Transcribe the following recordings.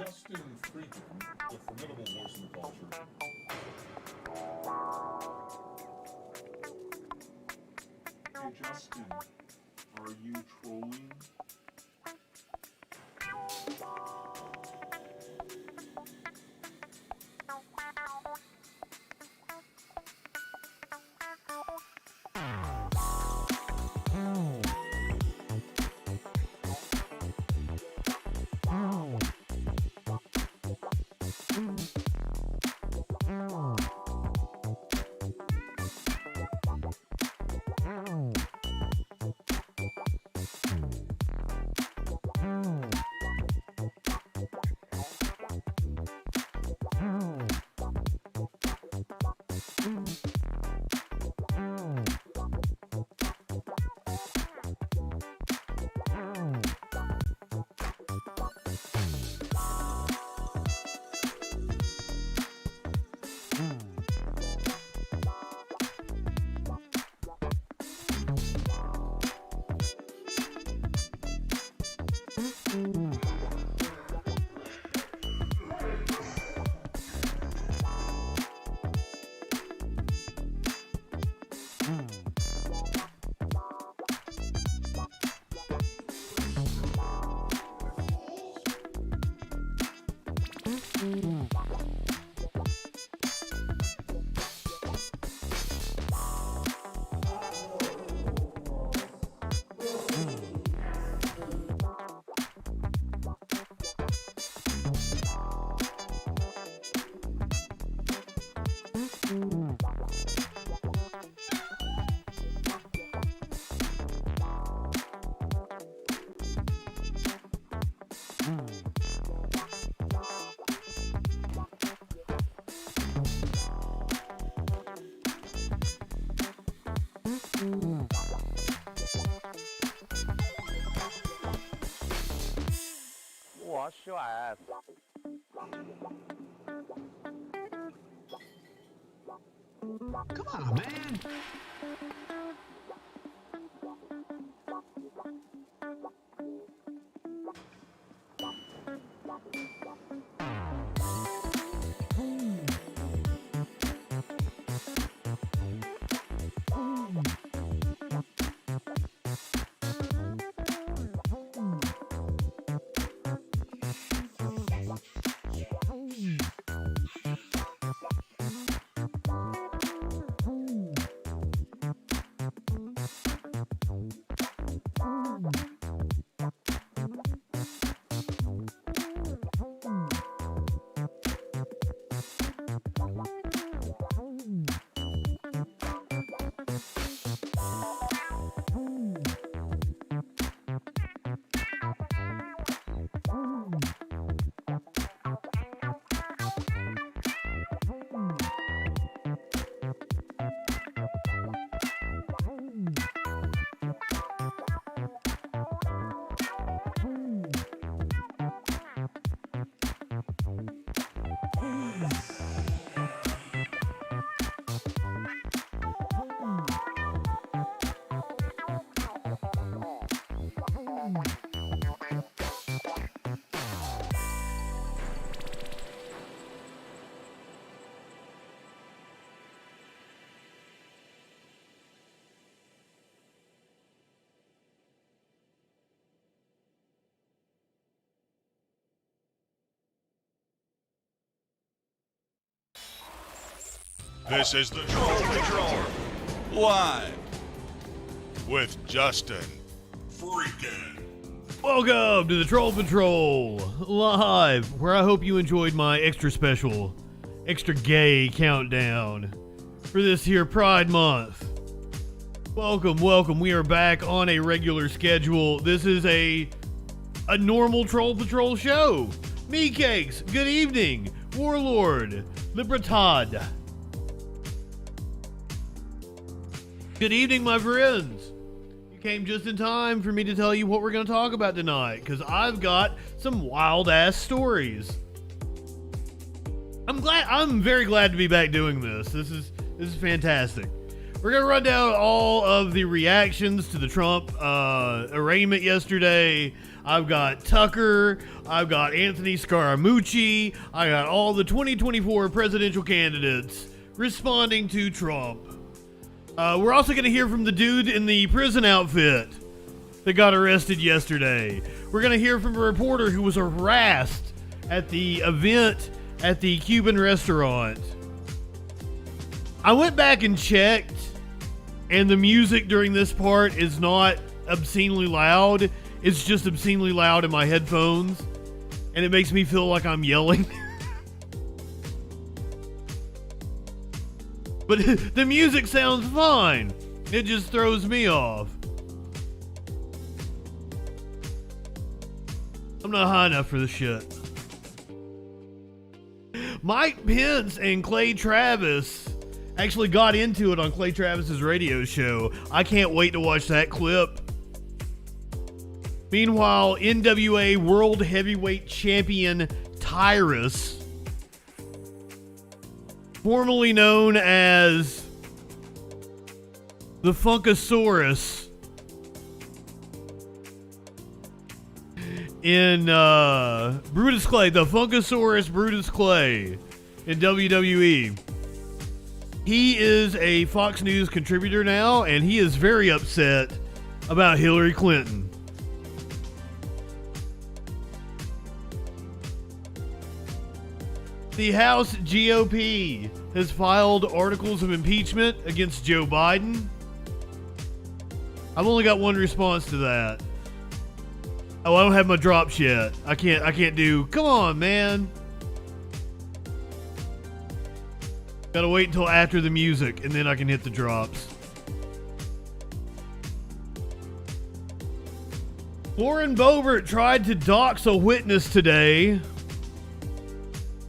JustinFREAKIN, the formidable voice of the culture. Hey Justin, are you trolling? Wash your ass. Come on, man. This is the Troll Patrol, live with JustinFREAKIN. Welcome to the Troll Patrol, live, where I hope you enjoyed my extra special, extra gay countdown for this here Pride Month. Welcome, we are back on a regular schedule. This is a normal Troll Patrol show. Me Cakes, good evening. Warlord, Libertad. Good evening, my friends. You came just in time for me to tell you what we're going to talk about tonight, because I've got some wild-ass stories. I'm very glad to be back doing this. This is fantastic. We're going to run down all of the reactions to the Trump arraignment yesterday. I've got Tucker, I've got Anthony Scaramucci, I got all the 2024 presidential candidates responding to Trump. We're also going to hear from the dude in the prison outfit that got arrested yesterday. We're going to hear from a reporter who was harassed at the event at the Cuban restaurant. I went back and checked, and the music during this part is not obscenely loud. It's just obscenely loud in my headphones, and it makes me feel like I'm yelling. But the music sounds fine. It just throws me off. I'm not high enough for this shit. Mike Pence and Clay Travis actually got into it on Clay Travis's radio show. I can't wait to watch that clip. Meanwhile, NWA World Heavyweight Champion Tyrus, formerly known as the Funkasaurus in Brutus Clay, the Funkasaurus Brutus Clay in WWE. He is a Fox News contributor now, and he is very upset about Hillary Clinton. The House GOP has filed articles of impeachment against Joe Biden. I've only got one response to that. Oh, I don't have my drops yet. I can't do, come on, man. Gotta wait until after the music, and then I can hit the drops. Lauren Boebert tried to dox a witness today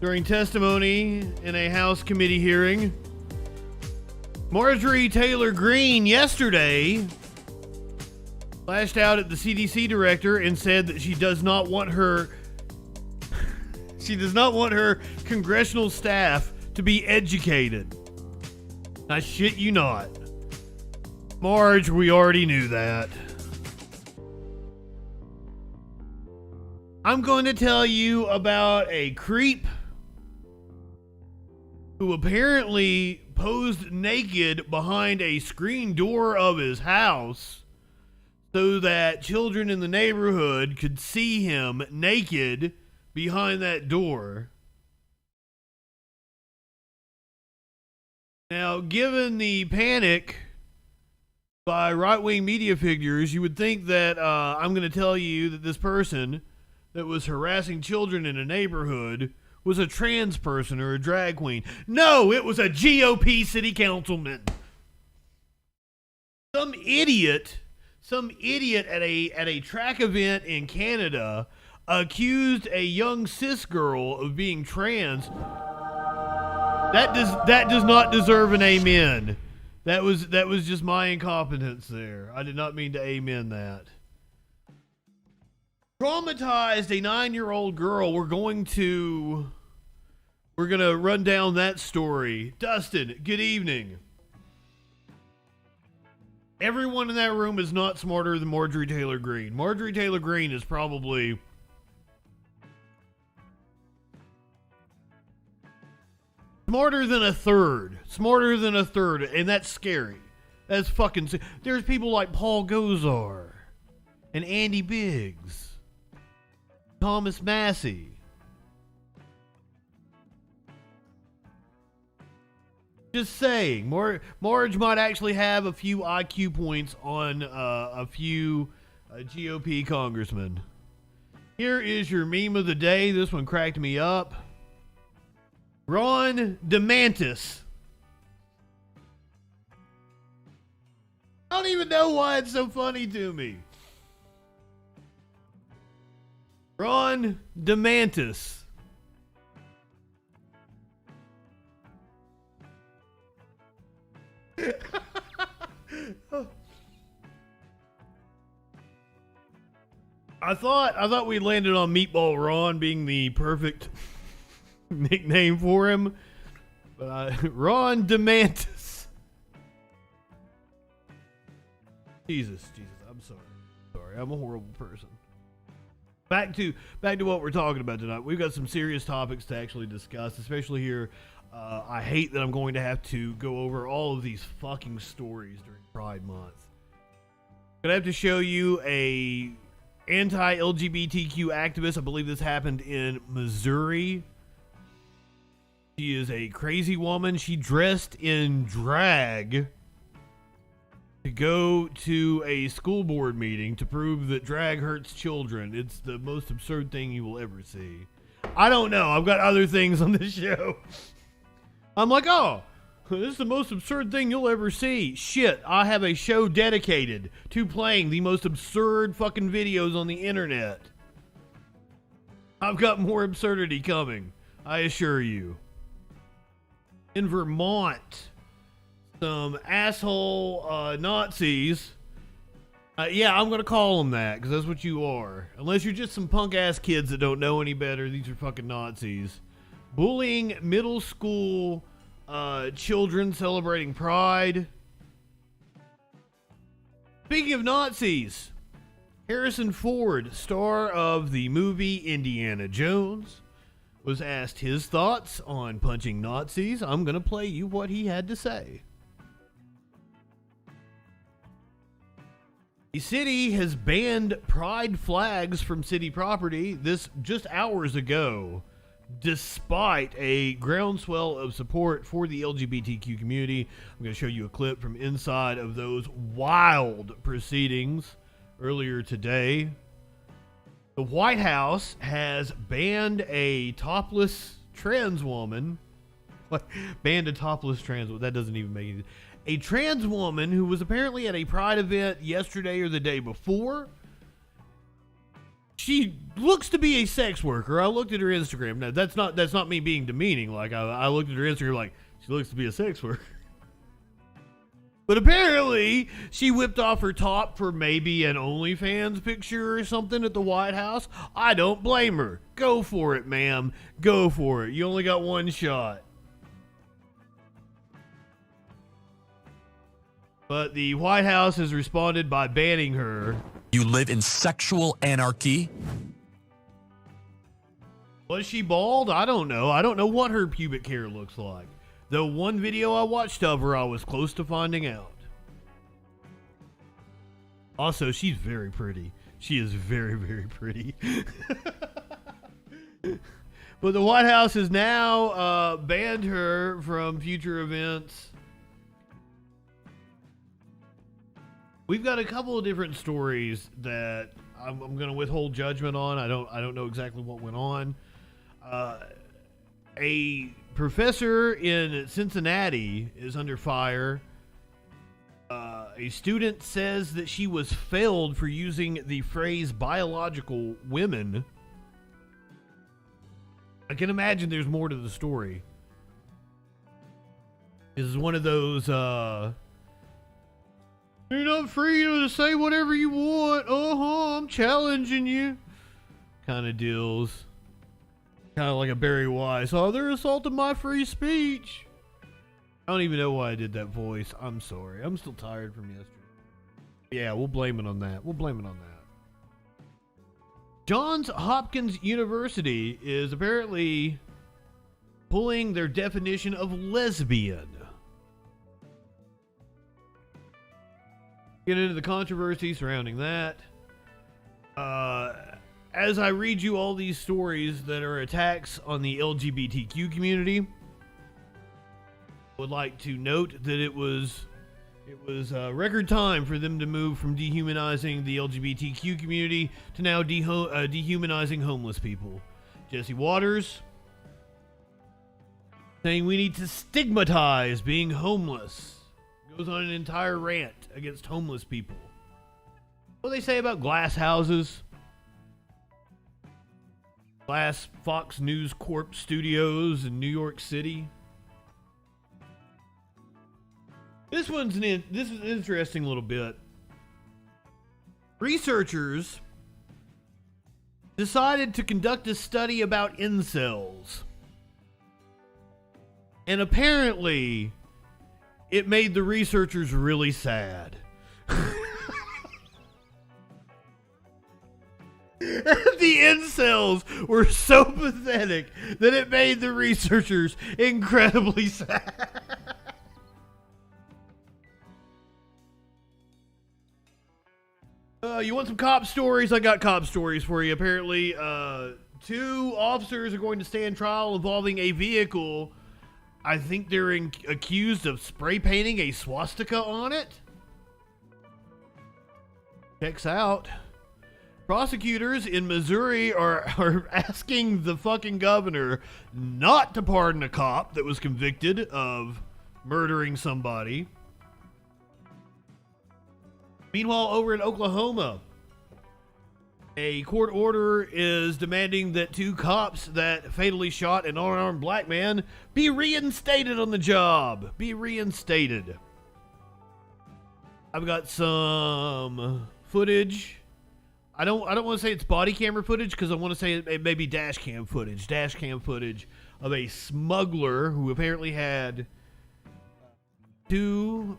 during testimony in a House committee hearing. Marjorie Taylor Greene yesterday lashed out at the CDC director and said that she does not want her congressional staff to be educated. I shit you not. Marge, we already knew that. I'm going to tell you about a creep who apparently posed naked behind a screen door of his house so that children in the neighborhood could see him naked behind that door. Now, given the panic by right-wing media figures, you would think that I'm going to tell you that this person that was harassing children in a neighborhood was a trans person or a drag queen. No, it was a GOP city councilman. Some idiot at a track event in Canada accused a young cis girl of being trans. That does not deserve an amen. That was just my incompetence there. I did not mean to amen that. Traumatized a 9-year-old girl. We're gonna run down that story. Dustin, good evening. Everyone in that room is not smarter than Marjorie Taylor Greene. Marjorie Taylor Greene is probably smarter than a third, and that's scary. That's fucking. There's people like Paul Gosar and Andy Biggs, Thomas Massey. Just saying, Marge might actually have a few IQ points on a few GOP congressmen. Here is your meme of the day. This one cracked me up. Ron DeMantis. I don't even know why it's so funny to me. Ron DeMantis. I thought we landed on Meatball Ron being the perfect nickname for him, but Ron DeMantis. Jesus, I'm sorry, I'm a horrible person. back to what we're talking about tonight. We've got some serious topics to actually discuss, especially here. I hate that I'm going to have to go over all of these fucking stories during Pride Month. I'm gonna have to show you a anti-LGBTQ activist. I believe this happened in Missouri. She is a crazy woman. She dressed in drag to go to a school board meeting to prove that drag hurts children. It's the most absurd thing you will ever see. I don't know. I've got other things on this show. I'm like, oh, this is the most absurd thing you'll ever see. Shit, I have a show dedicated to playing the most absurd fucking videos on the internet. I've got more absurdity coming, I assure you. In Vermont, some asshole Nazis. Yeah, I'm going to call them that because that's what you are. Unless you're just some punk ass kids that don't know any better. These are fucking Nazis. Bullying middle school children celebrating Pride. Speaking of Nazis, Harrison Ford, star of the movie Indiana Jones, was asked his thoughts on punching Nazis. I'm going to play you what he had to say. The city has banned pride flags from city property, this just hours ago, despite a groundswell of support for the LGBTQ community. I'm going to show you a clip from inside of those wild proceedings earlier today. The White House has banned a topless trans woman. What? Banned a topless trans woman. That doesn't even make any sense. A trans woman who was apparently at a Pride event yesterday or the day before. She looks to be a sex worker. I looked at her Instagram. Now, that's not me being demeaning. Like, I looked at her Instagram like, she looks to be a sex worker. But apparently, she whipped off her top for maybe an OnlyFans picture or something at the White House. I don't blame her. Go for it, ma'am. Go for it. You only got one shot. But the White House has responded by banning her. You live in sexual anarchy? Was she bald? I don't know. I don't know what her pubic hair looks like. Though one video I watched of her, I was close to finding out. Also, she's very pretty. She is very, very pretty. But the White House has now banned her from future events. We've got a couple of different stories that I'm going to withhold judgment on. I don't know exactly what went on. A professor in Cincinnati is under fire. A student says that she was failed for using the phrase biological women. I can imagine there's more to the story. This is one of those, you're not free to say whatever you want. I'm challenging you. Kind of deals. Kind of like a Barry Weiss. Oh, they're assaulting my free speech. I don't even know why I did that voice. I'm sorry. I'm still tired from yesterday. Yeah, we'll blame it on that. Johns Hopkins University is apparently pulling their definition of lesbian. Get into the controversy surrounding that. As I read you all these stories that are attacks on the LGBTQ community, I would like to note that it was record time for them to move from dehumanizing the LGBTQ community to now dehumanizing homeless people. Jesse Waters saying we need to stigmatize being homeless. Goes on an entire rant against homeless people. What do they say about glass houses? Glass Fox News Corp studios in New York City. This is an interesting little bit. Researchers decided to conduct a study about incels. And apparently, it made the researchers really sad. The incels were so pathetic that it made the researchers incredibly sad. You want some cop stories? I got cop stories for you. Apparently, 2 officers are going to stand trial involving a vehicle. I think they're accused of spray painting a swastika on it. Checks out. Prosecutors in Missouri are asking the fucking governor not to pardon a cop that was convicted of murdering somebody. Meanwhile, over in Oklahoma, a court order is demanding that 2 cops that fatally shot an unarmed black man be reinstated on the job. Be reinstated. I've got some footage. I don't want to say it's body camera footage because I want to say it may be dash cam footage. Dash cam footage of a smuggler who apparently had 2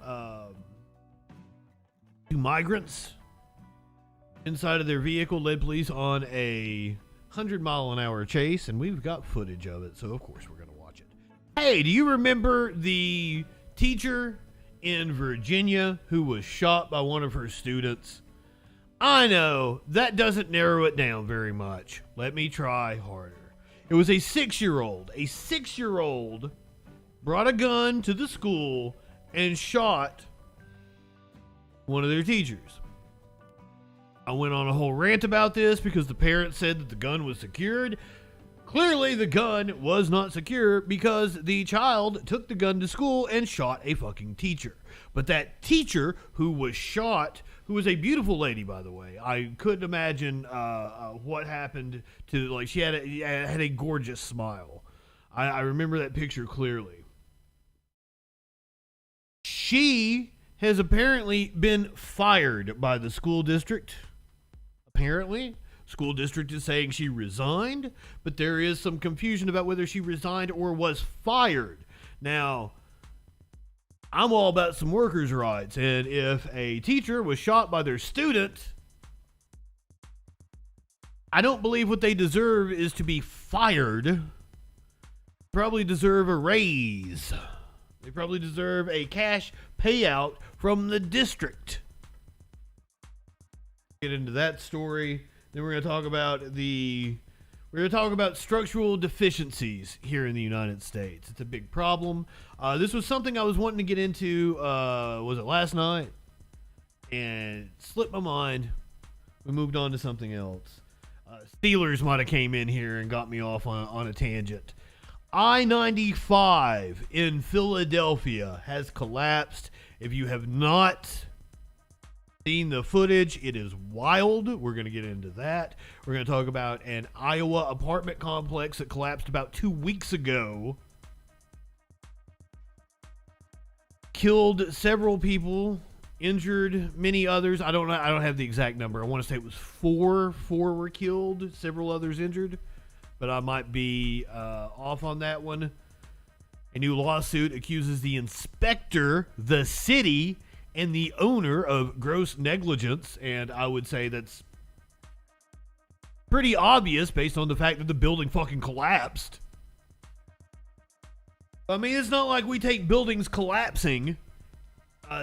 migrants inside of their vehicle, led police on a 100-mile-an-hour chase, and we've got footage of it, so of course we're going to watch it. Hey, do you remember the teacher in Virginia who was shot by one of her students? I know, that doesn't narrow it down very much. Let me try harder. It was a 6-year-old. A 6-year-old brought a gun to the school and shot one of their teachers. I went on a whole rant about this because the parents said that the gun was secured. Clearly, the gun was not secure because the child took the gun to school and shot a fucking teacher. But that teacher who was shot, who was a beautiful lady, by the way, I couldn't imagine what happened to, like, she had a gorgeous smile. I remember that picture clearly. She has apparently been fired by the school district. Apparently, school district is saying she resigned, but there is some confusion about whether she resigned or was fired. Now, I'm all about some workers' rights, and if a teacher was shot by their student, I don't believe what they deserve is to be fired. Probably deserve a raise. They probably deserve a cash payout from the district. Get into that story. Then we're going to talk about structural deficiencies here in the United States. It's a big problem. This was something I was wanting to get into. Was it last night? And it slipped my mind. We moved on to something else. Steelers might have came in here and got me off on a tangent. I-95 in Philadelphia has collapsed. If you have not seen the footage, it is wild. We're going to get into that. We're going to talk about an Iowa apartment complex that collapsed about 2 weeks ago. Killed several people, injured many others. I don't have the exact number. I want to say it was 4. 4 were killed, several others injured. But I might be off on that one. A new lawsuit accuses the inspector, the city, and the owner of gross negligence. And I would say that's pretty obvious based on the fact that the building fucking collapsed. I mean, it's not like we take buildings collapsing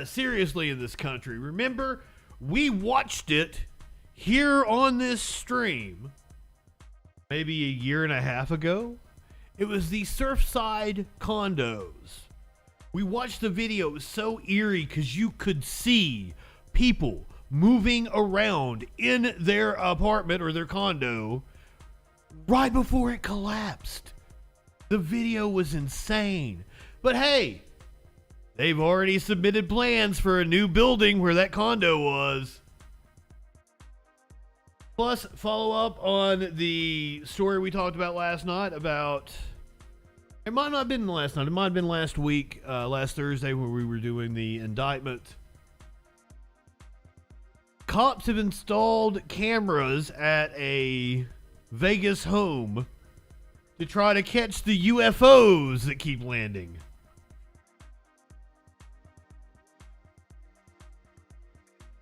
seriously in this country. Remember, we watched it here on this stream maybe a year and a half ago. It was the Surfside condos. We watched the video. It was so eerie because you could see people moving around in their apartment or their condo right before it collapsed. The video was insane. But hey, they've already submitted plans for a new building where that condo was. Plus, follow up on the story we talked about last night about... It might not have been last night. It might have been last week, last Thursday, where we were doing the indictment. Cops have installed cameras at a Vegas home to try to catch the UFOs that keep landing.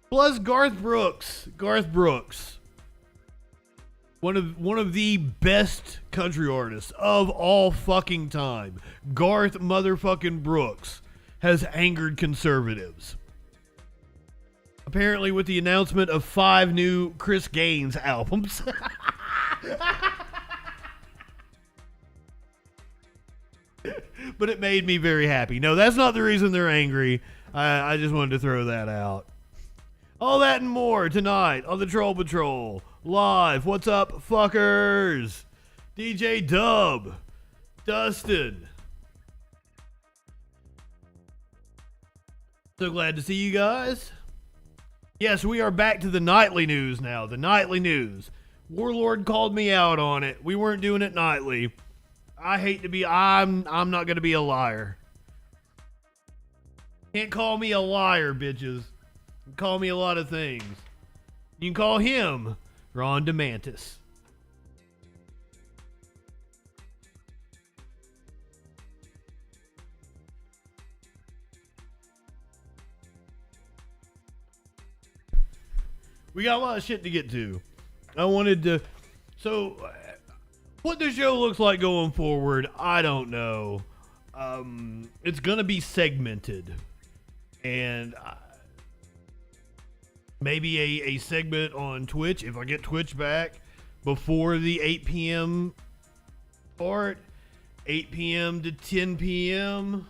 Plus, Garth Brooks One of the best country artists of all fucking time, Garth motherfucking Brooks, has angered conservatives. Apparently with the announcement of 5 new Chris Gaines albums. But it made me very happy. No, that's not the reason they're angry. I just wanted to throw that out. All that and more tonight on the Troll Patrol. Live. What's up, fuckers? DJ Dub. Dustin. So glad to see you guys. Yes, we are back to the nightly news now. The nightly news. Warlord called me out on it. We weren't doing it nightly. I'm not going to be a liar. Can't call me a liar, bitches. You can call me a lot of things. You can call him Ron DeMantis. We got a lot of shit to get to. I wanted to... So, what the show looks like going forward, I don't know. It's going to be segmented. And maybe a segment on Twitch, if I get Twitch back, before the 8 p.m. part. 8 p.m. to 10 p.m.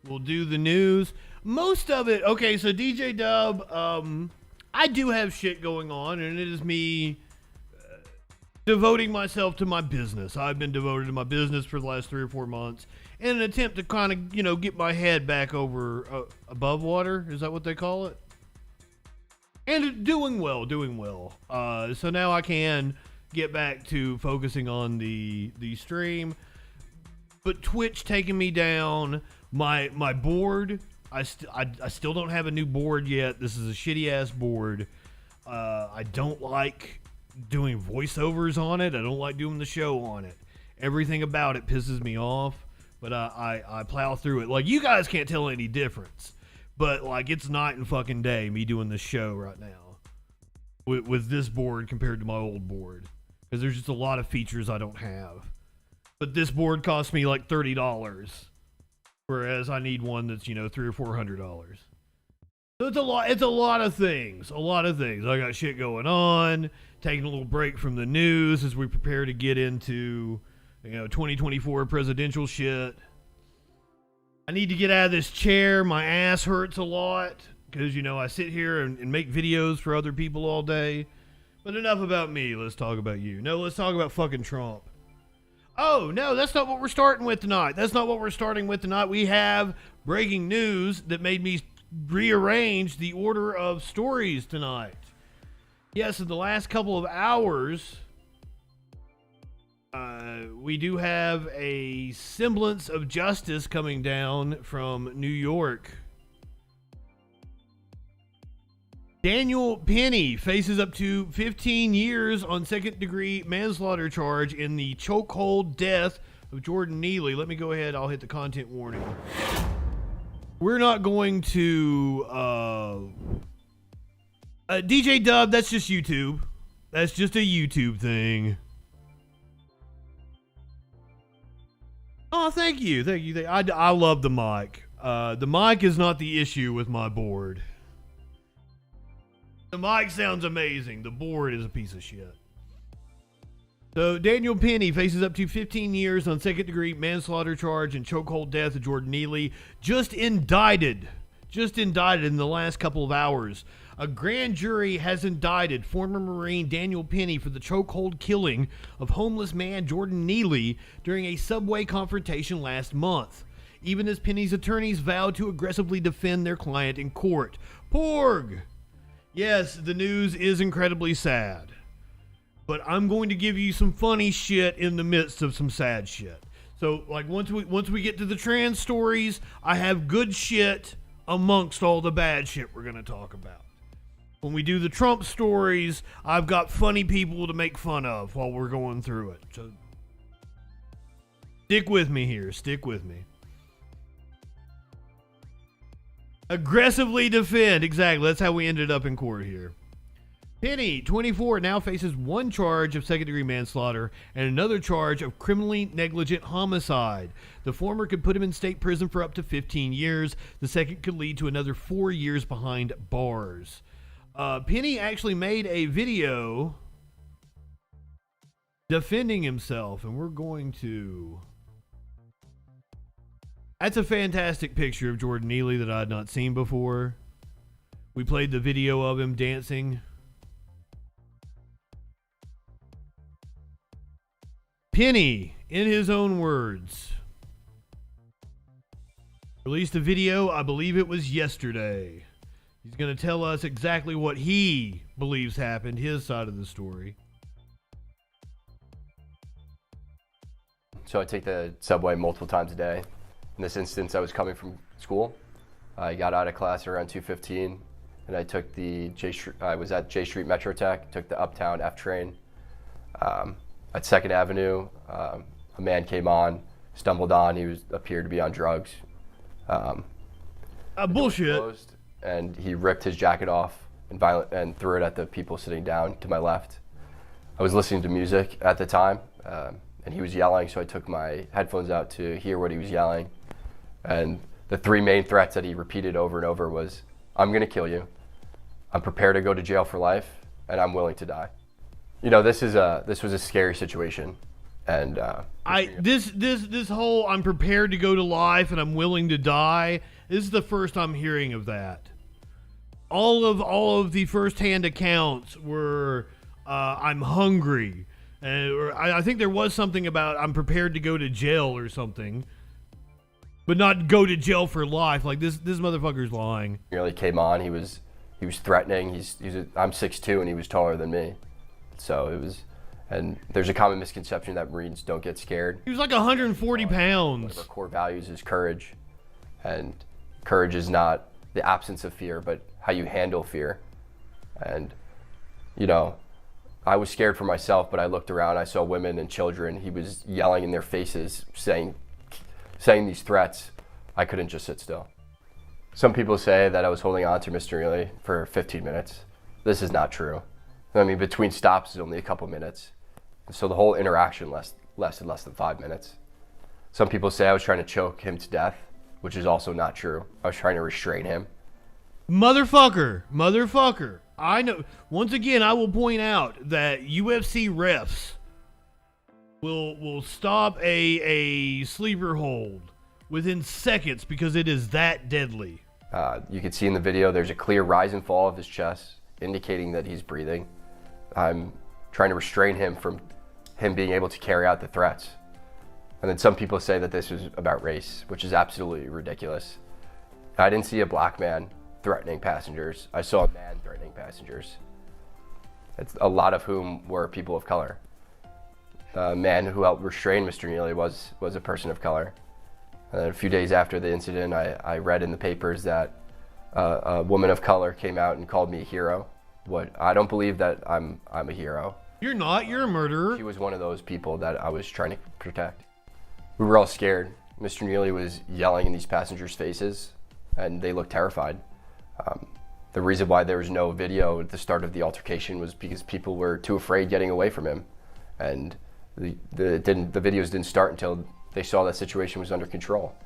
We'll do the news. Most of it... Okay, so DJ Dub... I do have shit going on, and it is me devoting myself to my business. I've been devoted to my business for the last 3 or 4 months in an attempt to kind of, get my head back over above water. Is that what they call it? And doing well. So now I can get back to focusing on the stream. But Twitch taking me down, my board... I still don't have a new board yet. This is a shitty ass board. I don't like doing voiceovers on it. I don't like doing the show on it. Everything about it pisses me off, but I plow through it. Like, you guys can't tell any difference, but like, it's night and fucking day me doing this show right now with this board compared to my old board, because there's just a lot of features I don't have. But this board cost me like $30. Whereas I need one that's, $300 or $400. So it's a lot of things. I got shit going on, taking a little break from the news as we prepare to get into, 2024 presidential shit. I need to get out of this chair. My ass hurts a lot because, I sit here and make videos for other people all day. But enough about me. Let's talk about you. No, let's talk about fucking Trump. Oh, no, that's not what we're starting with tonight. We have breaking news that made me rearrange the order of stories tonight. Yes, in the last couple of hours, we do have a semblance of justice coming down from New York. Daniel Penny faces up to 15 years on second-degree manslaughter charge in the chokehold death of Jordan Neely. Let me go ahead. I'll hit the content warning. We're not going to... DJ Dub, that's just YouTube. That's just a YouTube thing. Oh, thank you. I love the mic. The mic is not the issue with my board. The mic sounds amazing. The board is a piece of shit. So, Daniel Penny faces up to 15 years on second-degree manslaughter charge and chokehold death of Jordan Neely. Just indicted in the last couple of hours. A grand jury has indicted former Marine Daniel Penny for the chokehold killing of homeless man Jordan Neely during a subway confrontation last month, even as Penny's attorneys vowed to aggressively defend their client in court. Porg! Yes, the news is incredibly sad, but I'm going to give you some funny shit in the midst of some sad shit. So, like, once we get to the trans stories, I have good shit amongst all the bad shit we're going to talk about. When we do the Trump stories, I've got funny people to make fun of while we're going through it. So, stick with me here. Stick with me. Aggressively defend. Exactly. That's how we ended up in court here. Penny, 24, now faces one charge of second-degree manslaughter and another charge of criminally negligent homicide. The former could put him in state prison for up to 15 years. The second could lead to another 4 years behind bars. Penny actually made a video defending himself, and we're going to... That's a fantastic picture of Jordan Neely that I had not seen before. We played the video of him dancing. Penny, in his own words, released a video, I believe it was yesterday. He's going to tell us exactly what he believes happened, his side of the story. So I take the subway multiple times a day. In this instance, I was coming from school. I got out of class around 2:15, and I took the I was at J Street Metro Tech, took the Uptown F train. At 2nd Avenue, a man came on, stumbled on. He appeared to be on drugs. Bullshit. Closed, and he ripped his jacket off and threw it at the people sitting down to my left. I was listening to music at the time, and he was yelling, so I took my headphones out to hear what he was yelling. And the three main threats that he repeated over and over was, "I'm gonna kill you, I'm prepared to go to jail for life, and I'm willing to die." You know, this was a scary situation, and this whole "I'm prepared to go to life and I'm willing to die" this is the first I'm hearing of that. All of the first-hand accounts were "I'm hungry," or I think there was something about "I'm prepared to go to jail" or something, but not go to jail for life. Like this motherfucker's lying. He really came on. He was threatening. I'm 6'2", and he was taller than me. So it was, and there's a common misconception that Marines don't get scared. He was like 140 One of pounds. our core values is courage, and courage is not the absence of fear, but how you handle fear. And, you know, I was scared for myself, but I looked around, I saw women and children. He was yelling in their faces, saying these threats. I couldn't just sit still. Some people say that I was holding on to Mr. Neely for 15 minutes. This is not true. I mean, between stops is only a couple minutes. So the whole interaction lasted less than 5 minutes. Some people say I was trying to choke him to death, which is also not true. I was trying to restrain him. Motherfucker. I know. Once again, I will point out that UFC refs will stop a sleeper hold within seconds because it is that deadly. You can see in the video there's a clear rise and fall of his chest, indicating that he's breathing. I'm trying to restrain him from him being able to carry out the threats. And then some people say that this was about race, which is absolutely ridiculous. I didn't see a black man threatening passengers. I saw a man threatening passengers. A lot of whom were people of color. The man who helped restrain Mr. Neely was a person of color. And then a few days after the incident, I read in the papers that a woman of color came out and called me a hero. I don't believe that I'm a hero. You're not. You're a murderer. She was one of those people that I was trying to protect. We were all scared. Mr. Neely was yelling in these passengers' faces, and they looked terrified. The reason why there was no video at the start of the altercation was because people were too afraid getting away from him, and the videos didn't start until they saw that situation was under control.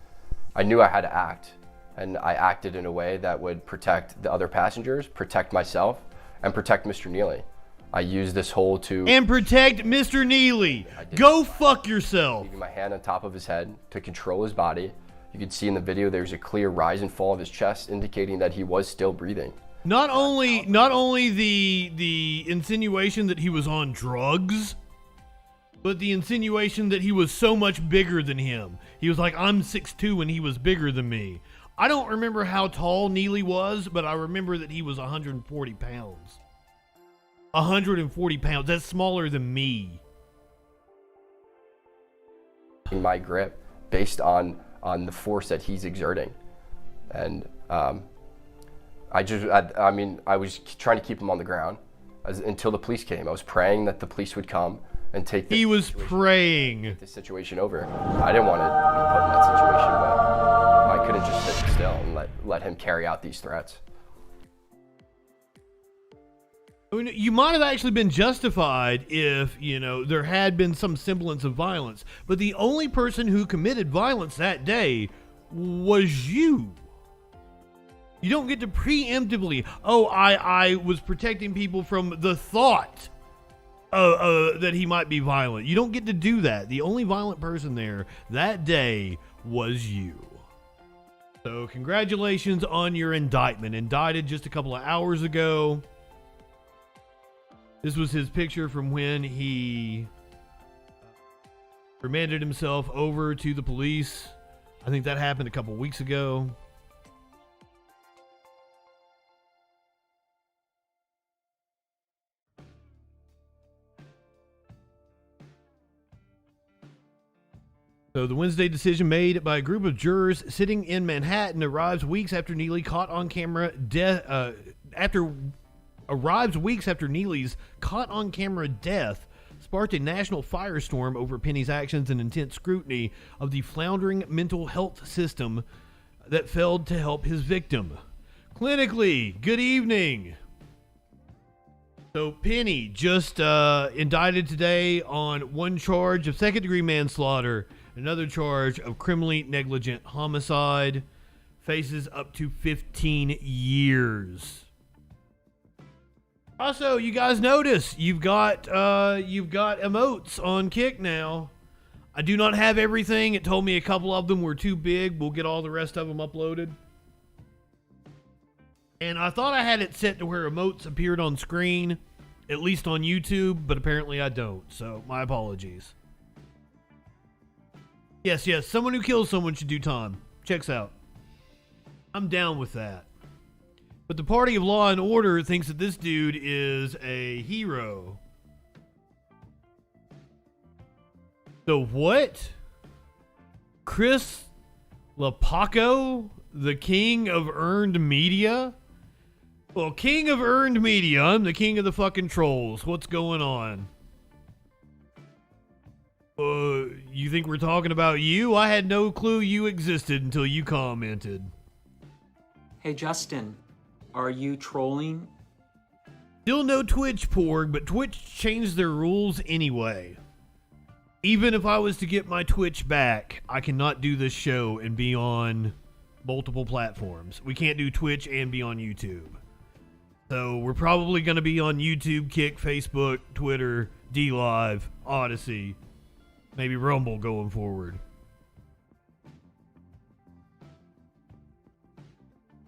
I knew I had to act, and I acted in a way that would protect the other passengers, protect myself, and protect Mr. Neely. I used this hole to... And protect Mr. Neely. Go fuck yourself. Leaving my hand on top of his head to control his body. You can see in the video there's a clear rise and fall of his chest, indicating that he was still breathing. Not only the insinuation that he was on drugs, but the insinuation that he was so much bigger than him. He was like, I'm 6'2", and he was bigger than me. I don't remember how tall Neely was, but I remember that he was 140 pounds. 140 pounds. That's smaller than me. My grip based on the force that he's exerting. And I was trying to keep him on the ground until the police came. I was praying that the police would come and take the situation over. I didn't want to be put in that situation, but I couldn't just sit still and let him carry out these threats. I mean, you might have actually been justified if, there had been some semblance of violence. But the only person who committed violence that day was you. You don't get to preemptively, I was protecting people from the thought that he might be violent. You don't get to do that. The only violent person there that day was you. So congratulations on your indictment. Indicted just a couple of hours ago. This was his picture from when he remanded himself over to the police. I think that happened a couple weeks ago. So the Wednesday decision made by a group of jurors sitting in Manhattan arrives weeks after Neely's caught on camera death sparked a national firestorm over Penny's actions and intense scrutiny of the floundering mental health system that failed to help his victim. Clinically, good evening. So Penny just indicted today on one charge of second-degree manslaughter, another charge of criminally negligent homicide, faces up to 15 years. Also, you guys notice you've got emotes on Kick now. I do not have everything. It told me a couple of them were too big. We'll get all the rest of them uploaded. And I thought I had it set to where emotes appeared on screen, at least on YouTube, but apparently I don't. So my apologies. Yes, someone who kills someone should do time. Checks out. I'm down with that. But the party of law and order thinks that this dude is a hero. So what? Chris Lapaco, the king of earned media? Well, king of earned media, I'm the king of the fucking trolls. What's going on? You think we're talking about you? I had no clue you existed until you commented. Hey, Justin, are you trolling? Still no Twitch, Porg, but Twitch changed their rules anyway. Even if I was to get my Twitch back, I cannot do this show and be on multiple platforms. We can't do Twitch and be on YouTube. So we're probably going to be on YouTube, Kick, Facebook, Twitter, DLive, Odyssey, maybe Rumble going forward.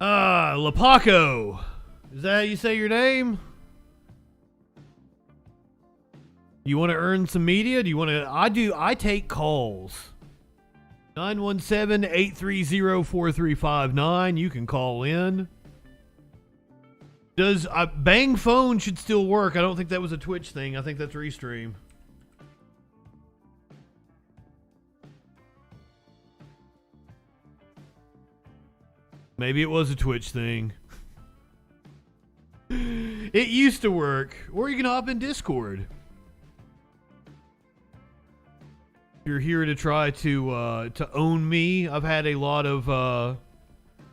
Lapaco. Is that how you say your name? You want to earn some media? Do you want to? I take calls. 917-830-4359. You can call in. Does Bang Phone should still work? I don't think that was a Twitch thing. I think that's Restream. Maybe it was a Twitch thing. It used to work. Or you can hop in Discord. You're here to try to own me. I've had a lot of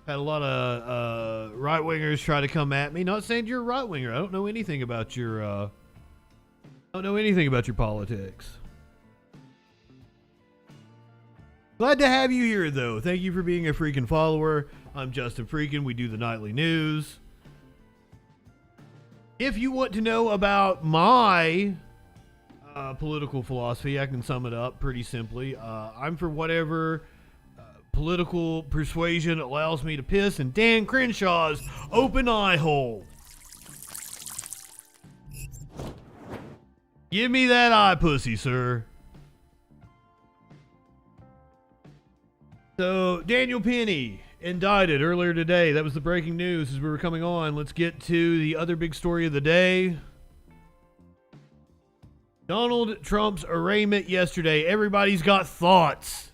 right wingers try to come at me. Not saying you're a right winger. I don't know anything about your politics. Glad to have you here, though. Thank you for being a freaking follower. I'm JustinFREAKIN. We do the nightly news. If you want to know about my political philosophy, I can sum it up pretty simply. I'm for whatever political persuasion allows me to piss in Dan Crenshaw's open eye hole. Give me that eye pussy, sir. So, Daniel Penny indicted earlier today. That was the breaking news as we were coming on. Let's get to the other big story of the day. Donald Trump's arraignment yesterday. Everybody's got thoughts.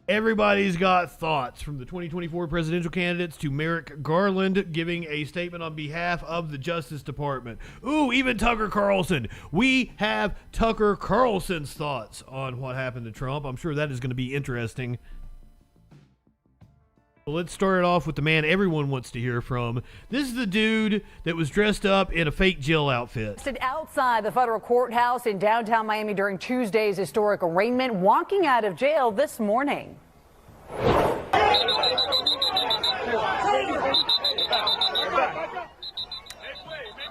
Everybody's got thoughts, from the 2024 presidential candidates to Merrick Garland giving a statement on behalf of the Justice Department. Ooh, even Tucker Carlson. We have Tucker Carlson's thoughts on what happened to Trump. I'm sure that is going to be interesting. Well, let's start it off with the man everyone wants to hear from. This is the dude that was dressed up in a fake Jill outfit. Outside the federal courthouse in downtown Miami during Tuesday's historic arraignment, walking out of jail this morning.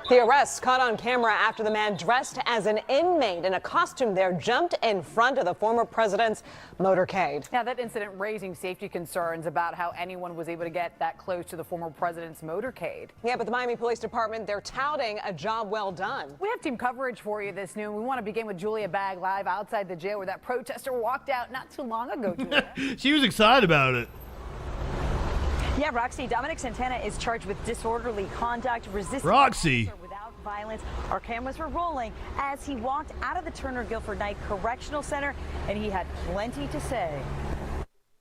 The arrest caught on camera after the man dressed as an inmate in a costume there jumped in front of the former president's motorcade. Now, that incident raising safety concerns about how anyone was able to get that close to the former president's motorcade. Yeah, but the Miami Police Department, they're touting a job well done. We have team coverage for you this noon. We want to begin with Julia Bagg live outside the jail where that protester walked out not too long ago. She was excited about it. Yeah, Roxy, Dominic Santana is charged with disorderly conduct, resisting Roxy. without violence. Our cameras were rolling as he walked out of the Turner Guilford Knight Correctional Center, and he had plenty to say.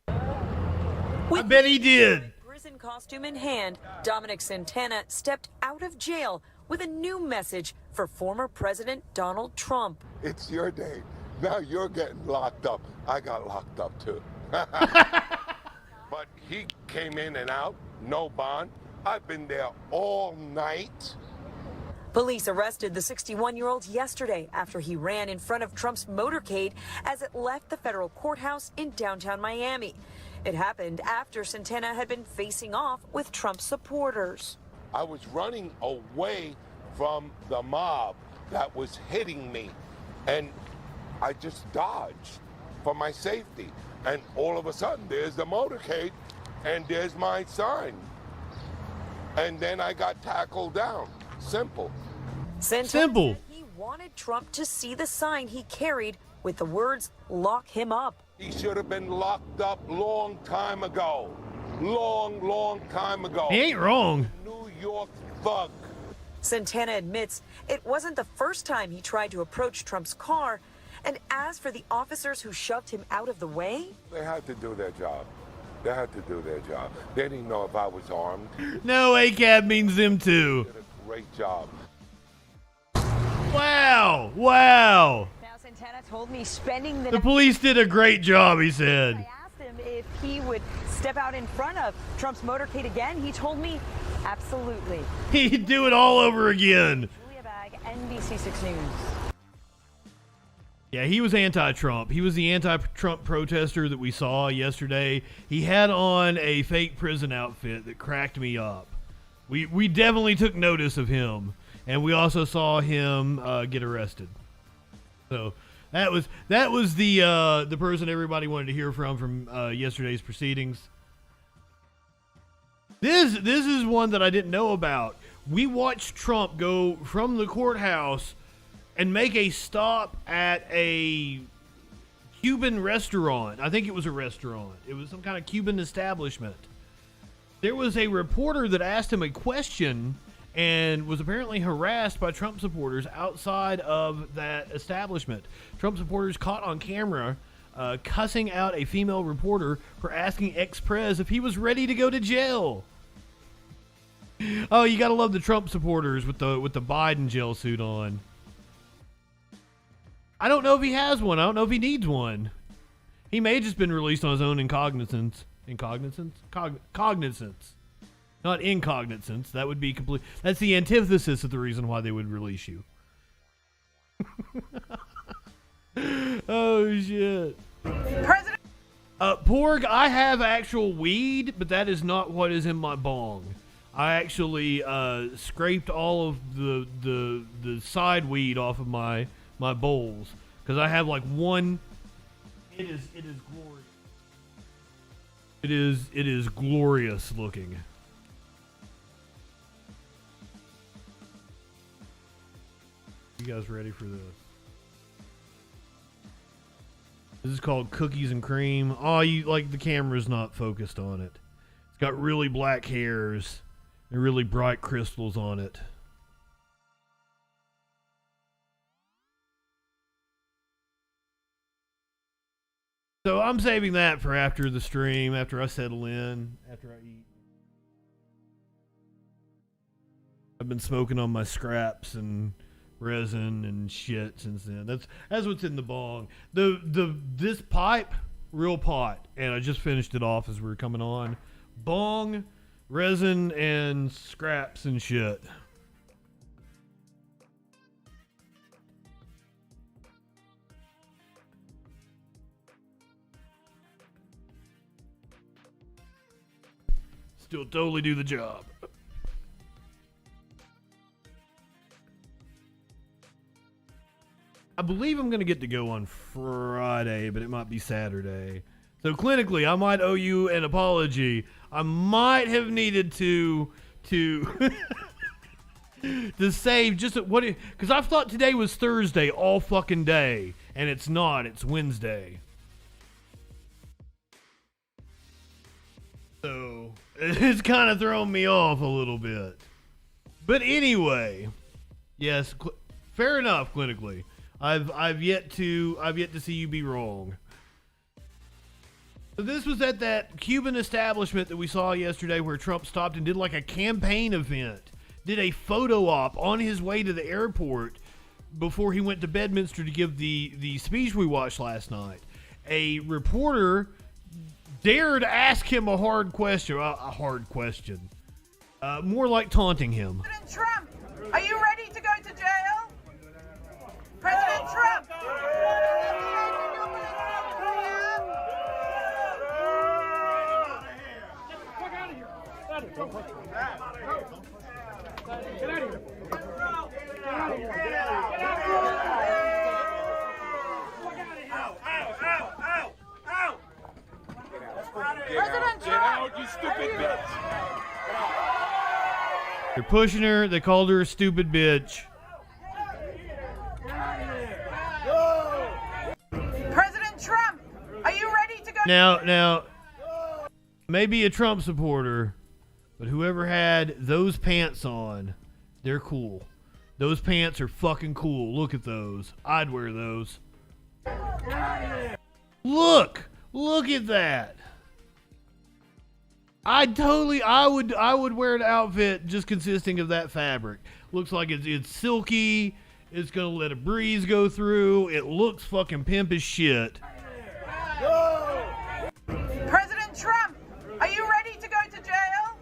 I bet he did. Prison costume in hand, Dominic Santana stepped out of jail with a new message for former President Donald Trump. It's your day. Now you're getting locked up. I got locked up too. But he came in and out, no bond. I've been there all night. Police arrested the 61-year-old yesterday after he ran in front of Trump's motorcade as it left the federal courthouse in downtown Miami. It happened after Santana had been facing off with Trump supporters. I was running away from the mob that was hitting me, and I just dodged for my safety. And all of a sudden, there's the motorcade, and there's my sign. And then I got tackled down. Simple. Santana Simple. said he wanted Trump to see the sign he carried with the words, "Lock him up." He should have been locked up long time ago. Long time ago. He ain't wrong. New York thug. Santana admits it wasn't the first time he tried to approach Trump's car. And as for the officers who shoved him out of the way, They had to do their job. They had to do their job. They didn't know if I was armed. No, ACAB means them too. Did a great job. Wow. Wow. Now, Santana told me spending the The police did a great job, he said. I asked him if he would step out in front of Trump's motorcade again. He told me absolutely. He'd do it all over again. Julia Bagg, NBC 6 News. Yeah, he was anti-Trump. He was the anti-Trump protester that we saw yesterday. He had on a fake prison outfit that cracked me up. We definitely took notice of him, and we also saw him get arrested. So that was the person everybody wanted to hear from yesterday's proceedings. This is one that I didn't know about. We watched Trump go from the courthouse and make a stop at a Cuban restaurant. I think it was a restaurant. It was some kind of Cuban establishment. There was a reporter that asked him a question and was apparently harassed by Trump supporters outside of that establishment. Trump supporters caught on camera cussing out a female reporter for asking ex-pres if he was ready to go to jail. Oh, you gotta love the Trump supporters with the Biden jail suit on. I don't know if he has one. I don't know if he needs one. He may have just been released on his own incognizance. Cognizance. Not incognizance. That would be complete. That's the antithesis of the reason why they would release you. Oh, shit. President. Porg, I have actual weed, but that is not what is in my bong. I actually scraped all of the side weed off of my bowls because I have like one. It is glorious. It is glorious looking. You guys ready for this? This is called Cookies and Cream. Oh, you like the camera's not focused on it. It's got really black hairs and really bright crystals on it. So I'm saving that for after the stream, after I settle in, after I eat. I've been smoking on my scraps and resin and shit since then. That's what's in the bong. This pipe, real pot, and I just finished it off as we were coming on. bong, resin, and scraps and shit. Still totally do the job. I believe I'm going to get to go on Friday, but it might be Saturday. So clinically, I might owe you an apology. I might have needed to to save just what, because I thought today was Thursday all fucking day, and it's not. It's Wednesday. So it's kind of thrown me off a little bit. But anyway, yes, fair enough. Clinically, I've yet to see you be wrong. So this was at that Cuban establishment that we saw yesterday, where Trump stopped and did like a campaign event, did a photo op on his way to the airport before he went to Bedminster to give the speech we watched last night. A reporter dared ask him a hard question, more like taunting him. President Trump, are you ready to go to jail? President Trump! President Trump! You stupid bitch! They're pushing her. They called her a stupid bitch. President Trump, are you ready to go? Now, maybe a Trump supporter, but whoever had those pants on, they're cool. Those pants are fucking cool. Look at those. I'd wear those. Look at that. I would wear an outfit just consisting of that fabric. Looks like it's silky. It's gonna let a breeze go through. It looks fucking pimp as shit. President Trump, are you ready to go to jail?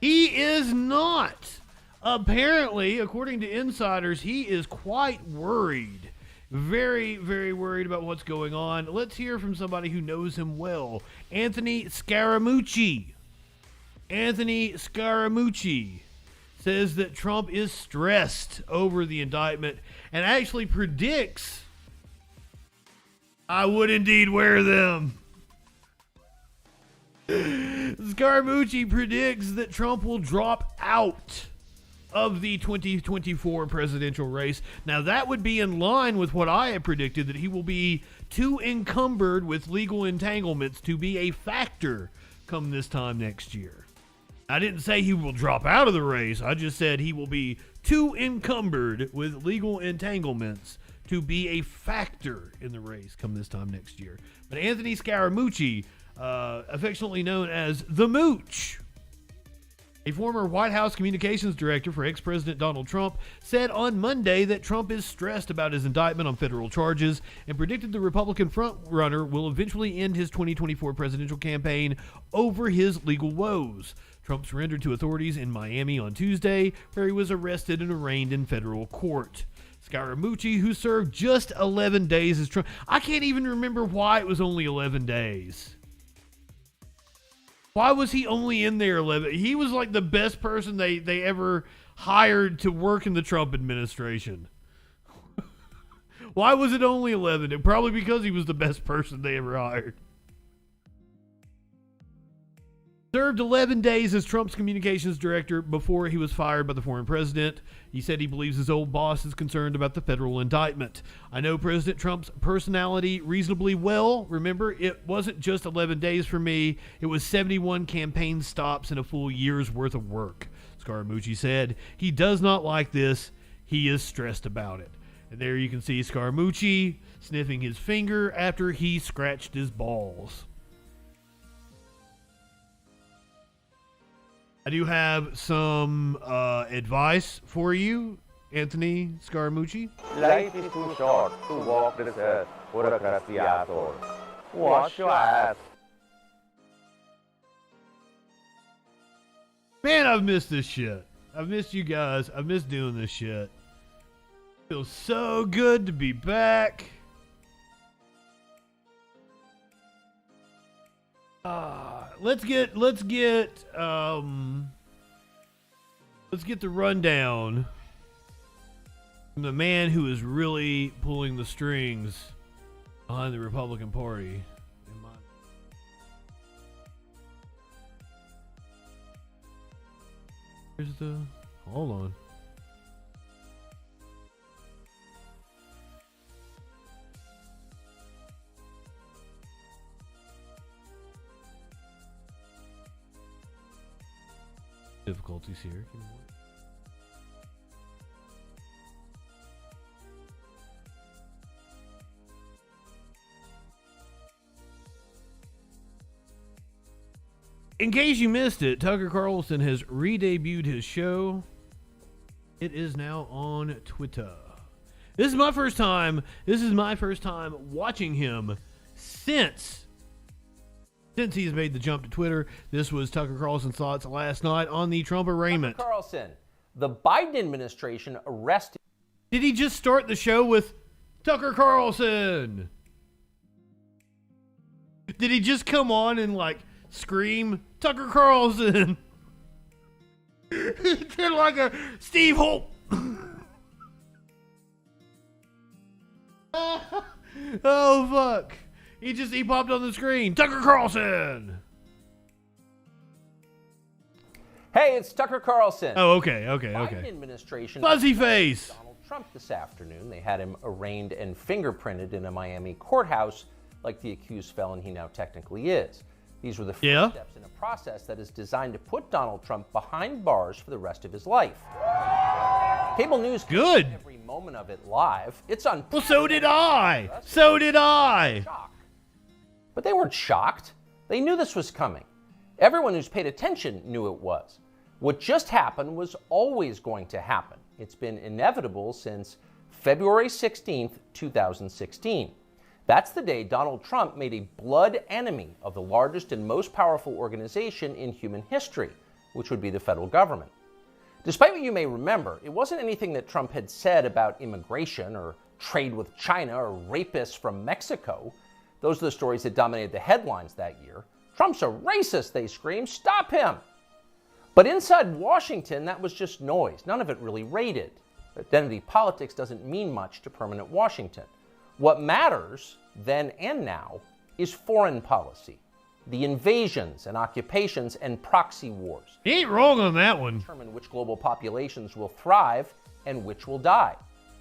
He is not. Apparently, according to insiders, he is quite worried. Very, very worried about what's going on. Let's hear from somebody who knows him well. Anthony Scaramucci. Anthony Scaramucci says that Trump is stressed over the indictment and actually predicts, I would indeed wear them. Scaramucci predicts that Trump will drop out of the 2024 presidential race. Now, that would be in line with what I have predicted, that he will be too encumbered with legal entanglements to be a factor come this time next year. I didn't say he will drop out of the race. I just said he will be too encumbered with legal entanglements to be a factor in the race come this time next year. But Anthony Scaramucci, affectionately known as The Mooch, a former White House communications director for ex-President Donald Trump, said on Monday that Trump is stressed about his indictment on federal charges and predicted the Republican frontrunner will eventually end his 2024 presidential campaign over his legal woes. Trump surrendered to authorities in Miami on Tuesday, where he was arrested and arraigned in federal court. Scaramucci, who served just 11 days as Trump... I can't even remember why it was only 11 days. Why was he only in there 11? He was like the best person they ever hired to work in the Trump administration. Why was it only 11? Probably because he was the best person they ever hired. Served 11 days as Trump's communications director before he was fired by the former president. He said he believes his old boss is concerned about the federal indictment. I know President Trump's personality reasonably well. Remember, it wasn't just 11 days for me. It was 71 campaign stops and a full year's worth of work. Scaramucci said he does not like this. He is stressed about it. And there you can see Scaramucci sniffing his finger after he scratched his balls. I do have some advice for you, Anthony Scaramucci. Life is too short to walk this earth for a crusty asshole. Wash your ass. Man, I've missed this shit. I've missed you guys. I've missed doing this shit. Feels so good to be back. Let's get the rundown from the man who is really pulling the strings behind the Republican Party. Here's the... Hold on. Difficulties here. In case you missed it, Tucker Carlson has re-debuted his show. It is now on Twitter. This is my first time watching him since he's made the jump to Twitter. This was Tucker Carlson's thoughts last night on the Trump arraignment. Tucker Carlson, the Biden administration arrested... Did he just start the show with Tucker Carlson? Did he just come on and like scream Tucker Carlson? He did like a Steve Holt. Oh fuck. He popped on the screen. Tucker Carlson. Hey, it's Tucker Carlson. Oh, okay. Biden administration Fuzzy face. Donald Trump this afternoon. They had him arraigned and fingerprinted in a Miami courthouse like the accused felon he now technically is. These were the first steps in a process that is designed to put Donald Trump behind bars for the rest of his life. Cable news good every moment of it live. It's on. Well, so did I. So did I. But they weren't shocked. They knew this was coming. Everyone who's paid attention knew it was. What just happened was always going to happen. It's been inevitable since February 16th, 2016. That's the day Donald Trump made a blood enemy of the largest and most powerful organization in human history, which would be the federal government. Despite what you may remember, it wasn't anything that Trump had said about immigration or trade with China or rapists from Mexico. Those are the stories that dominated the headlines that year. Trump's a racist, they screamed. Stop him! But inside Washington, that was just noise. None of it really rated. Identity politics doesn't mean much to permanent Washington. What matters, then and now, is foreign policy. The invasions and occupations and proxy wars. He ain't wrong on that one. Determine which global populations will thrive and which will die.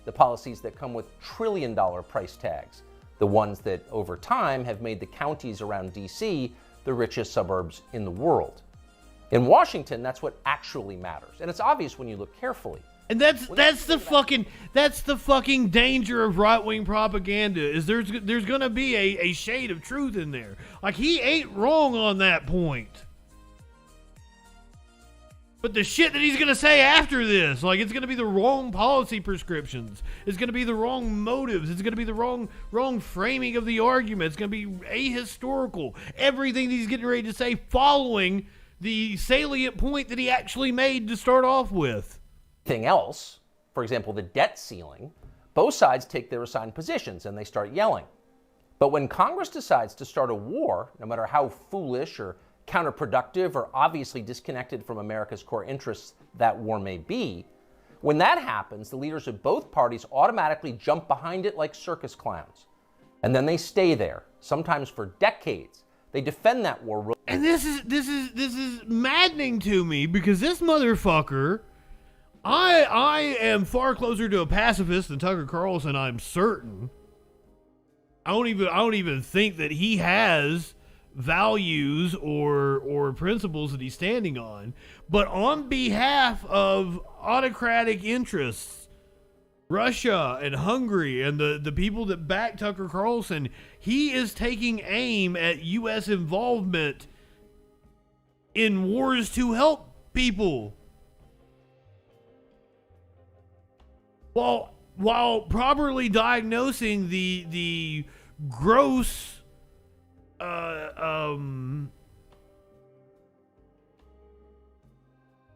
The policies that come with trillion-dollar price tags. The ones that, over time, have made the counties around D.C. the richest suburbs in the world. In Washington, that's what actually matters. And it's obvious when you look carefully. And that's the fucking danger of right-wing propaganda, is there's gonna be a shade of truth in there. Like, he ain't wrong on that point. But the shit that he's gonna say after this, like, it's gonna be the wrong policy prescriptions. It's gonna be the wrong motives. It's gonna be the wrong framing of the argument. It's gonna be ahistorical. Everything that he's getting ready to say following the salient point that he actually made to start off with. Anything else, for example, the debt ceiling, both sides take their assigned positions and they start yelling. But when Congress decides to start a war, no matter how foolish or counterproductive or obviously disconnected from America's core interests that war may be, when that happens, the leaders of both parties automatically jump behind it like circus clowns. And then they stay there, sometimes for decades. They defend that war. And this is maddening to me, because this motherfucker, I am far closer to a pacifist than Tucker Carlson, I'm certain. I don't even think that he has values or principles that he's standing on. But on behalf of autocratic interests, Russia and Hungary and the people that back Tucker Carlson, he is taking aim at U.S. involvement in wars to help people. While properly diagnosing the gross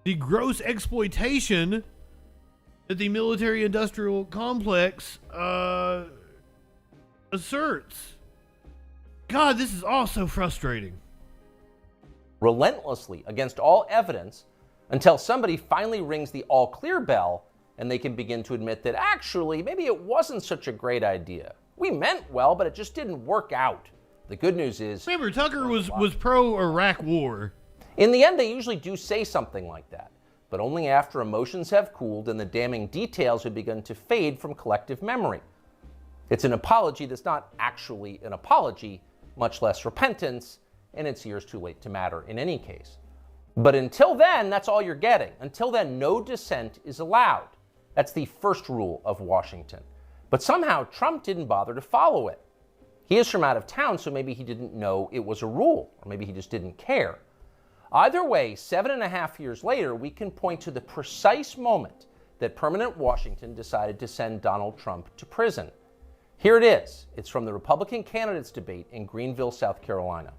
the gross exploitation that the military-industrial complex asserts. God, this is all so frustrating. Relentlessly against all evidence until somebody finally rings the all clear bell and they can begin to admit that actually maybe it wasn't such a great idea. We meant well, but it just didn't work out. The good news is... Remember, Tucker was pro-Iraq war. In the end, they usually do say something like that, but only after emotions have cooled and the damning details have begun to fade from collective memory. It's an apology that's not actually an apology, much less repentance, and it's years too late to matter in any case. But until then, that's all you're getting. Until then, no dissent is allowed. That's the first rule of Washington. But somehow, Trump didn't bother to follow it. He is from out of town, so maybe he didn't know it was a rule, or maybe he just didn't care. Either way, 7.5 years later, we can point to the precise moment that permanent Washington decided to send Donald Trump to prison. Here it is. It's from the Republican candidates debate in Greenville, South Carolina.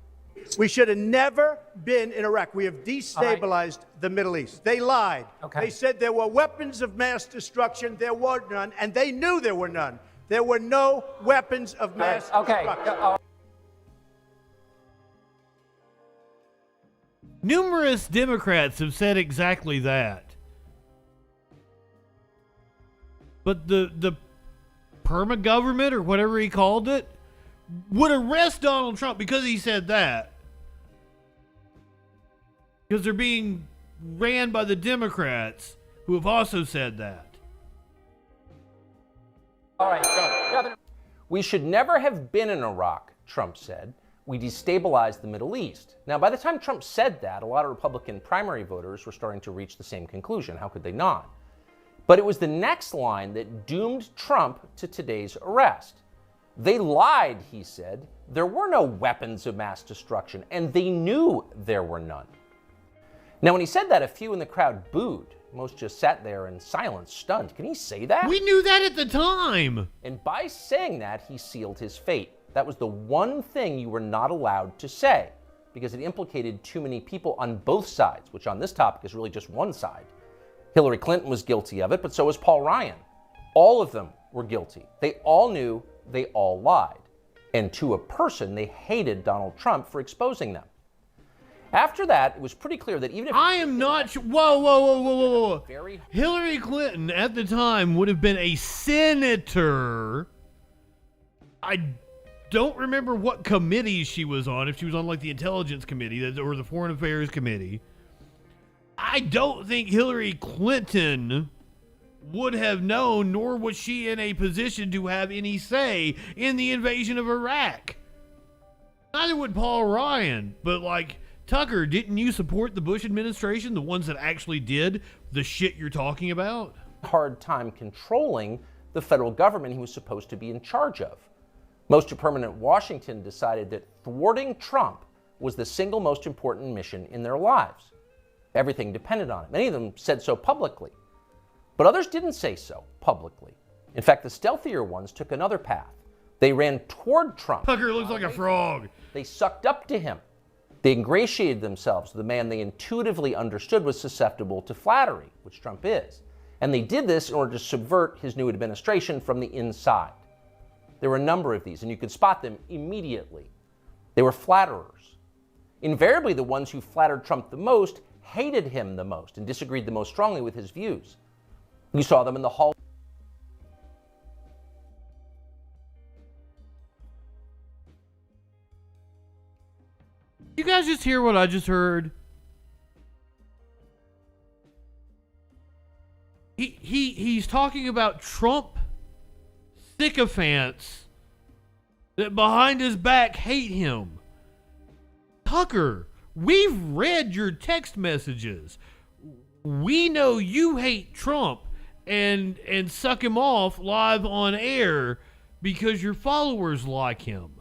We should have never been in Iraq. We have destabilized the Middle East. They lied. They said there were weapons of mass destruction. There were none, and they knew there were none. There were no weapons of mass destruction. Numerous Democrats have said exactly that. But the perma government, or whatever he called it, would arrest Donald Trump because he said that. Because they're being ran by the Democrats, who have also said that. All right. We should never have been in Iraq, Trump said. We destabilized the Middle East. Now, by the time Trump said that, a lot of Republican primary voters were starting to reach the same conclusion. How could they not? But it was the next line that doomed Trump to today's arrest. They lied, he said. There were no weapons of mass destruction, and they knew there were none. Now, when he said that, a few in the crowd booed. Most just sat there in silence, stunned. Can he say that? We knew that at the time. And by saying that, he sealed his fate. That was the one thing you were not allowed to say, because it implicated too many people on both sides, which on this topic is really just one side. Hillary Clinton was guilty of it, but so was Paul Ryan. All of them were guilty. They all knew, they all lied. And to a person, they hated Donald Trump for exposing them. After that, it was pretty clear that even if... I am not sure... Whoa. Hillary Clinton at the time would have been a senator. I don't remember what committee she was on, if she was on like the Intelligence Committee or the Foreign Affairs Committee. I don't think Hillary Clinton would have known, nor was she in a position to have any say in the invasion of Iraq. Neither would Paul Ryan, but like, Tucker, didn't you support the Bush administration, the ones that actually did the shit you're talking about? Hard time controlling the federal government he was supposed to be in charge of. Most of permanent Washington decided that thwarting Trump was the single most important mission in their lives. Everything depended on it. Many of them said so publicly, but others didn't say so publicly. In fact, the stealthier ones took another path. They ran toward Trump. Tucker looks like a frog. They sucked up to him. They ingratiated themselves with the man they intuitively understood was susceptible to flattery, which Trump is. And they did this in order to subvert his new administration from the inside. There were a number of these, and you could spot them immediately. They were flatterers. Invariably, the ones who flattered Trump the most hated him the most and disagreed the most strongly with his views. You saw them in the hall. You guys just hear what I just heard? He's talking about Trump sycophants that behind his back hate him. Tucker, we've read your text messages. We know you hate Trump and suck him off live on air because your followers like him.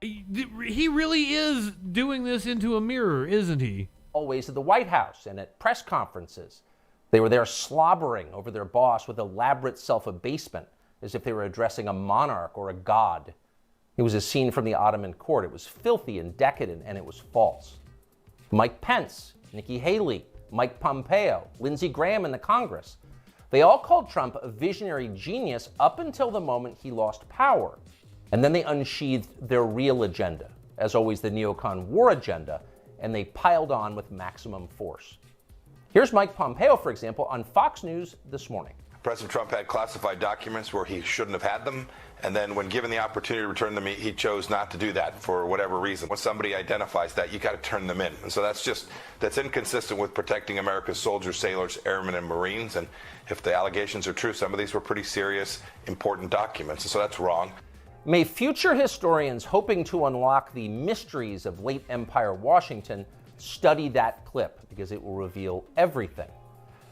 He really is doing this into a mirror, isn't he? Always at the White House and at press conferences. They were there slobbering over their boss with elaborate self-abasement, as if they were addressing a monarch or a god. It was a scene from the Ottoman court. It was filthy and decadent, and it was false. Mike Pence Nikki Haley, Mike Pompeo, Lindsey Graham in the Congress. They all called Trump a visionary genius up until the moment he lost power. And then they unsheathed their real agenda, as always the neocon war agenda, and they piled on with maximum force. Here's Mike Pompeo, for example, on Fox News this morning. President Trump had classified documents where he shouldn't have had them, and then when given the opportunity to return them, he chose not to do that for whatever reason. When somebody identifies that, you got to turn them in. And so that's inconsistent with protecting America's soldiers, sailors, airmen, and Marines. And if the allegations are true, some of these were pretty serious, important documents. And so that's wrong. May future historians hoping to unlock the mysteries of late Empire Washington study that clip, because it will reveal everything.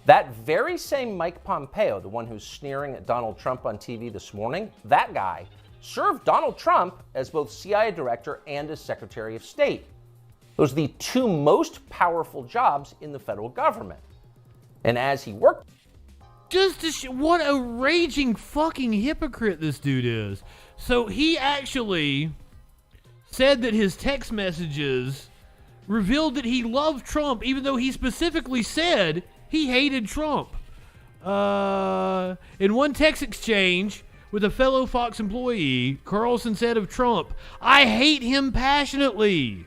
That very same Mike Pompeo, the one who's sneering at Donald Trump on TV this morning, that guy served Donald Trump as both CIA director and as Secretary of State. Those are the two most powerful jobs in the federal government. And as he worked... What a raging fucking hypocrite this dude is. So he actually said that his text messages revealed that he loved Trump, even though he specifically said he hated Trump. In one text exchange with a fellow Fox employee, Carlson said of Trump, "I hate him passionately."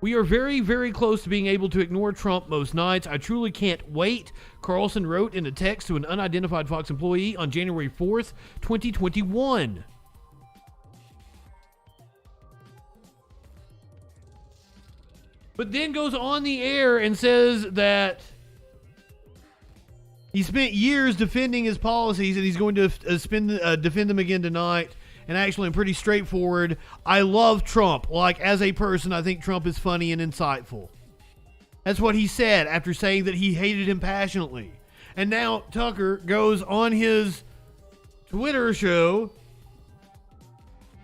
"We are very, very close to being able to ignore Trump most nights. I truly can't wait," Carlson wrote in a text to an unidentified Fox employee on January 4th, 2021. But then goes on the air and says that he spent years defending his policies and he's going to defend them again tonight. And actually, I'm pretty straightforward. I love Trump. Like, as a person, I think Trump is funny and insightful. That's what he said after saying that he hated him passionately. And now Tucker goes on his Twitter show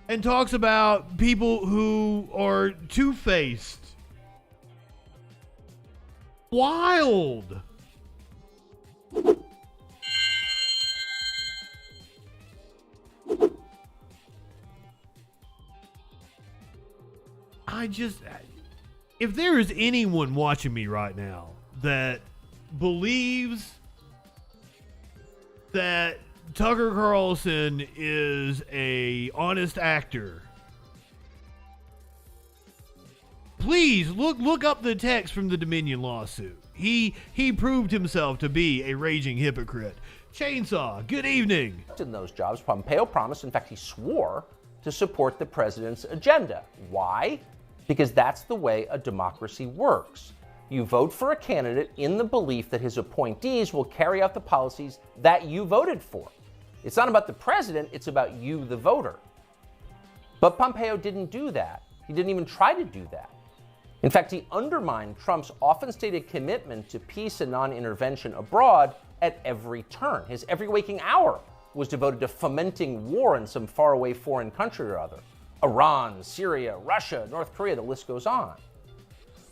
and talks about people who are two-faced. Wild. If there is anyone watching me right now that believes that Tucker Carlson is a honest actor, please look up the text from the Dominion lawsuit. He proved himself to be a raging hypocrite. Chainsaw, good evening. In those jobs, Pompeo promised, in fact, he swore to support the president's agenda. Why? Because that's the way a democracy works. You vote for a candidate in the belief that his appointees will carry out the policies that you voted for. It's not about the president, it's about you, the voter. But Pompeo didn't do that. He didn't even try to do that. In fact, he undermined Trump's often stated commitment to peace and non-intervention abroad at every turn. His every waking hour was devoted to fomenting war in some faraway foreign country or other. Iran, Syria, Russia, North Korea, the list goes on.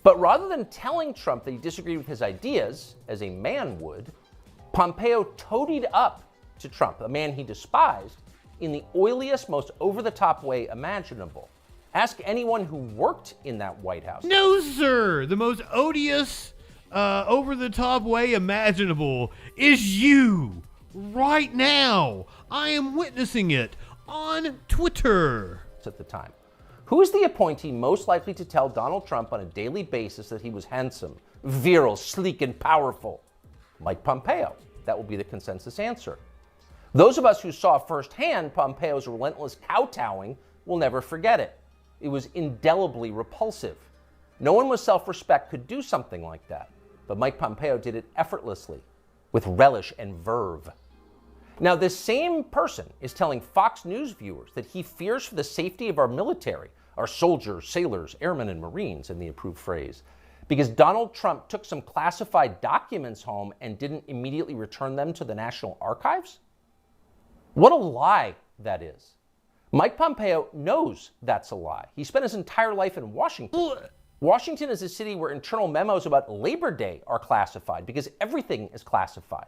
But rather than telling Trump that he disagreed with his ideas, as a man would, Pompeo toadied up to Trump, a man he despised, in the oiliest, most over-the-top way imaginable. Ask anyone who worked in that White House. No, sir. The most odious, over-the-top way imaginable is you. Right now. I am witnessing it on Twitter. At the time. Who is the appointee most likely to tell Donald Trump on a daily basis that he was handsome, virile, sleek, and powerful? Mike Pompeo. That will be the consensus answer. Those of us who saw firsthand Pompeo's relentless kowtowing will never forget it. It was indelibly repulsive. No one with self-respect could do something like that. But Mike Pompeo did it effortlessly, with relish and verve. Now, this same person is telling Fox News viewers that he fears for the safety of our military, our soldiers, sailors, airmen, and Marines, in the approved phrase, because Donald Trump took some classified documents home and didn't immediately return them to the National Archives? What a lie that is. Mike Pompeo knows that's a lie. He spent his entire life in Washington. Washington is a city where internal memos about Labor Day are classified because everything is classified.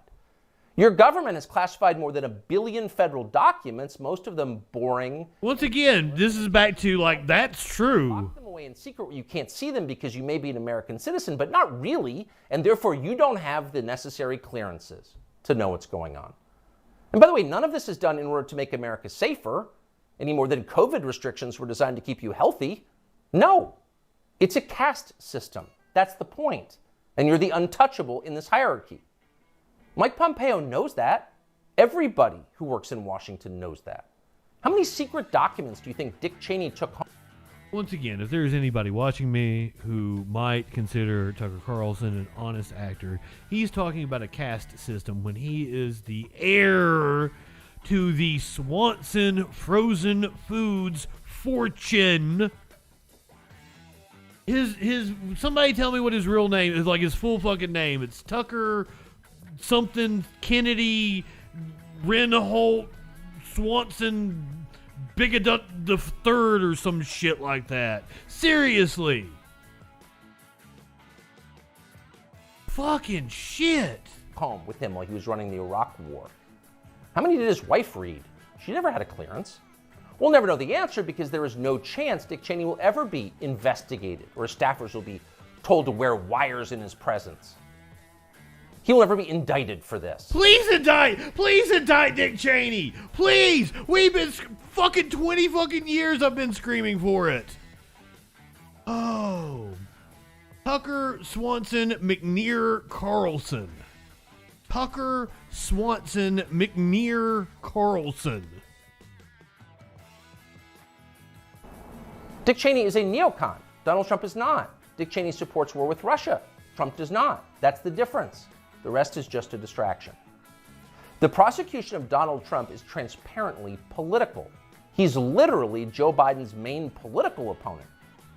Your government has classified more than 1 billion federal documents, most of them boring. Once again, this is back to like, that's true. Lock them away in secret where you can't see them because you may be an American citizen, but not really, and therefore you don't have the necessary clearances to know what's going on. And by the way, none of this is done in order to make America safer, any more than COVID restrictions were designed to keep you healthy. No, it's a caste system. That's the point. And you're the untouchable in this hierarchy. Mike Pompeo knows that. Everybody who works in Washington knows that. How many secret documents do you think Dick Cheney took home? Once again, if there's anybody watching me who might consider Tucker Carlson an honest actor, he's talking about a caste system when he is the heir to the Swanson frozen foods fortune. His somebody tell me what his real name is, like his full fucking name. It's Tucker something Kennedy Renholt Swanson Bigadut the Third or some shit like that. Seriously. Fucking shit. Home with him while he was running the Iraq War. How many did his wife read? She never had a clearance. We'll never know the answer because there is no chance Dick Cheney will ever be investigated or his staffers will be told to wear wires in his presence. He will never be indicted for this. Please indict Dick Cheney. Please. We've been fucking 20 fucking years I've been screaming for it. Oh. Tucker Swanson McNear Carlson. Tucker Swanson McNear Carlson. Dick Cheney is a neocon. Donald Trump is not. Dick Cheney supports war with Russia. Trump does not. That's the difference. The rest is just a distraction. The prosecution of Donald Trump is transparently political. He's literally Joe Biden's main political opponent.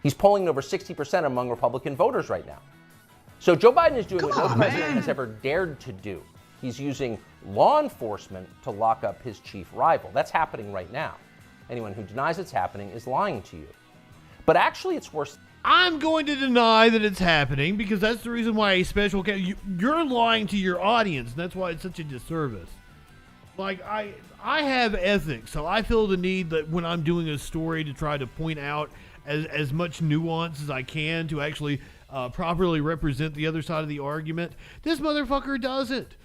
He's polling over 60% among Republican voters right now. So Joe Biden is doing what no president has ever dared to do. He's using law enforcement to lock up his chief rival. That's happening right now. Anyone who denies it's happening is lying to you. But actually, it's worse. I'm going to deny that it's happening because that's the reason why a special you're lying to your audience, and that's why it's such a disservice. Like, I have ethics, so I feel the need that when I'm doing a story to try to point out as much nuance as I can to actually properly represent the other side of the argument. This motherfucker doesn't.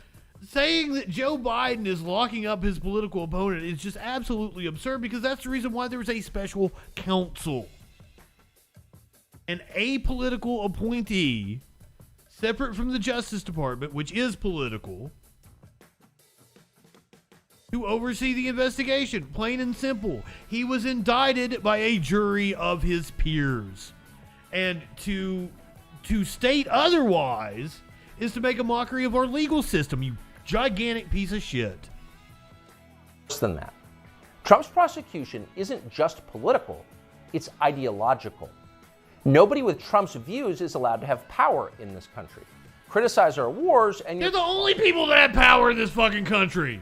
Saying that Joe Biden is locking up his political opponent is just absolutely absurd because that's the reason why there's a special counsel. An apolitical appointee, separate from the Justice Department, which is political, to oversee the investigation. Plain and simple. He was indicted by a jury of his peers. And to state otherwise is to make a mockery of our legal system, you gigantic piece of shit. Worse than that. Trump's prosecution isn't just political, it's ideological. Nobody with Trump's views is allowed to have power in this country. Criticize our wars and they're the only people that have power in this fucking country.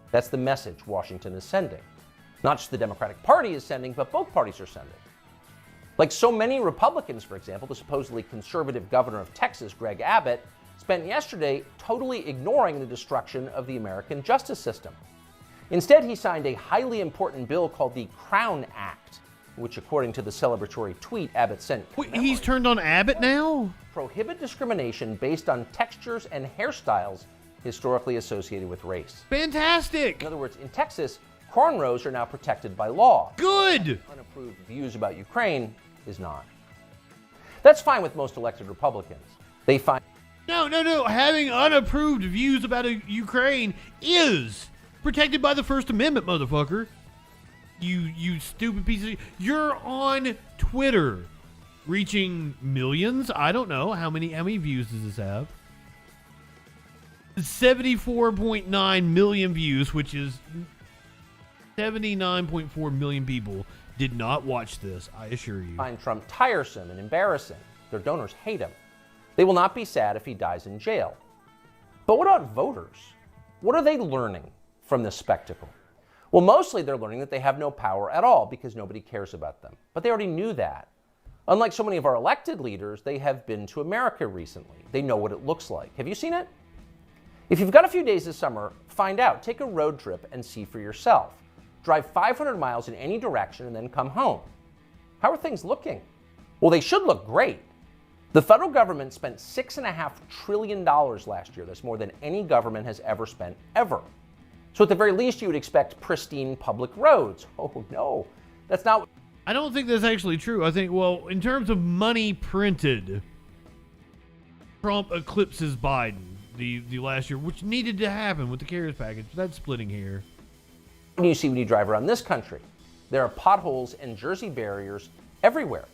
That's the message Washington is sending. Not just the Democratic Party is sending, but both parties are sending. Like so many Republicans, for example, the supposedly conservative governor of Texas, Greg Abbott, spent yesterday totally ignoring the destruction of the American justice system. Instead, he signed a highly important bill called the Crown Act, which, according to the celebratory tweet Abbott sent... Wait, he's turned on Abbott now? Prohibit discrimination based on textures and hairstyles historically associated with race. Fantastic! In other words, in Texas, cornrows are now protected by law. Good! Unapproved views about Ukraine is not. That's fine with most elected Republicans. They find... No. Having unapproved views about Ukraine is protected by the First Amendment, motherfucker. You stupid piece of... You're on Twitter, reaching millions. I don't know. How many views does this have? 74.9 million views, which is 79.4 million people did not watch this, I assure you. Find Trump tiresome and embarrassing. Their donors hate him. They will not be sad if he dies in jail. But what about voters? What are they learning from this spectacle? Well, mostly they're learning that they have no power at all because nobody cares about them. But they already knew that. Unlike so many of our elected leaders, they have been to America recently. They know what it looks like. Have you seen it? If you've got a few days this summer, find out. Take a road trip and see for yourself. Drive 500 miles in any direction and then come home. How are things looking? Well, they should look great. The federal government spent $6.5 trillion last year. That's more than any government has ever spent, ever. So at the very least, you would expect pristine public roads. Oh no, that's not. I don't think that's actually true. I think, well, in terms of money printed, Trump eclipses Biden the last year, which needed to happen with the CARES package. That's splitting here. You see when you drive around this country, there are potholes and Jersey barriers everywhere.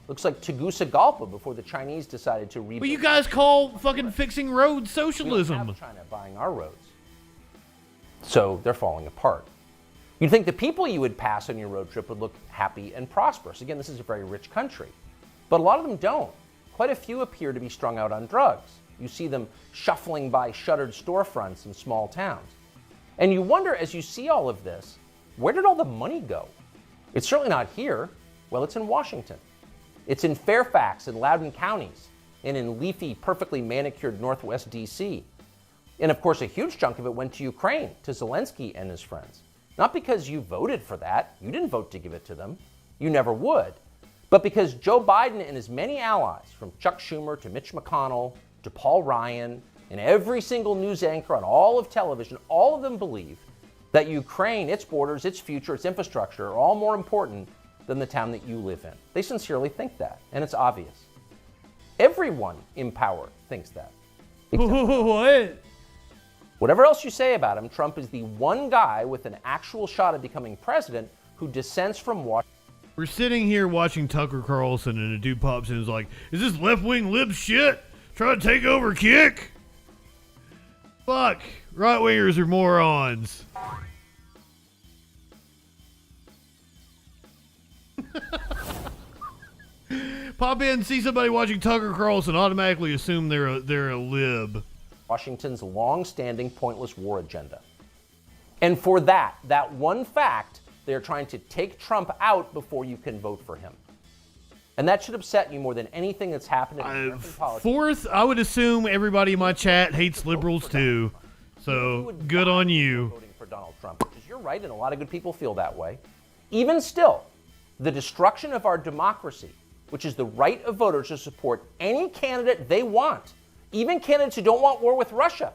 Looks like Tegucigalpa before the Chinese decided to rebuild. But you guys call fucking fixing roads socialism. We don't have China buying our roads. So they're falling apart. You'd think the people you would pass on your road trip would look happy and prosperous. Again, this is a very rich country. But a lot of them don't. Quite a few appear to be strung out on drugs. You see them shuffling by shuttered storefronts in small towns. And you wonder, as you see all of this, where did all the money go? It's certainly not here. Well, it's in Washington. It's in Fairfax and Loudoun counties, and in leafy, perfectly manicured Northwest D.C. And of course, a huge chunk of it went to Ukraine, to Zelensky and his friends. Not because you voted for that. You didn't vote to give it to them. You never would. But because Joe Biden and his many allies, from Chuck Schumer to Mitch McConnell to Paul Ryan, and every single news anchor on all of television, all of them believe that Ukraine, its borders, its future, its infrastructure are all more important than the town that you live in. They sincerely think that, and it's obvious. Everyone in power thinks that. What? Whatever else you say about him, Trump is the one guy with an actual shot at becoming president who dissents from Washington. We're sitting here watching Tucker Carlson, and a dude pops in and is like, is this left-wing lib shit? Trying to take over kick? Fuck. Right-wingers are morons. Pop in, see somebody watching Tucker Carlson, automatically assume they're a lib. Washington's long-standing pointless war agenda. And for that one fact, they're trying to take Trump out before you can vote for him. And that should upset you more than anything that's happened in American politics. Fourth, I would assume everybody in my chat hates liberals too. So, good on you. Voting for Donald Trump, because you're right, and a lot of good people feel that way. Even still, the destruction of our democracy, which is the right of voters to support any candidate they want, even candidates who don't want war with Russia,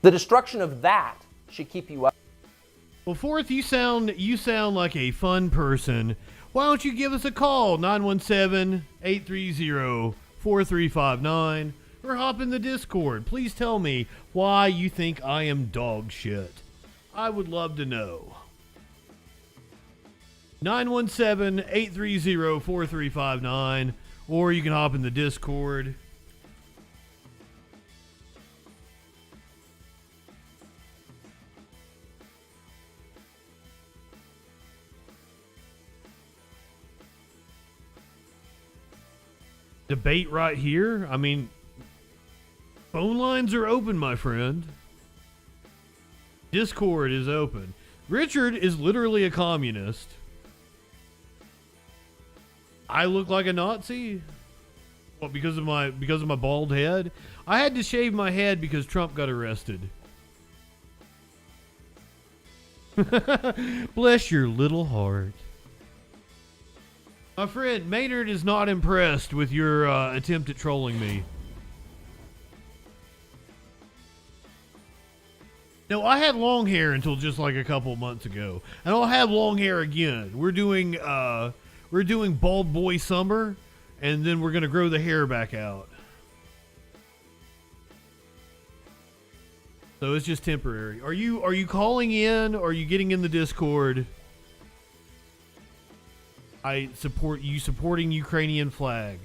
the destruction of that should keep you up. Well, Fourth, you sound like a fun person. Why don't you give us a call, 917-830-4359, or hop in the Discord. Please tell me why you think I am dog shit. I would love to know. 917-830-4359, or you can hop in the Discord. Debate right here. I mean, phone lines are open, my friend. Discord is open. Richard is literally a communist. I look like a Nazi. What, because of my bald head? I had to shave my head because Trump got arrested. Bless your little heart. My friend, Maynard is not impressed with your attempt at trolling me. No, I had long hair until just like a couple months ago. And I'll have long hair again. We're doing bald boy summer, and then we're gonna grow the hair back out. So it's just temporary. Are you calling in, or are you getting in the Discord? I support you supporting Ukrainian flag.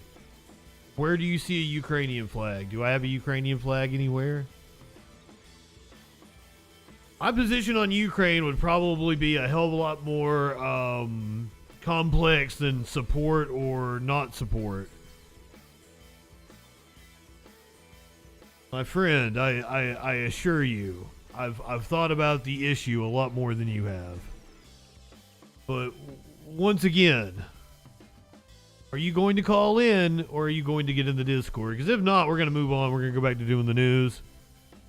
Where do you see a Ukrainian flag? Do I have a Ukrainian flag anywhere? My position on Ukraine would probably be a hell of a lot more complex than support or not support. My friend, I assure you, I've thought about the issue a lot more than you have. But once again, are you going to call in, or are you going to get in the Discord? Because if not, we're going to move on. We're going to go back to doing the news.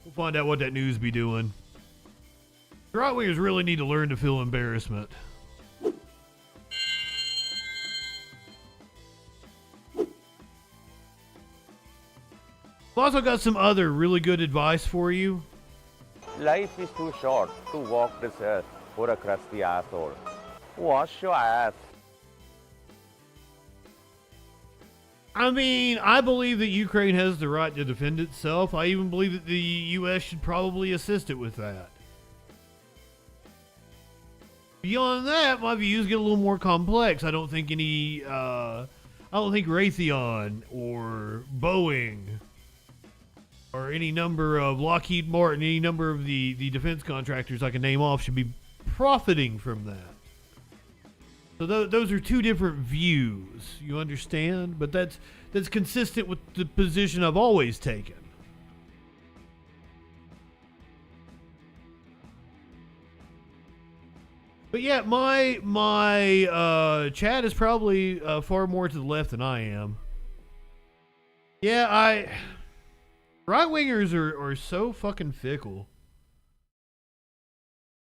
We'll find out what that news be doing. The right wingers really need to learn to feel embarrassment. I've also got some other really good advice for you. Life is too short to walk this earth for a crusty asshole. Wash your ass. I mean, I believe that Ukraine has the right to defend itself. I even believe that the U.S. should probably assist it with that. Beyond that, my views get a little more complex. I don't think Raytheon or Boeing or any number of Lockheed Martin, any number of the defense contractors I can name off should be profiting from that. So those are two different views, you understand? But that's consistent with the position I've always taken. But yeah, my chat is probably far more to the left than I am. Yeah, right-wingers are so fucking fickle.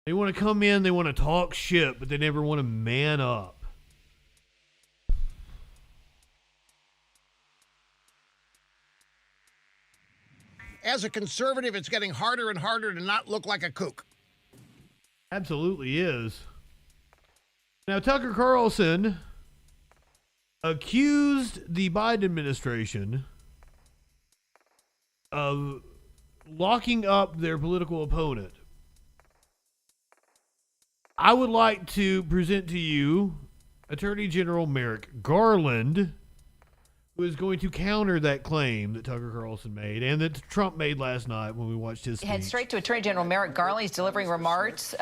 They want to come in, they want to talk shit, but they never want to man up. As a conservative, it's getting harder and harder to not look like a kook. Absolutely is. Now, Tucker Carlson accused the Biden administration of locking up their political opponent. I would like to present to you Attorney General Merrick Garland, who is going to counter that claim that Tucker Carlson made and that Trump made last night when we watched his speech. Head straight to Attorney General Merrick Garland. He's delivering remarks,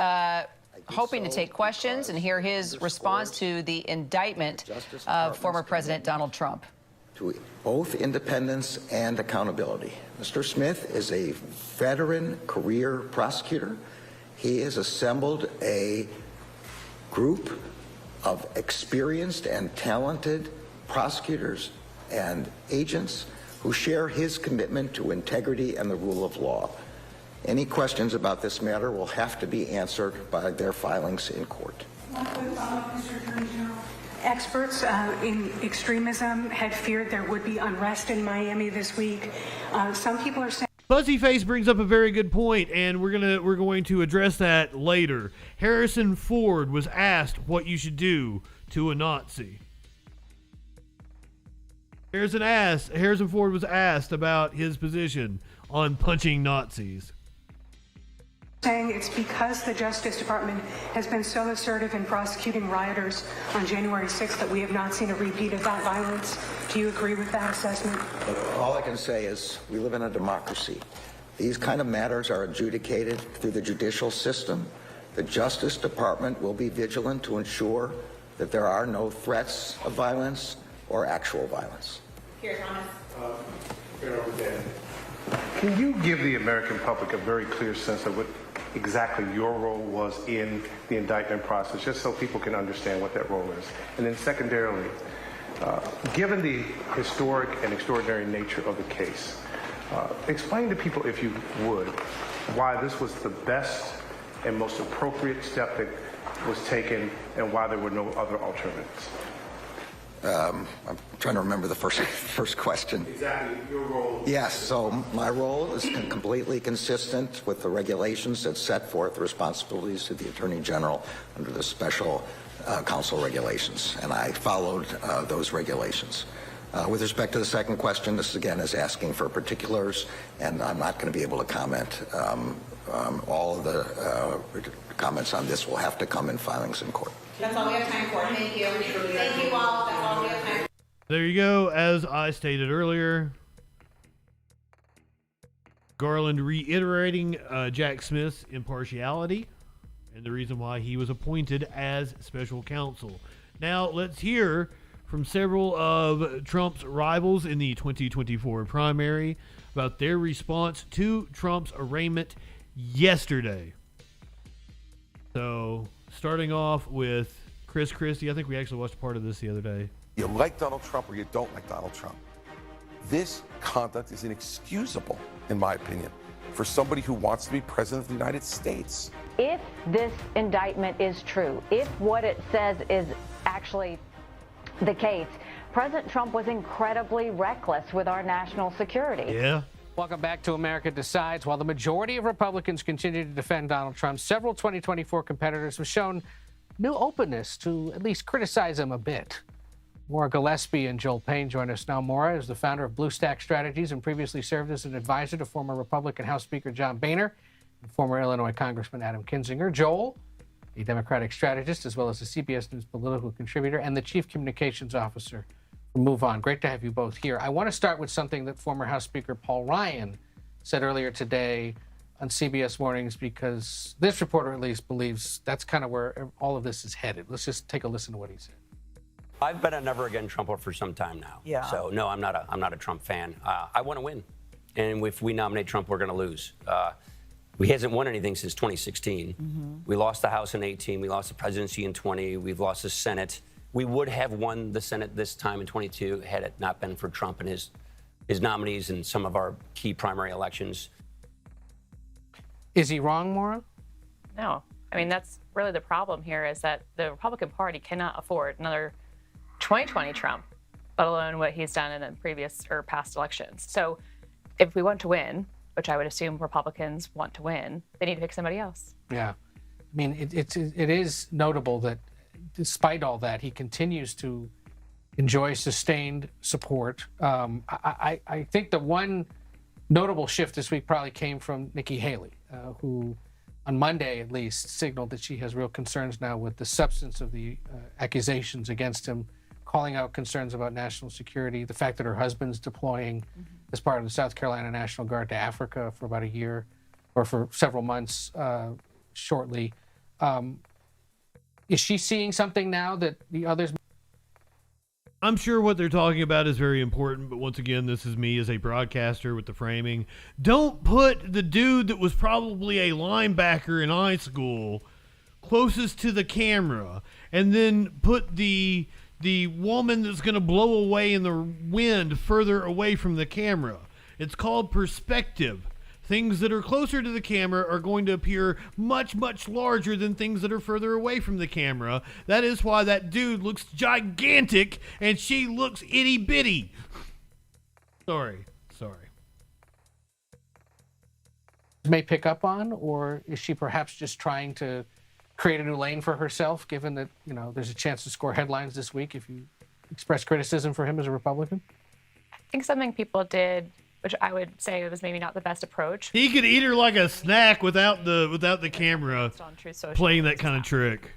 hoping to take questions and hear his response to the indictment of former President Donald Trump. To both independence and accountability. Mr. Smith is a veteran career prosecutor. He has assembled a group of experienced and talented prosecutors and agents who share his commitment to integrity and the rule of law. Any questions about this matter will have to be answered by their filings in court. One quick follow-up, Mr. Attorney General. Experts in extremism had feared there would be unrest in Miami this week. Some people are saying Fuzzyface brings up a very good point, and we're going to address that later. Harrison Ford was asked what you should do to a Nazi. Harrison Ford was asked about his position on punching Nazis. saying it's because the Justice Department has been so assertive in prosecuting rioters on January 6th that we have not seen a repeat of that violence. Do you agree with that assessment? All I can say is we live in a democracy. These kind of matters are adjudicated through the judicial system. The Justice Department will be vigilant to ensure that there are no threats of violence or actual violence. Here, Thomas. Can you give the American public a very clear sense of what exactly your role was in the indictment process, just so people can understand what that role is? And then secondarily, given the historic and extraordinary nature of the case, explain to people, if you would, why this was the best and most appropriate step that was taken and why there were no other alternatives. I'm trying to remember the first question. Exactly, your role. Yes, so my role is completely consistent with the regulations that set forth the responsibilities to the Attorney General under the special counsel regulations, and I followed those regulations. With respect to the second question, this again is asking for particulars, and I'm not going to be able to comment. All of the comments on this will have to come in filings in court. That's all we have time for. Thank you. Thank you all. That's all we have time for. There you go. As I stated earlier, Garland reiterating Jack Smith's impartiality and the reason why he was appointed as special counsel. Now, let's hear from several of Trump's rivals in the 2024 primary about their response to Trump's arraignment yesterday. So, starting off with Chris Christie. I think we actually watched part of this the other day. You like Donald Trump or you don't like Donald Trump. This conduct is inexcusable, in my opinion. for somebody who wants to be president of the United States. If this indictment is true, if what it says is actually the case, President Trump was incredibly reckless with our national security. Yeah. Welcome back to America Decides. While the majority of Republicans continue to defend Donald Trump, several 2024 competitors have shown new openness to at least criticize him a bit. Maura Gillespie and Joel Payne join us now. Maura is the founder of Blue Stack Strategies and previously served as an advisor to former Republican House Speaker John Boehner and former Illinois Congressman Adam Kinzinger. Joel, a Democratic strategist, as well as a CBS News political contributor and the chief communications officer for Move On. Great to have you both here. I want to start with something that former House Speaker Paul Ryan said earlier today on CBS Mornings, because this reporter at least believes that's kind of where all of this is headed. Let's just take a listen to what he said. I've been a never again Trumper for some time now. Yeah. So no, I'm not a Trump fan. I want to win, and if we nominate Trump, we're going to lose. He hasn't won anything since 2016. Mm-hmm. We lost the House in 18. We lost the presidency in 20. We've lost the Senate. We would have won the Senate this time in 22 had it not been for Trump and his nominees in some of our key primary elections. Is he wrong, Maura? No. I mean, that's really the problem here, is that the Republican Party cannot afford another 2020 Trump, let alone what he's done in the previous or past elections. So if we want to win, which I would assume Republicans want to win, they need to pick somebody else. Yeah. I mean, it is notable that despite all that, he continues to enjoy sustained support. I think the one notable shift this week probably came from Nikki Haley, who on Monday at least signaled that she has real concerns now with the substance of the accusations against him, calling out concerns about national security, the fact that her husband's deploying as part of the South Carolina National Guard to Africa for about a year or for several months shortly. Is she seeing something now that the others? I'm sure what they're talking about is very important, but once again, this is me as a broadcaster with the framing. Don't put the dude that was probably a linebacker in high school closest to the camera, and then put the woman that's going to blow away in the wind further away from the camera. It's called perspective. Things that are closer to the camera are going to appear much, much larger than things that are further away from the camera. That is why that dude looks gigantic and she looks itty bitty. Sorry. May pick up on, or is she perhaps just trying to create a new lane for herself, given that, you know, there's a chance to score headlines this week if you express criticism for him as a Republican? I think something people did, which I would say was maybe not the best approach. He could eat her like a snack without the camera playing that kind of trick.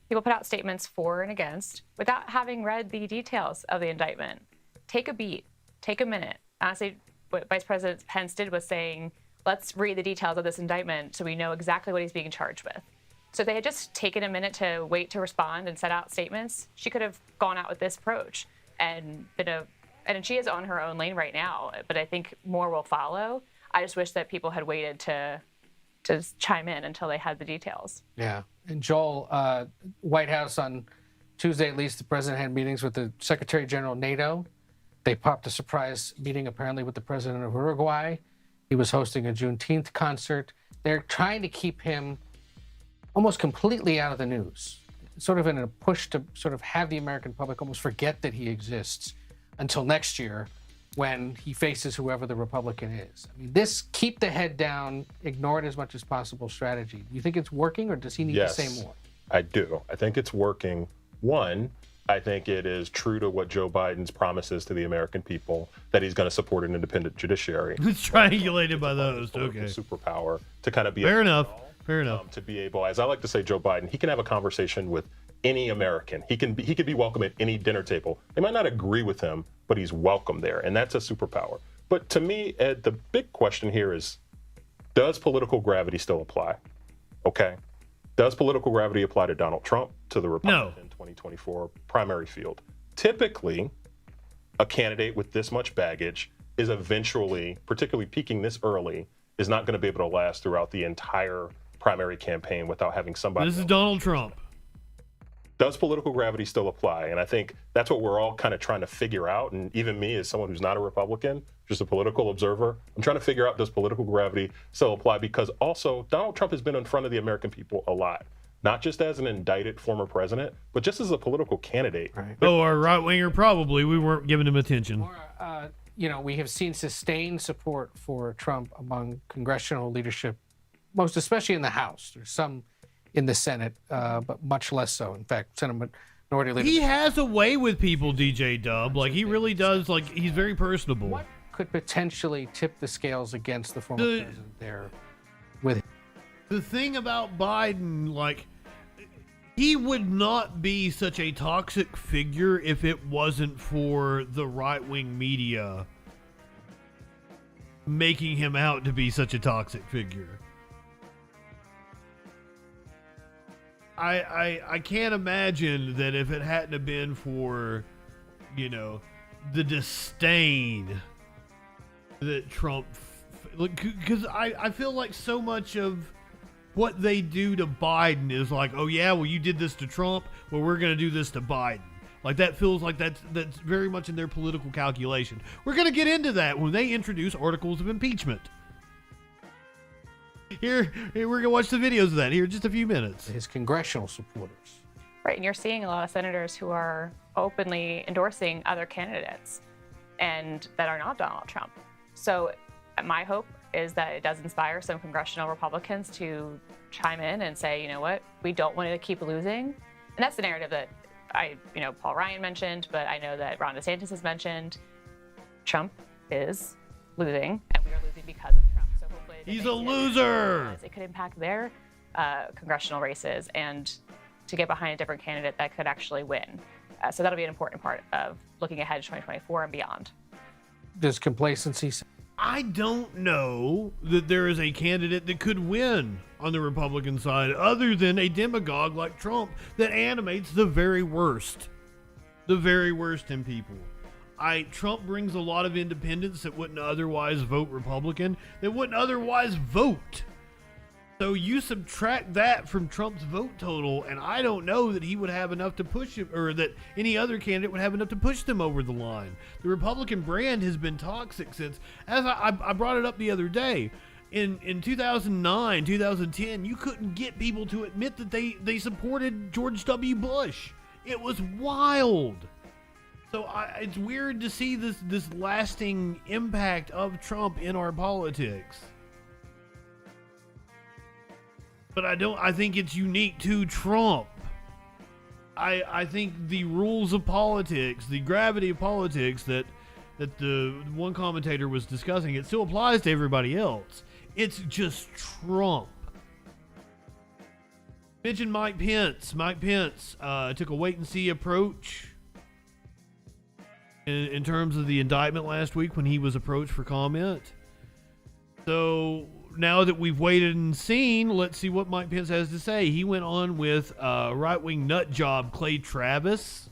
People put out statements for and against without having read the details of the indictment. Take a beat. Take a minute. Honestly, what Vice President Pence did was saying, let's read the details of this indictment so we know exactly what he's being charged with. So if they had just taken a minute to wait to respond and set out statements, she could have gone out with this approach and and she is on her own lane right now, but I think more will follow. I just wish that people had waited to chime in until they had the details. Yeah. And Joel, White House on Tuesday, at least, the president had meetings with the Secretary General NATO. They popped a surprise meeting apparently with the president of Uruguay. He was hosting a Juneteenth concert. They're trying to keep him almost completely out of the news, sort of in a push to sort of have the American public almost forget that he exists until next year when he faces whoever the Republican is. I mean, this keep the head down, ignore it as much as possible strategy. Do you think it's working, or does he need to say more? I do. I think it's working. One, I think it is true to what Joe Biden's promises to the American people, that he's going to support an independent judiciary. It's triangulated by those. Okay. Superpower to kind of be Fair enough. To be able, as I like to say, Joe Biden, he can have a conversation with any American. He could be welcome at any dinner table. They might not agree with him, but he's welcome there, and that's a superpower. But to me, Ed, the big question here is, does political gravity still apply? Okay. Does political gravity apply to Donald Trump, to the Republican 2024 primary field? Typically, a candidate with this much baggage is eventually, particularly peaking this early, is not going to be able to last throughout the entire primary campaign without having somebody. This is Donald Trump. does political gravity still apply? And I think that's what we're all kind of trying to figure out. And even me, as someone who's not a Republican, just a political observer, I'm trying to figure out, does political gravity still apply? Because also, Donald Trump has been in front of the American people a lot, not just as an indicted former president, but just as a political candidate. Right. Oh, our right winger, probably. We weren't giving him attention. We have seen sustained support for Trump among congressional leadership, most especially in the House. There's some in the Senate, but much less so. In fact, Senate Minority Leader. He has a way with people, DJ Dub. Like, he really does. Like, he's very personable. What could potentially tip the scales against the former president there with him? The thing about Biden, like, he would not be such a toxic figure if it wasn't for the right-wing media making him out to be such a toxic figure. I can't imagine that if it hadn't have been for, the disdain that Trump... Because I feel like so much of what they do to Biden is like, oh yeah, well you did this to Trump, well we're going to do this to Biden. Like, that feels like that's very much in their political calculation. We're going to get into that when they introduce articles of impeachment. Here, we're going to watch the videos of that here in just a few minutes. His congressional supporters. Right, and you're seeing a lot of senators who are openly endorsing other candidates and that are not Donald Trump. So my hope is that it does inspire some congressional Republicans to chime in and say, you know what, we don't want to keep losing. And that's the narrative that Paul Ryan mentioned, but I know that Ron DeSantis has mentioned. Trump is losing, and we are losing because of Trump. So hopefully he's a loser. It could impact their congressional races and to get behind a different candidate that could actually win. So that'll be an important part of looking ahead to 2024 and beyond. Does complacency... I don't know that there is a candidate that could win on the Republican side other than a demagogue like Trump that animates the very worst in people. Trump brings a lot of independents that wouldn't otherwise vote Republican, that wouldn't otherwise vote. So you subtract that from Trump's vote total, and I don't know that he would have enough to push him, or that any other candidate would have enough to push them over the line. The Republican brand has been toxic since, as I brought it up the other day, in 2009, 2010, you couldn't get people to admit that they supported George W. Bush. It was wild. So it's weird to see this lasting impact of Trump in our politics. But I think it's unique to Trump. I think the rules of politics, the gravity of politics that the one commentator was discussing, it still applies to everybody else. It's just Trump. Mentioned Mike Pence. Mike Pence took a wait-and-see approach in terms of the indictment last week when he was approached for comment. So now that we've waited and seen, let's see what Mike Pence has to say. He went on with right-wing nut job Clay Travis.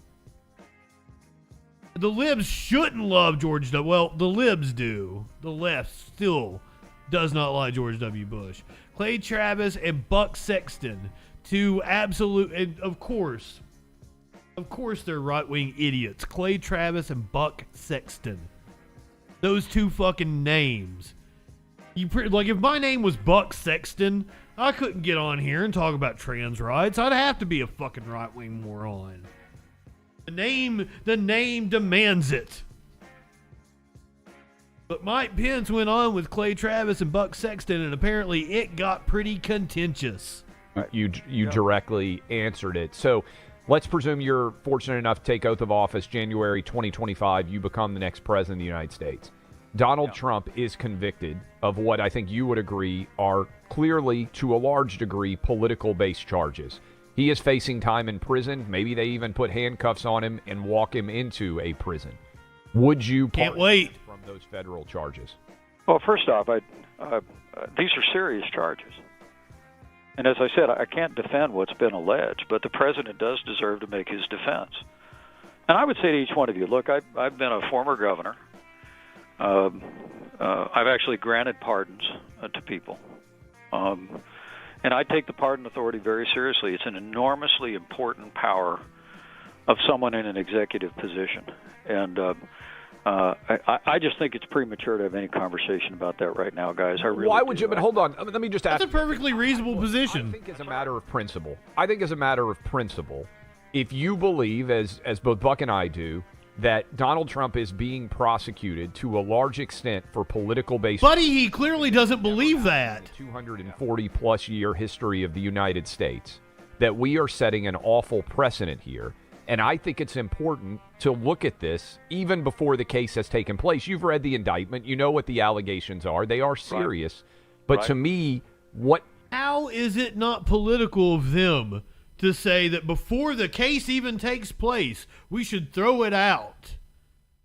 The libs shouldn't love George W. Well, the libs do. The left still does not like George W. Bush. Clay Travis and Buck Sexton, two absolute, and of course they're right-wing idiots. Clay Travis and Buck Sexton. Those two fucking names. Like, if my name was Buck Sexton, I couldn't get on here and talk about trans rights. I'd have to be a fucking right-wing moron. The name demands it. But Mike Pence went on with Clay Travis and Buck Sexton, and apparently it got pretty contentious. You directly answered it. So let's presume you're fortunate enough to take oath of office January 2025. You become the next president of the United States. Donald Trump is convicted of what I think you would agree are clearly, to a large degree, political-based charges. He is facing time in prison. Maybe they even put handcuffs on him and walk him into a prison. Would you can't wait from those federal charges? Well, first off, these are serious charges. And as I said, I can't defend what's been alleged, but the president does deserve to make his defense. And I would say to each one of you, look, I've been a former governor. I've actually granted pardons to people. And I take the pardon authority very seriously. It's an enormously important power of someone in an executive position. And I just think it's premature to have any conversation about that right now, guys. I really Why do. would you? But hold on. Let me just ask. That's a perfectly reasonable position. I think as a matter of principle, if you believe, as both Buck and I do, that Donald Trump is being prosecuted to a large extent for political based. Buddy, he clearly doesn't believe that. 240-plus year history of the United States, that we are setting an awful precedent here. And I think it's important to look at this even before the case has taken place. You've read the indictment. You know what the allegations are. They are serious. Right. But to me, how is it not political of them to say that before the case even takes place, we should throw it out?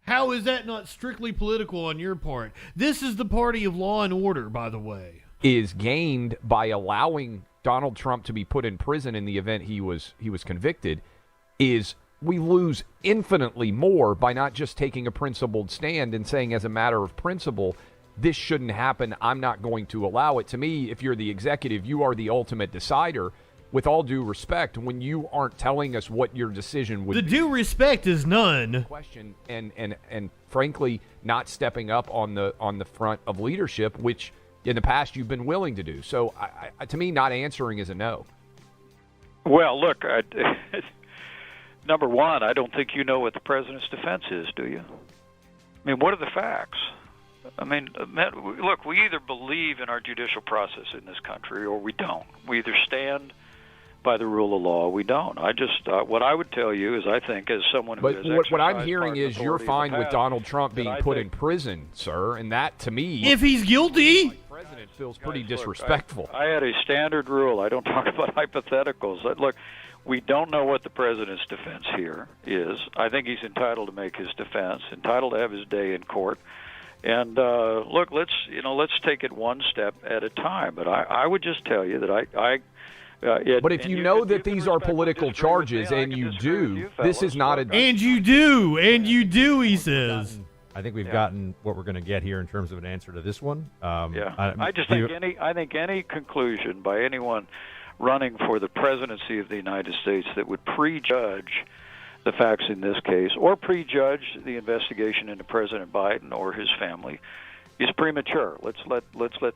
How is that not strictly political on your part? This is the party of law and order, by the way. Is gained by allowing Donald Trump to be put in prison in the event he was convicted, is we lose infinitely more by not just taking a principled stand and saying, as a matter of principle, this shouldn't happen, I'm not going to allow it. To me, if you're the executive, you are the ultimate decider. With all due respect, when you aren't telling us what your decision would be. The due respect is none. Question and frankly, not stepping up on the front of leadership, which in the past you've been willing to do. So to me, not answering is a no. Well, look, number one, I don't think you know what the president's defense is, do you? I mean, what are the facts? I mean, look, we either believe in our judicial process in this country or we don't. We either stand by the rule of law, we don't. I just, what I would tell you is I think as someone who has exercised what I'm hearing is you're fine with past, Donald Trump being put in prison, sir, and that to me, if he's guilty, the president feels pretty disrespectful. I had a standard rule. I don't talk about hypotheticals. Look, we don't know what the president's defense here is. I think he's entitled to make his defense, entitled to have his day in court. And look, let's take it one step at a time. But I would just tell you that but if you know that these are political charges, and you do, this is not a. And you do, he says. I think we've gotten what we're going to get here in terms of an answer to this one. I just think any conclusion by anyone running for the presidency of the United States that would prejudge the facts in this case or prejudge the investigation into President Biden or his family is premature. Let's let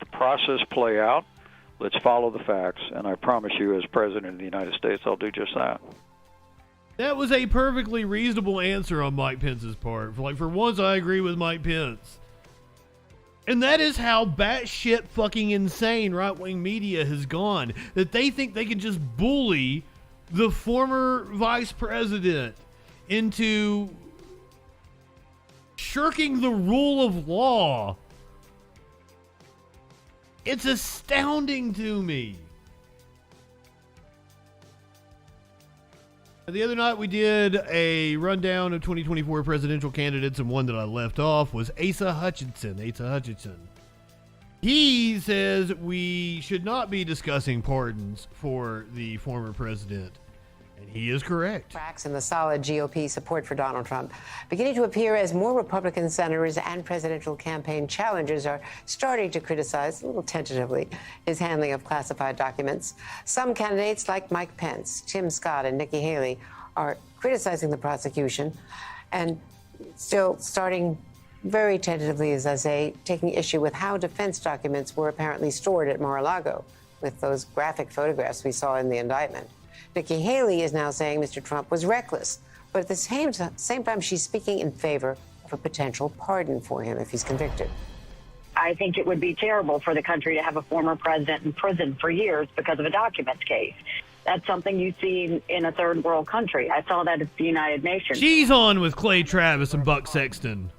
the process play out. Let's follow the facts, and I promise you, as President of the United States, I'll do just that. That was a perfectly reasonable answer on Mike Pence's part. For once, I agree with Mike Pence. And that is how batshit fucking insane right-wing media has gone, that they think they can just bully the former vice president into shirking the rule of law. It's astounding to me. The other night we did a rundown of 2024 presidential candidates, and one that I left off was Asa Hutchinson. He says we should not be discussing pardons for the former president. And he is correct. Cracks in the solid GOP support for Donald Trump beginning to appear as more Republican senators and presidential campaign challengers are starting to criticize, a little tentatively, his handling of classified documents. Some candidates, like Mike Pence, Tim Scott, and Nikki Haley, are criticizing the prosecution and still starting very tentatively, as I say, taking issue with how defense documents were apparently stored at Mar-a-Lago with those graphic photographs we saw in the indictment. Nikki Haley is now saying Mr. Trump was reckless, but at the same time, she's speaking in favor of a potential pardon for him if he's convicted. I think it would be terrible for the country to have a former president in prison for years because of a documents case. That's something you see in a third world country. I saw that at the United Nations. She's on with Clay Travis and Buck Sexton.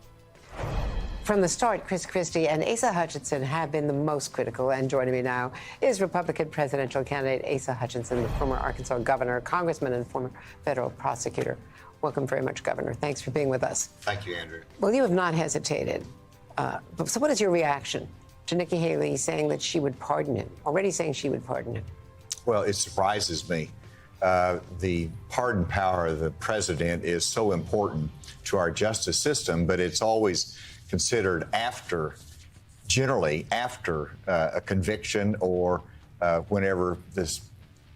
From the start, Chris Christie and Asa Hutchinson have been the most critical, and joining me now is Republican presidential candidate Asa Hutchinson, the former Arkansas governor, congressman, and former federal prosecutor. Welcome very much, Governor. Thanks for being with us. Thank you, Andrew. Well, you have not hesitated. So what is your reaction to Nikki Haley saying that she would pardon him, already saying she would pardon him? Well, it surprises me. The pardon power of the president is so important to our justice system, but it's always considered generally after a conviction or whenever this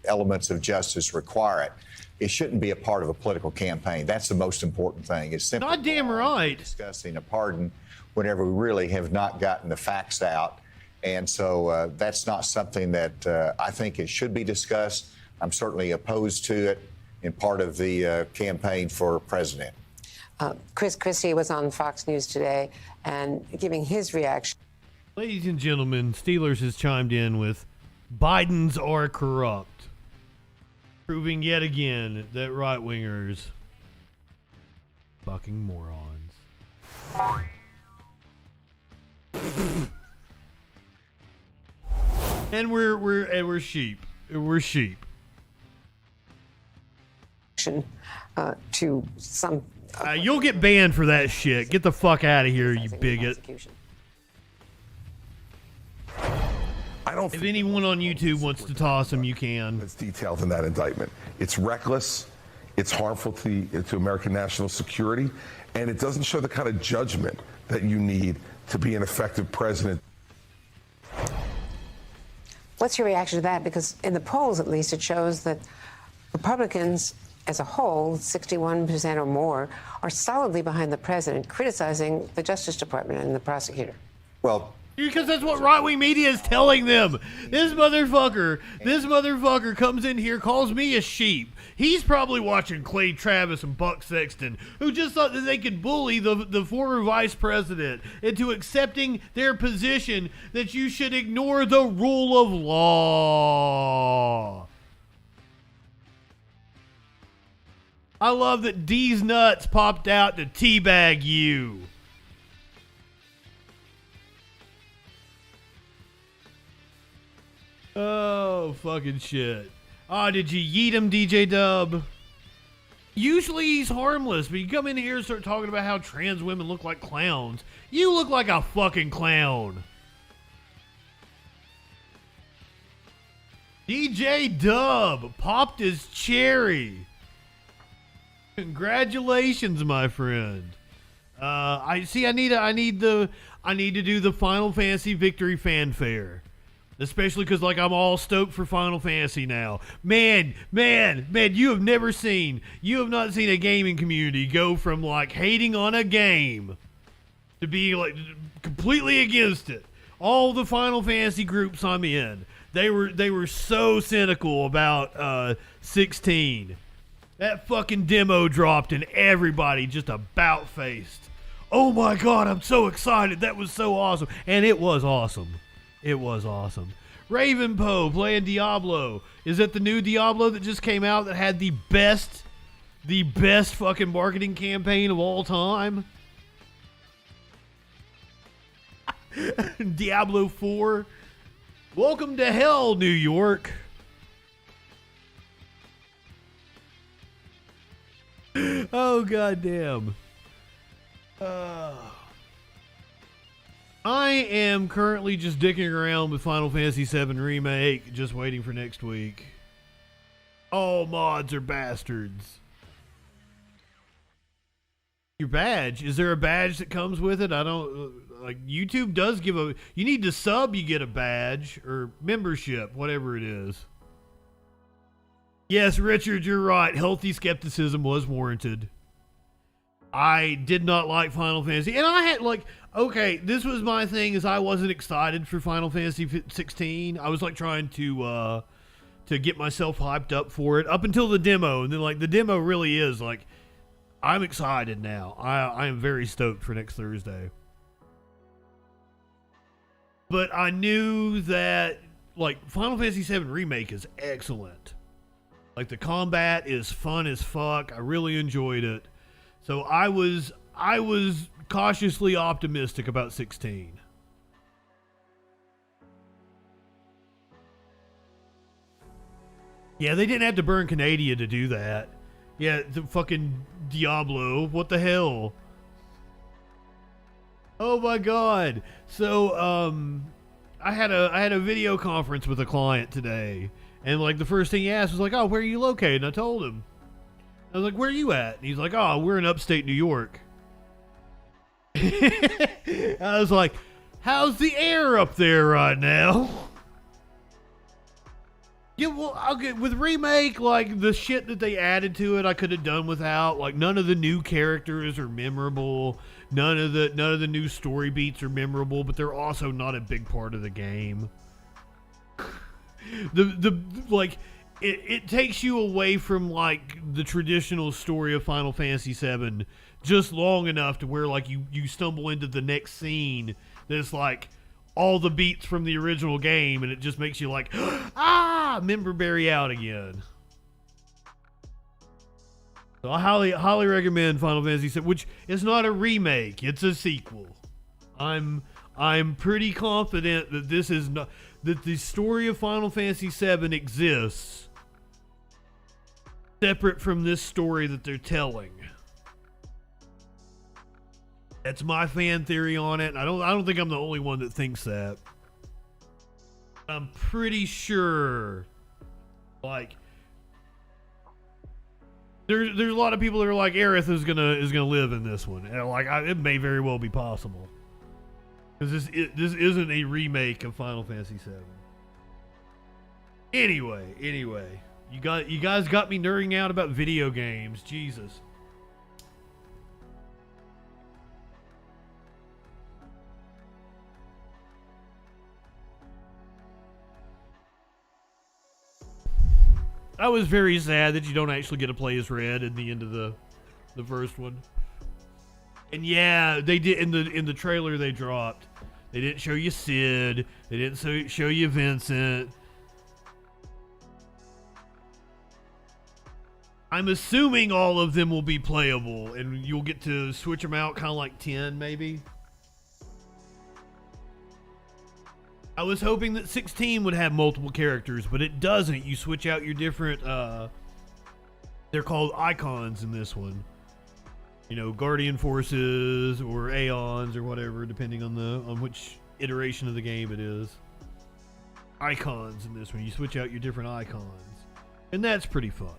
elements of justice require it. It shouldn't be a part of a political campaign. That's the most important thing. It's simply goddamn right discussing a pardon whenever we really have not gotten the facts out. And so that's not something that I think it should be discussed. I'm certainly opposed to it in part of the campaign for president. Chris Christie was on Fox News today and giving his reaction. Ladies and gentlemen, Steelers has chimed in with Bidens are corrupt, proving yet again that right-wingers fucking morons. And we're sheep. We're sheep. To some. You'll get banned for that shit. Get the fuck out of here, you bigot. If anyone on YouTube wants to toss him, you can. It's detailed in that indictment. It's reckless. It's harmful to American national security, and it doesn't show the kind of judgment that you need to be an effective president. What's your reaction to that? Because in the polls, at least, it shows that Republicans as a whole, 61% or more, are solidly behind the president, criticizing the Justice Department and the prosecutor. Well, because that's what right-wing media is telling them. This motherfucker comes in here, calls me a sheep. He's probably watching Clay Travis and Buck Sexton, who just thought that they could bully the former vice president into accepting their position that you should ignore the rule of law. I love that D's nuts popped out to teabag you. Oh, fucking shit. Oh, did you yeet him, DJ Dub? Usually he's harmless, but you come in here and start talking about how trans women look like clowns. You look like a fucking clown. DJ Dub popped his cherry. Congratulations, my friend. I need to do the Final Fantasy victory fanfare. Especially because, like, I'm all stoked for Final Fantasy now. Man, you have not seen a gaming community go from, like, hating on a game to be, like, completely against it. All the Final Fantasy groups I'm in, they were so cynical about 16. That fucking demo dropped and everybody just about-faced. Oh my God, I'm so excited. That was so awesome. And it was awesome. It was awesome. Raven Poe playing Diablo. Is that the new Diablo that just came out that had the best fucking marketing campaign of all time? Diablo 4. Welcome to hell, New York. Oh, goddamn. I am currently just dicking around with Final Fantasy VII Remake, just waiting for next week. All mods are bastards. Your badge. Is there a badge that comes with it? I don't... Like, YouTube does give a... You need to sub, you get a badge. Or membership, whatever it is. Yes, Richard, you're right. Healthy skepticism was warranted. I did not like Final Fantasy. And I had, like... Okay, this was my thing, is I wasn't excited for Final Fantasy 16. I was, like, trying to get myself hyped up for it. Up until the demo. And then, like, the demo really is, like... I'm excited now. I am very stoked for next Thursday. But I knew that, like, Final Fantasy VII Remake is excellent. Like, the combat is fun as fuck. I really enjoyed it. So I was cautiously optimistic about 16. Yeah, they didn't have to burn Canada to do that. Yeah, the fucking Diablo. What the hell? Oh my God. So, I had a video conference with a client today, and like the first thing he asked was like, "Oh, where are you located?" And I told him. I was like, "Where are you at?" And he's like, "Oh, we're in upstate New York." I was like, "How's the air up there right now?" Yeah, well, okay, with remake, like the shit that they added to it, I could have done without. Like none of the new characters are memorable. None of the new story beats are memorable, but they're also not a big part of the game. It takes you away from like the traditional story of Final Fantasy VII just long enough to where like you stumble into the next scene that's like all the beats from the original game, and it just makes you like, member berry out again. So I highly recommend Final Fantasy VII, which is not a remake; it's a sequel. I'm pretty confident that this is not that the story of Final Fantasy VII exists separate from this story that they're telling. That's my fan theory on it. I don't think I'm the only one that thinks that. I'm pretty sure, like, there's a lot of people that are like, Aerith is gonna live in this one, and like, it may very well be possible because this isn't a remake of Final Fantasy VII. Anyway, you guys got me nerding out about video games. Jesus. I was very sad that you don't actually get to play as Red at the end of the first one. And yeah, they did in the trailer they dropped. They didn't show you Sid. They didn't show you Vincent. I'm assuming all of them will be playable, and you'll get to switch them out, kind of like 10 maybe. I was hoping that 16 would have multiple characters, but it doesn't. You switch out your different, they're called icons in this one. You know, Guardian Forces or Aeons or whatever, depending on which iteration of the game it is. Icons in this one. You switch out your different icons. And that's pretty fun.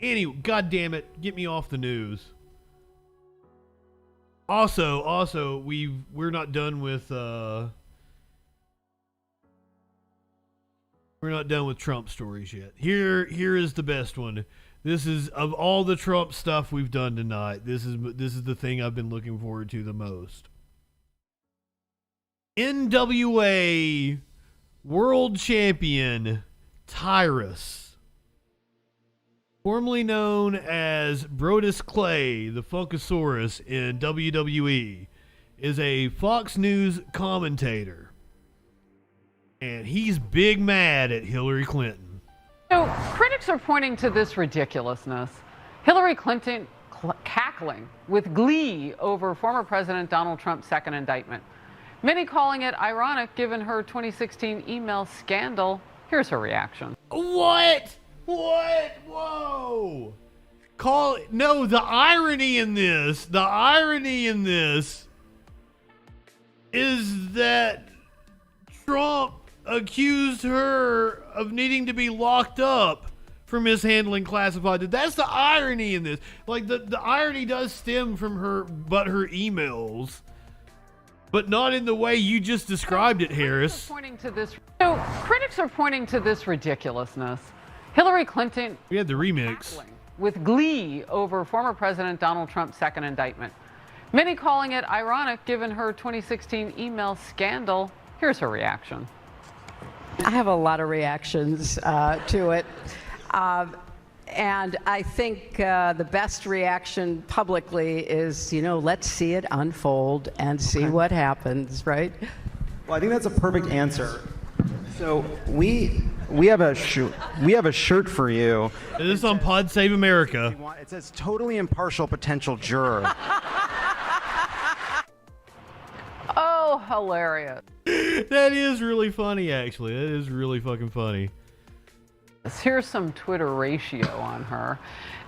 Anyway, god damn it, get me off the news. Also, we're not done with we're not done with Trump stories yet. Here is the best one. This is, of all the Trump stuff we've done tonight, this is the thing I've been looking forward to the most. NWA World Champion Tyrus, formerly known as Brodus Clay, the Funkasaurus in WWE, is a Fox News commentator. And he's big mad at Hillary Clinton. So critics are pointing to this ridiculousness. Hillary Clinton cackling with glee over former President Donald Trump's second indictment. Many calling it ironic given her 2016 email scandal. Here's her reaction. What? Whoa. The irony in this is that Trump accused her of needing to be locked up for mishandling classified. That's the irony in this. Like the irony does stem from her emails, but not in the way you just described it, Harris. Critics are pointing to this ridiculousness. Hillary Clinton. We had the remix with glee over former President Donald Trump's second indictment. Many calling it ironic given her 2016 email scandal. Here's her reaction. I have a lot of reactions to it. And I think the best reaction publicly is, let's see it unfold and see what happens, right? Well, I think that's a perfect answer. So we have a shirt for you. This is on Pod Save America. It says totally impartial potential juror. Oh, hilarious. That is really funny, actually. That is really fucking funny. Here's some Twitter ratio on her.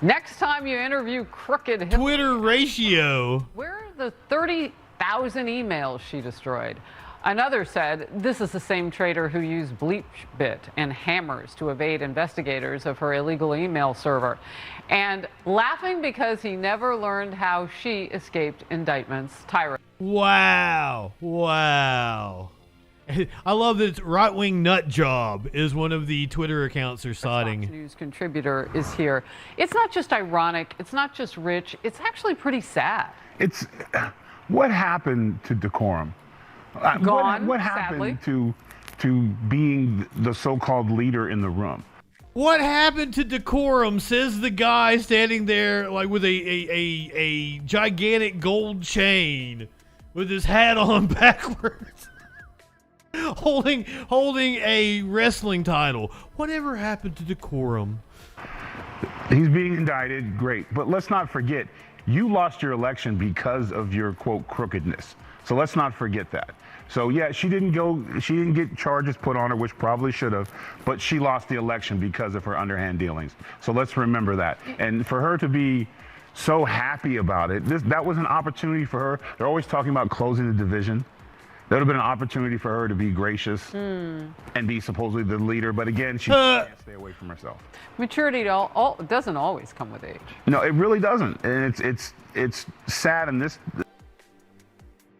Next time you interview crooked Hillary, Twitter ratio. Where are the 30,000 emails she destroyed? Another said, this is the same traitor who used BleachBit and hammers to evade investigators of her illegal email server. And laughing because he never learned how she escaped indictments. Tyrus. Wow. I love that it's right-wing nut job is one of the Twitter accounts they're citing. Fox News contributor is here. It's not just ironic. It's not just rich. It's actually pretty sad. It's what happened to decorum? Gone, what happened to being the so-called leader in the room? What happened to decorum, says the guy standing there like with a gigantic gold chain with his hat on backwards. holding a wrestling title. Whatever happened to decorum? He's being indicted, great. But let's not forget, you lost your election because of your, quote, crookedness. So let's not forget that. So yeah, she didn't get charges put on her, which probably should have, but she lost the election because of her underhand dealings. So let's remember that. And for her to be so happy about it, that was an opportunity for her. They're always talking about closing the division. That would have been an opportunity for her to be gracious and be supposedly the leader. But again, she can't stay away from herself. Maturity doesn't always come with age. No, it really doesn't. And it's sad in this.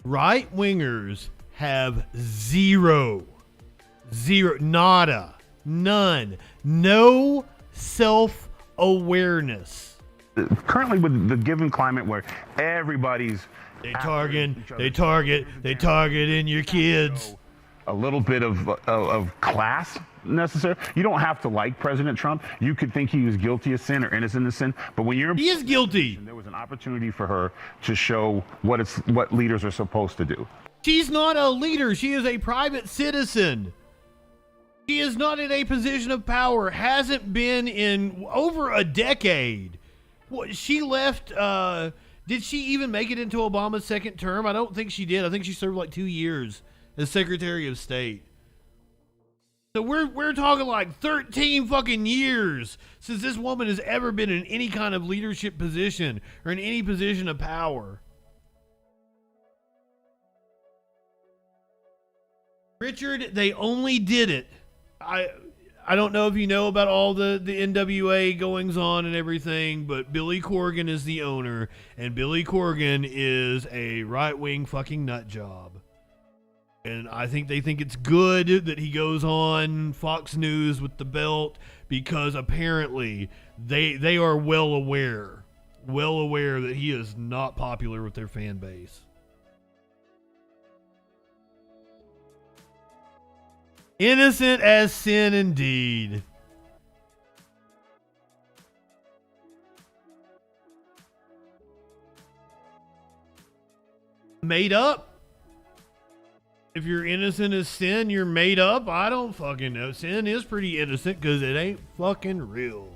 Right-wingers have zero, nada, none, no self-awareness. Currently with the given climate where everybody's They target in your kids. A little bit of class necessary. You don't have to like President Trump. You could think he was guilty of sin or innocent of sin, but when you're he is guilty. There was an opportunity for her to show what leaders are supposed to do. She's not a leader. She is a private citizen. She is not in a position of power. Hasn't been in over a decade. What, she left. Did she even make it into Obama's second term? I don't think she did. I think she served like 2 years as Secretary of State. So we're talking like 13 fucking years since this woman has ever been in any kind of leadership position or in any position of power. Richard, they only did it. I don't know if you know about all the NWA goings on and everything, but Billy Corgan is the owner, and Billy Corgan is a right-wing fucking nut job. And I think they think it's good that he goes on Fox News with the belt because apparently they are well aware that he is not popular with their fan base. Innocent as sin indeed. Made up? If you're innocent as sin, you're made up? I don't fucking know. Sin is pretty innocent because it ain't fucking real.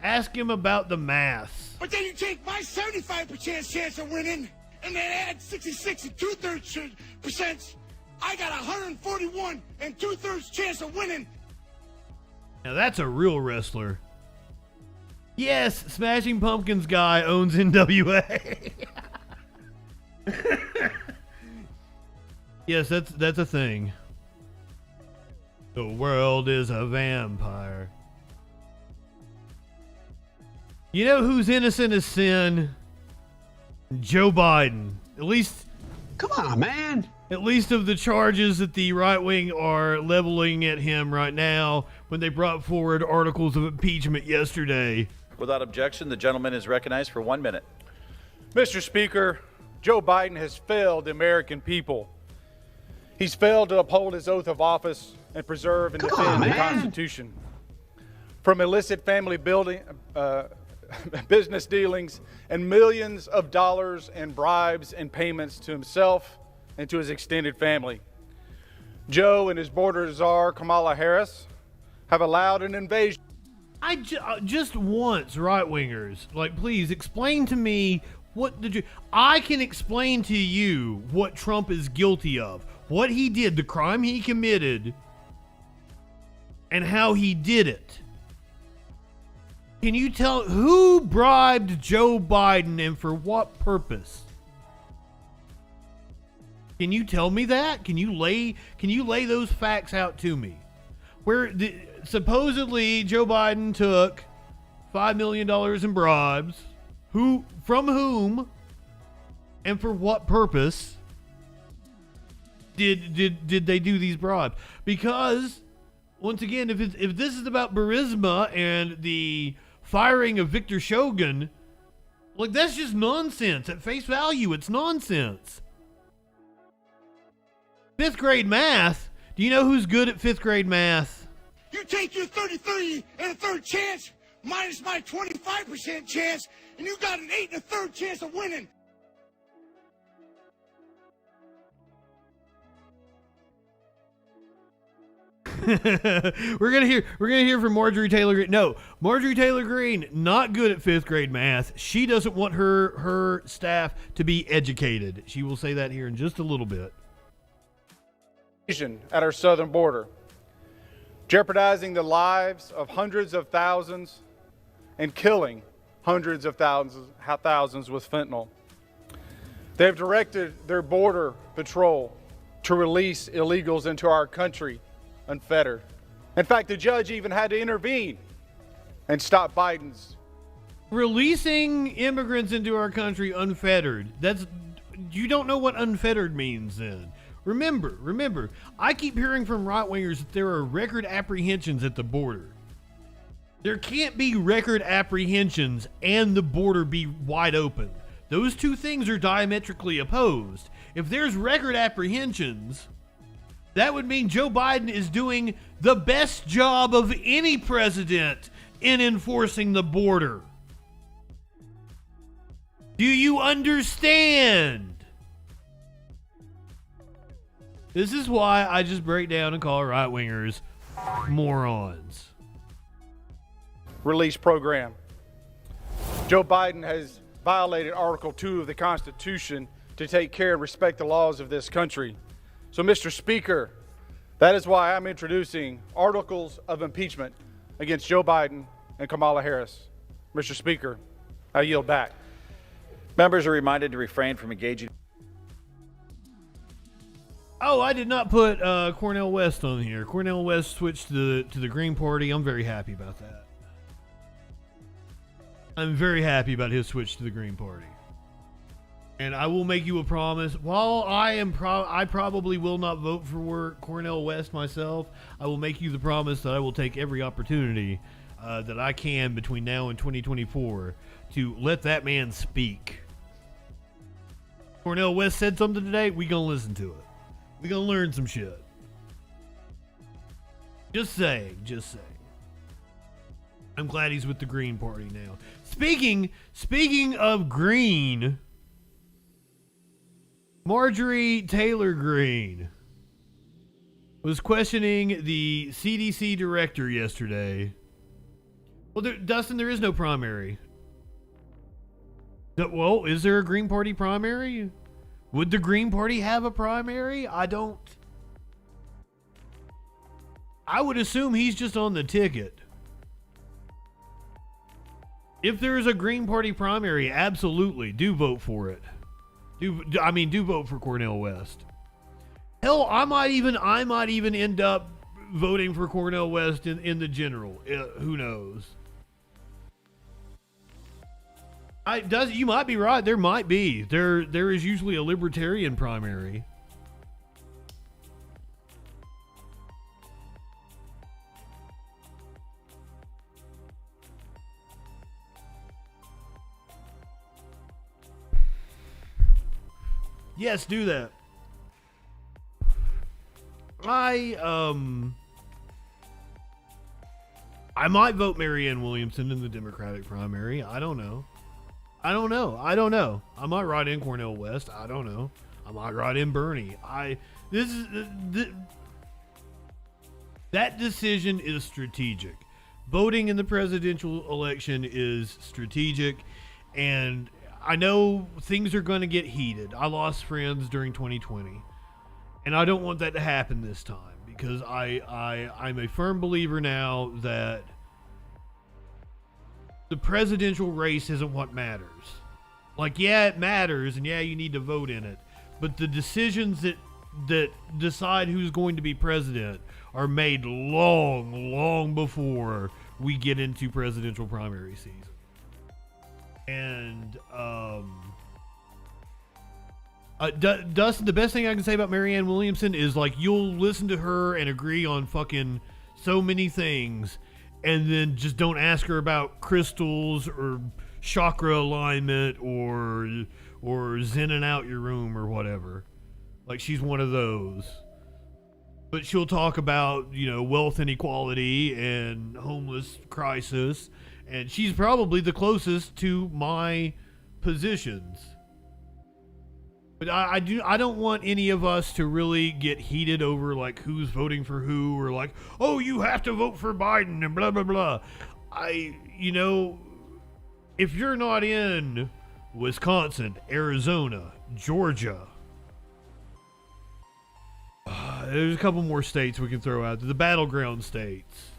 Ask him about the maths. But then you take my 75% chance of winning and then add 66 and 2/3%. I got 141 and 2/3 chance of winning. Now that's a real wrestler. Yes, Smashing Pumpkins guy owns NWA. Yes, that's a thing. The world is a vampire. You know who's innocent as sin? Joe Biden. At least... Come on, man. At least of the charges that the right wing are leveling at him right now when they brought forward articles of impeachment yesterday. Without objection, the gentleman is recognized for 1 minute. Mr. Speaker, Joe Biden has failed the American people. He's failed to uphold his oath of office and preserve and defend the Constitution. From illicit family building, business dealings, and millions of dollars in bribes and payments to himself and to his extended family. Joe and his border czar, Kamala Harris, have allowed an invasion. Just once, right-wingers, like, please explain to me I can explain to you what Trump is guilty of, what he did, the crime he committed, and how he did it. Can you tell who bribed Joe Biden and for what purpose? Can you tell me that? Can you lay those facts out to me? Where supposedly Joe Biden took $5 million in bribes, from whom, and for what purpose? did they do these bribes? Because once again, if this is about Burisma and the firing of Victor Shogun, like, that's just nonsense. At face value, it's nonsense. Fifth grade math. Do you know who's good at fifth grade math? You take your 30-30 and a third chance minus my 25% chance, and you got an 8 and a third chance of winning. We're gonna hear from Marjorie Taylor Greene. No, Marjorie Taylor Greene, not good at fifth grade math. She doesn't want her staff to be educated. She will say that here in just a little bit. At our southern border, jeopardizing the lives of hundreds of thousands and killing hundreds of thousands with fentanyl. They've directed their border patrol to release illegals into our country unfettered. In fact, the judge even had to intervene and stop Biden's releasing immigrants into our country unfettered. You don't know what unfettered means then. Remember, I keep hearing from right-wingers that there are record apprehensions at the border. There can't be record apprehensions and the border be wide open. Those two things are diametrically opposed. If there's record apprehensions, that would mean Joe Biden is doing the best job of any president in enforcing the border. Do you understand? This is why I just break down and call right-wingers morons. Release program. Joe Biden has violated Article 2 of the Constitution to take care and respect the laws of this country. So, Mr. Speaker, that is why I'm introducing articles of impeachment against Joe Biden and Kamala Harris. Mr. Speaker, I yield back. Members are reminded to refrain from engaging. Oh, I did not put Cornel West on here. Cornel West switched to the Green Party. I'm very happy about that. I'm very happy about his switch to the Green Party. And I will make you a promise. While I probably will not vote for Cornel West myself, I will make you the promise that I will take every opportunity that I can between now and 2024 to let that man speak. Cornel West said something today. We gonna listen to it. We gonna learn some shit. Just saying. I'm glad he's with the Green Party now. Speaking of green, Marjorie Taylor Greene was questioning the CDC director yesterday. Well, Dustin, there is no primary. Well, is there a Green Party primary? Would the Green Party have a primary? I would assume he's just on the ticket. If there's a Green Party primary, absolutely, do vote for it. Do vote for Cornel West. Hell, I might even end up voting for Cornel West in the general. Who knows? You might be right. There might be. There is usually a libertarian primary. Yes, do that. I might vote Marianne Williamson in the Democratic primary. I don't know. I might write in Cornel West. I don't know. I might write in Bernie. That decision is strategic. Voting in the presidential election is strategic, and I know things are going to get heated. I lost friends during 2020, and I don't want that to happen this time because I'm a firm believer now that the presidential race isn't what matters. Like, yeah, it matters, and yeah, you need to vote in it, but the decisions that decide who's going to be president are made long before we get into presidential primary season. And Dustin, the best thing I can say about Marianne Williamson is, like, you'll listen to her and agree on fucking so many things, and then just don't ask her about crystals or chakra alignment or zenning out your room or whatever. Like, she's one of those. But she'll talk about, wealth inequality and homeless crisis, and she's probably the closest to my positions. But I don't want any of us to really get heated over, like, who's voting for who, or like, oh, you have to vote for Biden and blah, blah, blah. If you're not in Wisconsin, Arizona, Georgia, there's a couple more states we can throw out, the battleground states.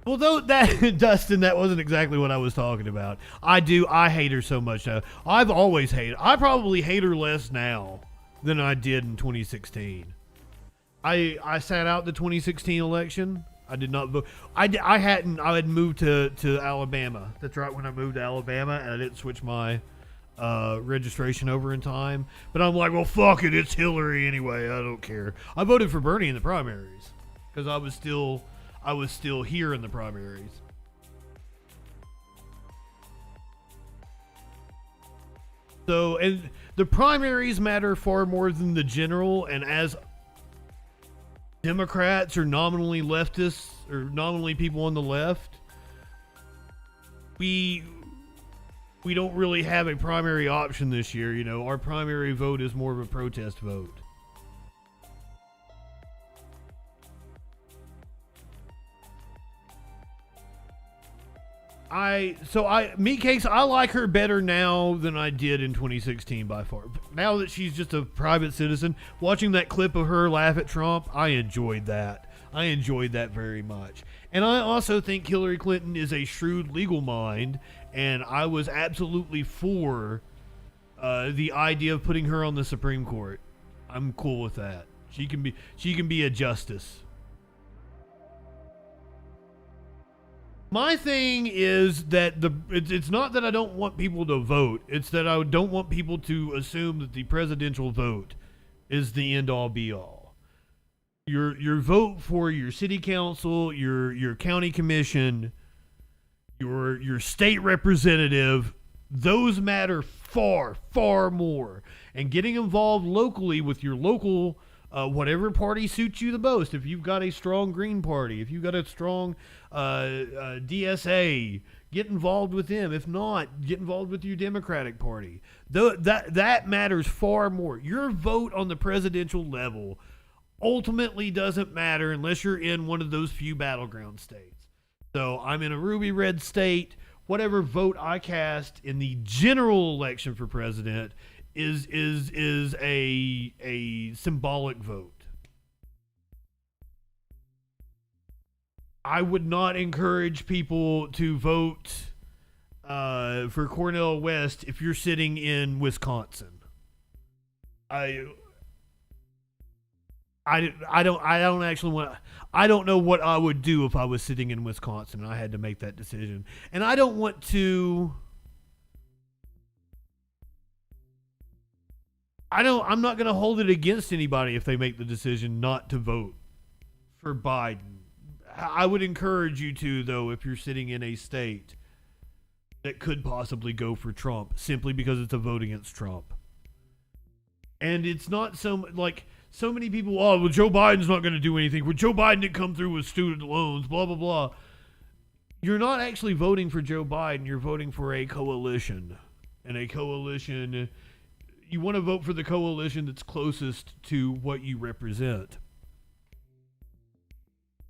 Well, though that Dustin, that wasn't exactly what I was talking about. I hate her so much now. I've always hated. I probably hate her less now than I did in 2016. I sat out the 2016 election. I did not vote. I had moved to Alabama. That's right, when I moved to Alabama, and I didn't switch my registration over in time. But I'm like, well, fuck it, it's Hillary anyway. I don't care. I voted for Bernie in the primaries because I was still here in the primaries. So, and the primaries matter far more than the general, and as Democrats are nominally leftists, or nominally people on the left, we don't really have a primary option this year. Our primary vote is more of a protest vote. Meatcakes, I like her better now than I did in 2016 by far. Now that she's just a private citizen, watching that clip of her laugh at Trump, I enjoyed that. I enjoyed that very much. And I also think Hillary Clinton is a shrewd legal mind, and I was absolutely for the idea of putting her on the Supreme Court. I'm cool with that. She can be a justice. My thing is that it's not that I don't want people to vote. It's that I don't want people to assume that the presidential vote is the end-all be-all. Your vote for your city council, your county commission, your state representative, those matter far, far more. And getting involved locally with your local whatever party suits you the most. If you've got a strong Green Party, if you've got a strong DSA, get involved with them. If not, get involved with your Democratic Party. That matters far more. Your vote on the presidential level ultimately doesn't matter unless you're in one of those few battleground states. So I'm in a ruby red state. Whatever vote I cast in the general election for president is a symbolic vote. I would not encourage people to vote for Cornel West if you're sitting in Wisconsin. I don't actually want. I don't know what I would do if I was sitting in Wisconsin and I had to make that decision. And I don't want to. I'm not going to hold it against anybody if they make the decision not to vote for Biden. I would encourage you to, though, if you're sitting in a state that could possibly go for Trump, simply because it's a vote against Trump. And it's not so many people, well, Joe Biden's not going to do anything. Well, Joe Biden didn't come through with student loans, blah, blah, blah. You're not actually voting for Joe Biden. You're voting for a coalition. And a coalition, you want to vote for the coalition that's closest to what you represent.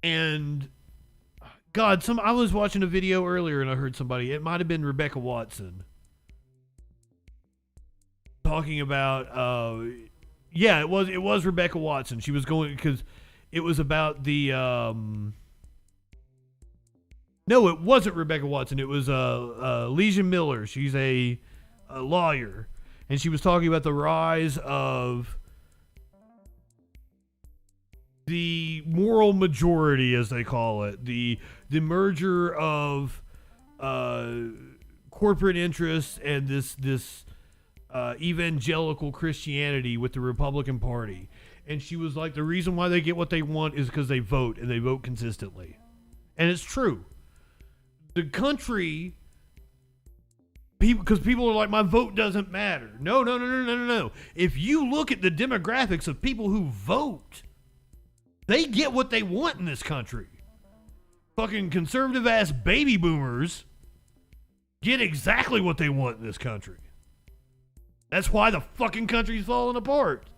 And God, I was watching a video earlier and I heard somebody, it might have been Rebecca Watson, talking about, it was Rebecca Watson. She was going, because it was about the, no, it wasn't Rebecca Watson. It was Leisha Miller. She's a lawyer. And she was talking about the rise of the moral majority, as they call it, the merger of corporate interests and this evangelical Christianity with the Republican Party. And she was like, the reason why they get what they want is because they vote, and they vote consistently. And it's true. The country, because people are like, my vote doesn't matter. No. If you look at the demographics of people who vote, they get what they want in this country. Fucking conservative ass baby boomers get exactly what they want in this country. That's why the fucking country's falling apart.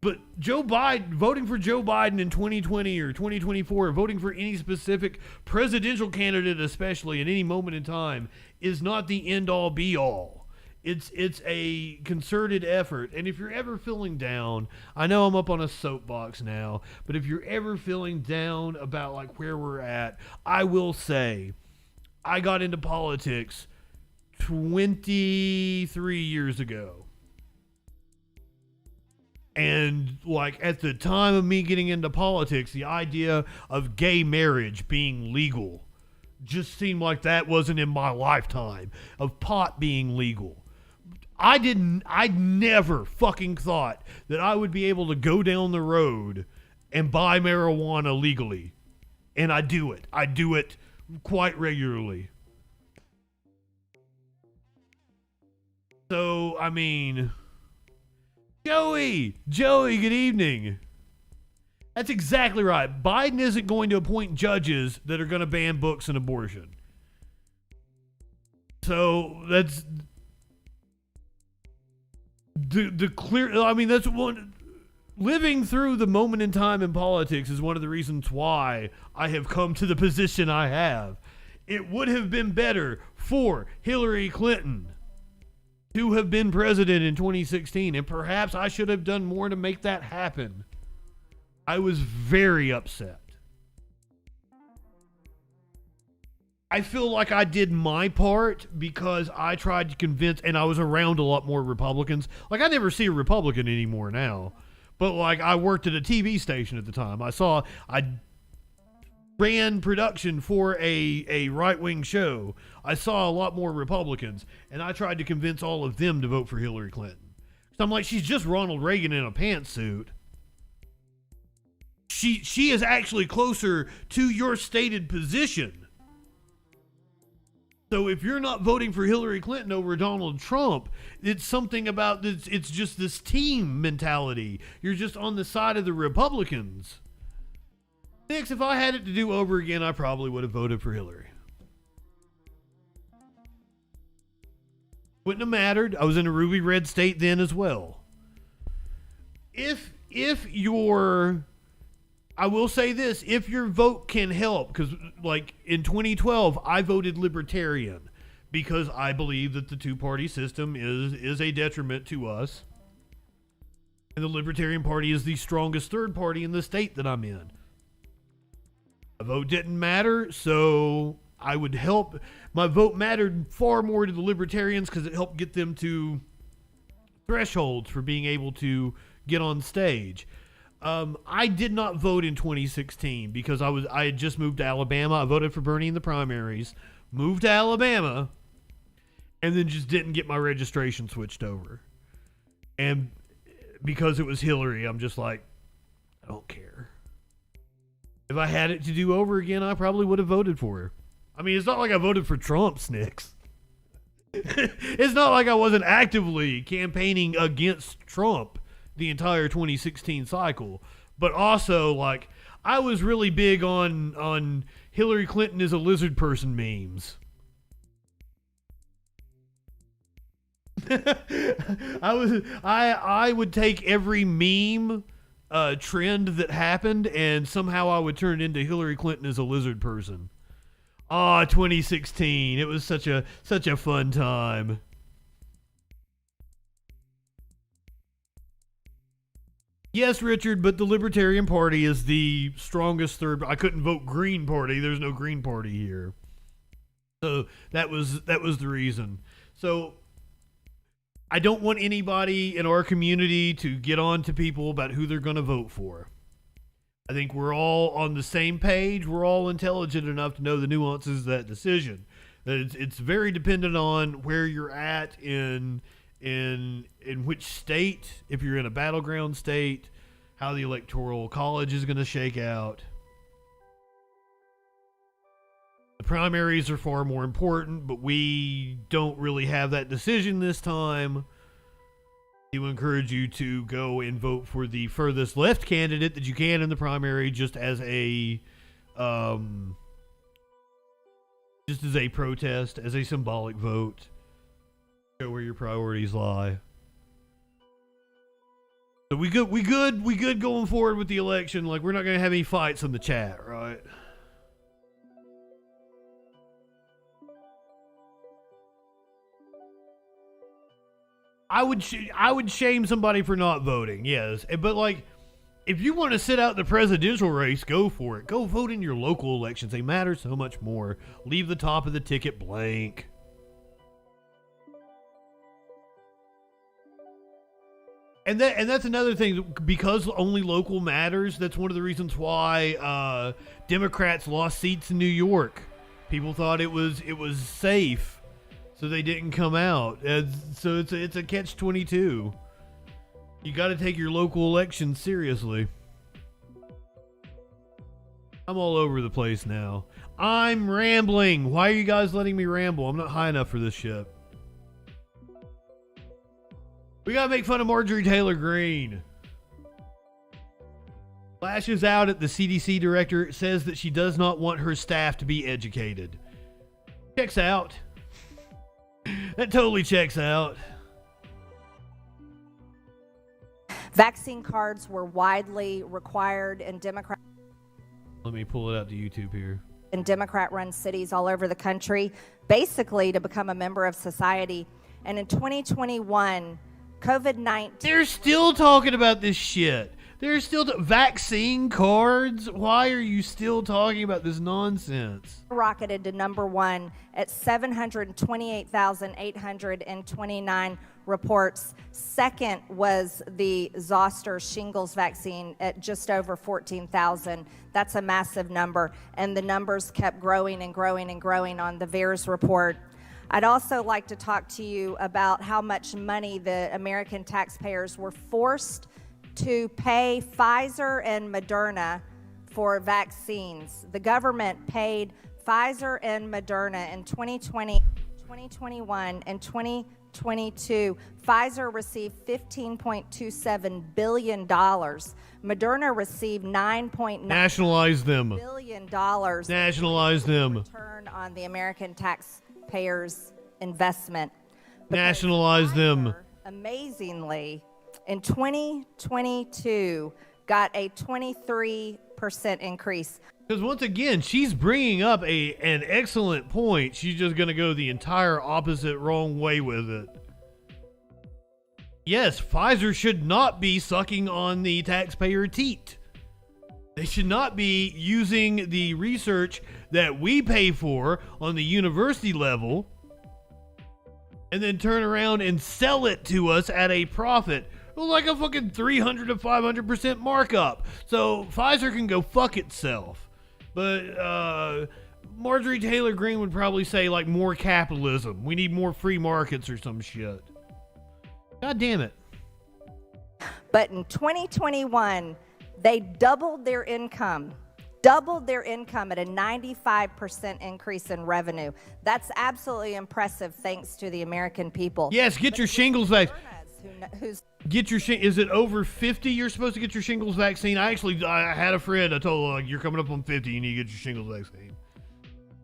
But Joe Biden, voting for Joe Biden in 2020 or 2024, or voting for any specific presidential candidate, especially at any moment in time, is not the end-all be-all. It's a concerted effort. And if you're ever feeling down, I know I'm up on a soapbox now, but if you're ever feeling down about like where we're at, I will say, I got into politics 23 years ago. And like at the time of me getting into politics, the idea of gay marriage being legal just seemed like that wasn't in my lifetime, of pot being legal. I never fucking thought that I would be able to go down the road and buy marijuana legally. And I do it. I do it quite regularly. So, I mean, Joey, good evening. That's exactly right. Biden isn't going to appoint judges that are going to ban books and abortion. So that's the clear. I mean, that's one. Living through the moment in time in politics is one of the reasons why I have come to the position I have. It would have been better for Hillary Clinton to have been president in 2016, and perhaps I should have done more to make that happen. I was very upset. I feel like I did my part because I tried to convince, and I was around a lot more Republicans. Like, I never see a Republican anymore now, but like, I worked at a TV station at the time. I ran production for a right-wing show. I saw a lot more Republicans, and I tried to convince all of them to vote for Hillary Clinton. So I'm like, she's just Ronald Reagan in a pantsuit. She is actually closer to your stated position. So if you're not voting for Hillary Clinton over Donald Trump, it's something about this. It's just this team mentality. You're just on the side of the Republicans. Nix, if I had it to do over again, I probably would have voted for Hillary. Wouldn't have mattered. I was in a ruby red state then as well. If I will say this, if your vote can help, because like in 2012, I voted Libertarian because I believe that the two-party system is a detriment to us. And the Libertarian Party is the strongest third party in the state that I'm in. My vote didn't matter, so I would help. My vote mattered far more to the Libertarians because it helped get them to thresholds for being able to get on stage. I did not vote in 2016 because I had just moved to Alabama. I voted for Bernie in the primaries, moved to Alabama, and then just didn't get my registration switched over. And because it was Hillary, I'm just like, I don't care. If I had it to do over again, I probably would have voted for her. I mean, it's not like I voted for Trump, Snicks. It's not like I wasn't actively campaigning against Trump the entire 2016 cycle. But also, like, I was really big on Hillary Clinton is a lizard person memes. I would take every meme trend that happened, and somehow I would turn it into Hillary Clinton as a lizard person. 2016. It was such a fun time. Yes, Richard, but the Libertarian Party is the strongest third. I couldn't vote Green Party. There's no Green Party here. So that was the reason. So I don't want anybody in our community to get on to people about who they're going to vote for. I think we're all on the same page. We're all intelligent enough to know the nuances of that decision. It's very dependent on where you're at in which state, if you're in a battleground state, how the Electoral College is going to shake out. The primaries are far more important, but we don't really have that decision this time. I would encourage you to go and vote for the furthest left candidate that you can in the primary, just as a protest, as a symbolic vote. Show where your priorities lie. So we good going forward with the election. Like, we're not going to have any fights in the chat, right? I would shame somebody for not voting, yes. But, like, if you want to sit out the presidential race, go for it. Go vote in your local elections. They matter so much more. Leave the top of the ticket blank. And that's another thing, because only local matters. That's one of the reasons why Democrats lost seats in New York. People thought it was safe, so they didn't come out. So it's a catch-22. You got to take your local elections seriously. I'm all over the place now. I'm rambling. Why are you guys letting me ramble? I'm not high enough for this shit. We gotta make fun of Marjorie Taylor Greene. Lashes out at the CDC director, says that she does not want her staff to be educated. Checks out. That totally checks out. Vaccine cards were widely required in Democrat. Let me pull it out to YouTube here. In Democrat-run cities all over the country, basically to become a member of society. And in 2021, COVID-19. They're still talking about this shit. They're still vaccine cards. Why are you still talking about this nonsense? Rocketed to number one at 728,829 reports. Second was the zoster shingles vaccine at just over 14,000. That's a massive number. And the numbers kept growing and growing and growing on the VAERS report. I'd also like to talk to you about how much money the American taxpayers were forced to pay Pfizer and Moderna for vaccines. The government paid Pfizer and Moderna in 2020, 2021, and 2022. Pfizer received $15.27 billion. Moderna received $9.9 Nationalize them. billion. Nationalize them. Return on the American taxpayers' investment. Nationalize them. Amazingly, in 2022, got a 23% increase. Because once again, she's bringing up an excellent point. She's just going to go the entire opposite wrong way with it. Yes, Pfizer should not be sucking on the taxpayer teat. They should not be using the research that we pay for on the university level and then turn around and sell it to us at a profit. Like a fucking 300 to 500% markup. So Pfizer can go fuck itself. But Marjorie Taylor Greene would probably say, like, more capitalism. We need more free markets or some shit. God damn it. But in 2021, they doubled their income at a 95% increase in revenue. That's absolutely impressive thanks to the American people. Yes, get your shingles vaccine. Get your is it over 50 you're supposed to get your shingles vaccine? I had a friend, I told her, like, you're coming up on 50, you need to get your shingles vaccine.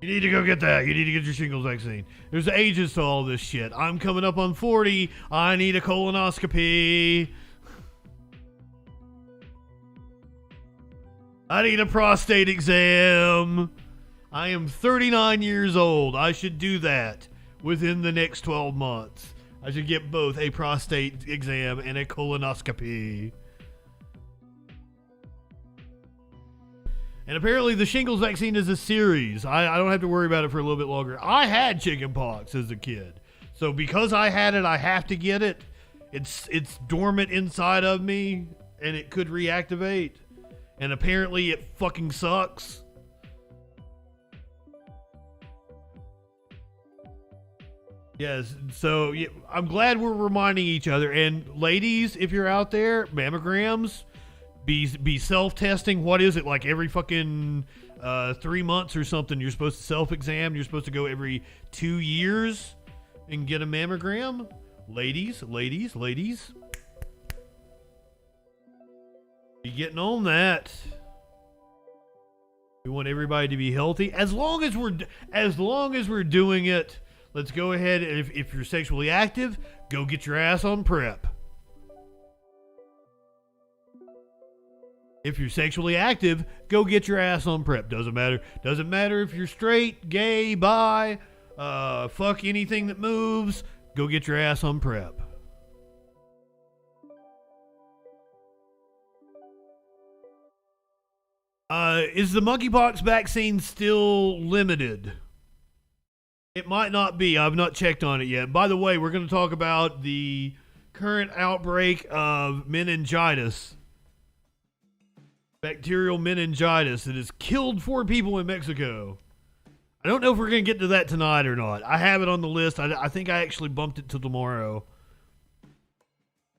You need to go get that. You need to get your shingles vaccine. There's ages to all this shit. I'm coming up on 40. I need a colonoscopy. I need a prostate exam. I am 39 years old. I should do that within the next 12 months. I should get both a prostate exam and a colonoscopy. And apparently the shingles vaccine is a series. I don't have to worry about it for a little bit longer. I had chickenpox as a kid. So because I had it, I have to get it. It's dormant inside of me, and it could reactivate. And apparently it fucking sucks. Yes, so yeah, I'm glad we're reminding each other. And ladies, if you're out there, mammograms, be self-testing. What is it, like every fucking 3 months or something? You're supposed to self-exam. You're supposed to go every 2 years and get a mammogram. Ladies, be getting on that. We want everybody to be healthy. As long as we're doing it. Let's go ahead. If you're sexually active, go get your ass on PrEP. If you're sexually active, go get your ass on PrEP. Doesn't matter if you're straight, gay, bi, fuck anything that moves. Go get your ass on PrEP. Is the monkeypox vaccine still limited? It might not be. I've not checked on it yet. By the way, we're going to talk about the current outbreak of meningitis. Bacterial meningitis that has killed 4 people in Mexico. I don't know if we're going to get to that tonight or not. I have it on the list. I think I actually bumped it to tomorrow.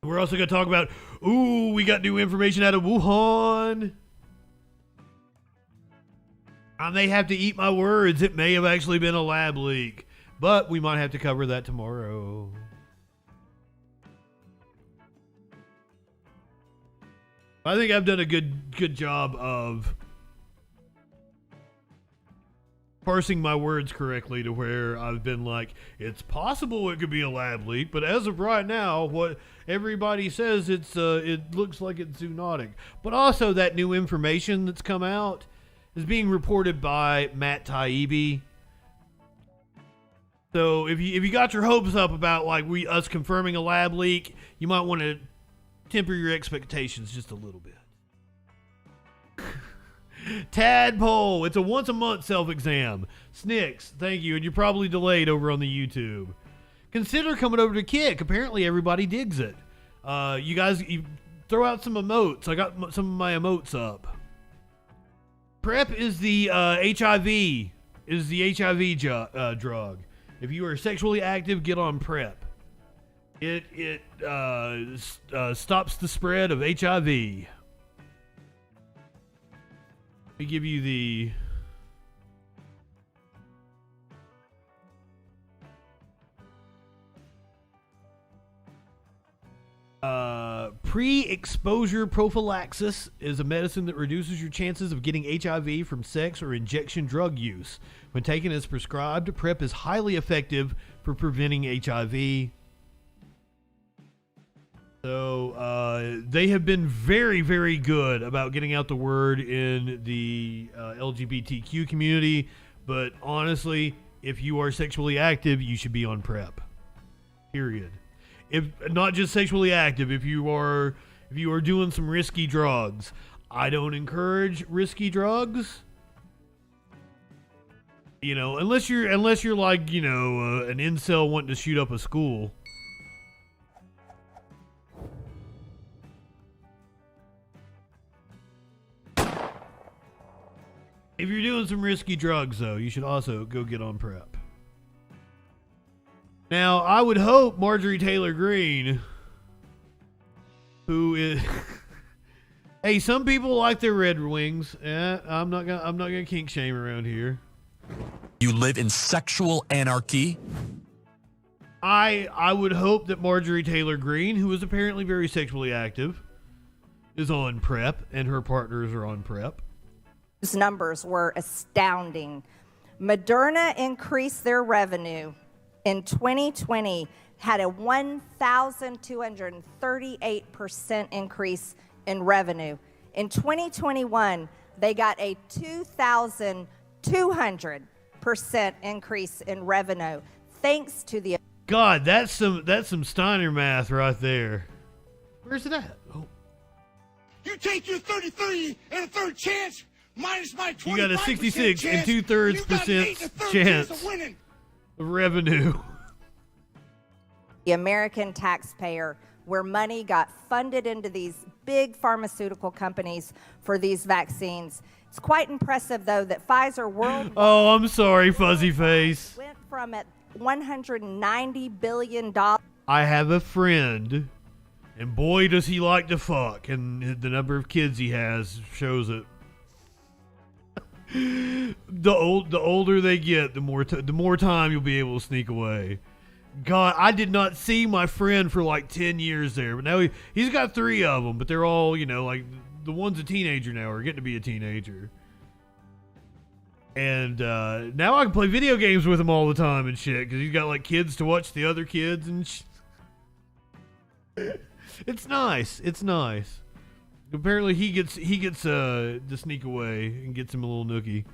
We're also going to talk about, we got new information out of Wuhan. I may have to eat my words. It may have actually been a lab leak. But we might have to cover that tomorrow. I think I've done a good job of parsing my words correctly to where I've been like, it's possible it could be a lab leak, but as of right now, what everybody says, it looks like it's zoonotic. But also that new information that's come out is being reported by Matt Taibbi. So if you got your hopes up about like us confirming a lab leak, you might want to temper your expectations just a little bit. Tadpole, it's a once a month self-exam. Snicks, thank you, and you're probably delayed over on the YouTube. Consider coming over to Kick. Apparently everybody digs it. You guys, throw out some emotes. I got some of my emotes up. PrEP is the HIV drug. If you are sexually active, get on PrEP. It stops the spread of HIV. Let me give you the pre-exposure prophylaxis is a medicine that reduces your chances of getting HIV from sex or injection drug use. When taken as prescribed, PrEP is highly effective for preventing HIV. So they have been very, very good about getting out the word in the LGBTQ community. But honestly, if you are sexually active, you should be on PrEP. Period. If not just sexually active, if you are doing some risky drugs, I don't encourage risky drugs. You know, unless you're like, you know, an incel wanting to shoot up a school. If you're doing some risky drugs, though, you should also go get on PrEP. Now, I would hope Marjorie Taylor Greene, who is, hey, some people like their Red Wings. I'm not gonna kink shame around here. You live in sexual anarchy. I would hope that Marjorie Taylor Greene, who is apparently very sexually active, is on PrEP, and her partners are on PrEP. Those numbers were astounding. Moderna increased their revenue in 2020, had a 1,238% increase in revenue. In 2021, they got a 2,200% increase in revenue, thanks to the... God, that's some Steiner math right there. Where's it at? Oh. You take your 33 and a third chance, minus my 25% You got a 66 and 2/3% chance of revenue. The American taxpayer, where money got funded into these big pharmaceutical companies for these vaccines. It's quite impressive, though, that Pfizer worldwide... Oh, I'm sorry, Fuzzy Face. ...went from at $190 billion. I have a friend, and boy, does he like to fuck, and the number of kids he has shows it. The older they get, the more time you'll be able to sneak away. God, I did not see my friend for like 10 years there, but now he's got 3 of them, but they're all, like the one's a teenager now, or getting to be a teenager. And now I can play video games with him all the time and shit, because he's got like kids to watch the other kids and It's nice. It's nice. Apparently he gets to sneak away and gets him a little nookie.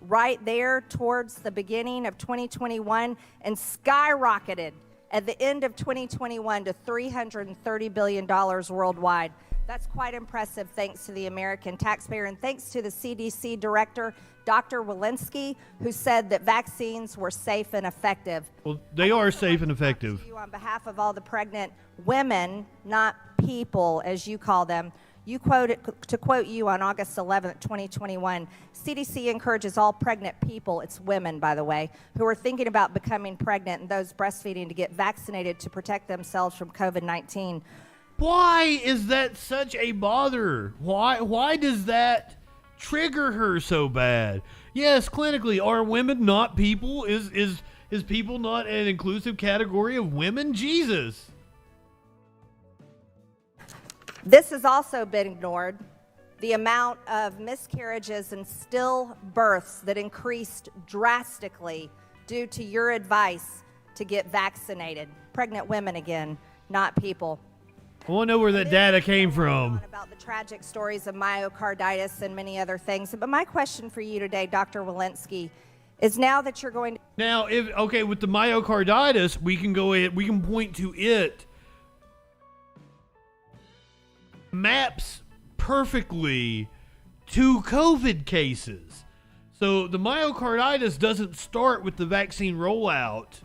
Right there towards the beginning of 2021 and skyrocketed at the end of 2021 to $330 billion worldwide. That's quite impressive thanks to the American taxpayer and thanks to the CDC director, Dr. Walensky, who said that vaccines were safe and effective. Well, they are safe and effective. On behalf of all the pregnant women, not people, as you call them, to quote you on August 11th, 2021, CDC encourages all pregnant people, it's women, by the way, who are thinking about becoming pregnant and those breastfeeding to get vaccinated to protect themselves from COVID-19. Why is that such a bother? Why does that trigger her so bad? Yes, clinically, are women not people? Is people not an inclusive category of women? Jesus. This has also been ignored. The amount of miscarriages and stillbirths that increased drastically due to your advice to get vaccinated. Pregnant women again, not people. I want to know where that data came from. About the tragic stories of myocarditis and many other things. But my question for you today, Dr. Walensky, is now that you're going to... Now, with the myocarditis, we can go ahead, we can point to it. Maps perfectly to COVID cases. So the myocarditis doesn't start with the vaccine rollout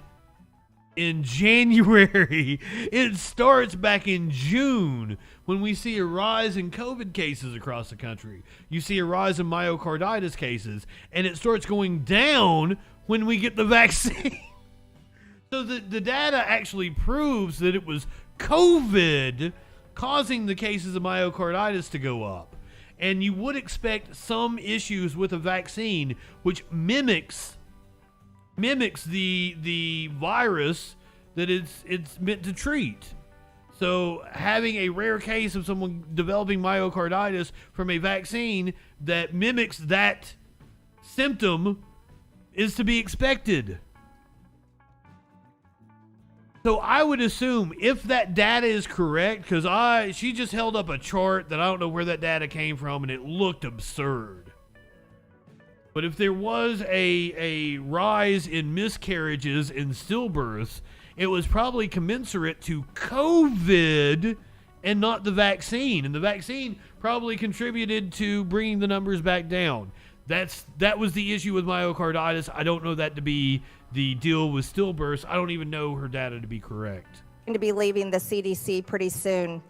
in January. It starts back in June when we see a rise in COVID cases across the country. You see a rise in myocarditis cases, and it starts going down when we get the vaccine. So the data actually proves that it was COVID causing the cases of myocarditis to go up. And you would expect some issues with a vaccine which mimics the virus that it's meant to treat. So having a rare case of someone developing myocarditis from a vaccine that mimics that symptom is to be expected. So I would assume if that data is correct, because she just held up a chart that I don't know where that data came from, and it looked absurd. But if there was a rise in miscarriages and stillbirths, it was probably commensurate to COVID and not the vaccine. And the vaccine probably contributed to bringing the numbers back down. That was the issue with myocarditis. I don't know that to be the deal with stillbirths. I don't even know her data to be correct. Going to be leaving the CDC pretty soon.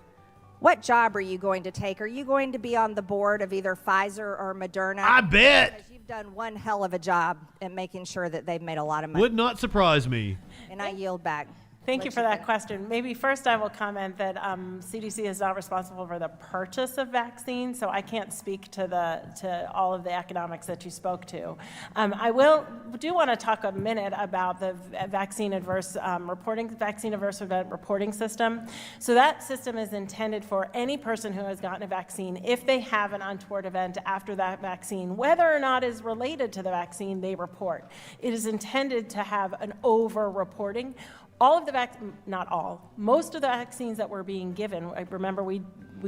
What job are you going to take? Are you going to be on the board of either Pfizer or Moderna? I bet. Because you've done one hell of a job at making sure that they've made a lot of money. Would not surprise me. And I yield back. Thank you for that question. Maybe first I will comment that CDC is not responsible for the purchase of vaccines, so I can't speak to all of the economics that you spoke to. I do want to talk a minute about the vaccine adverse event reporting system. So that system is intended for any person who has gotten a vaccine, if they have an untoward event after that vaccine, whether or not is related to the vaccine, they report. It is intended to have an over-reporting. All of the not all, most of the vaccines that were being given, I remember we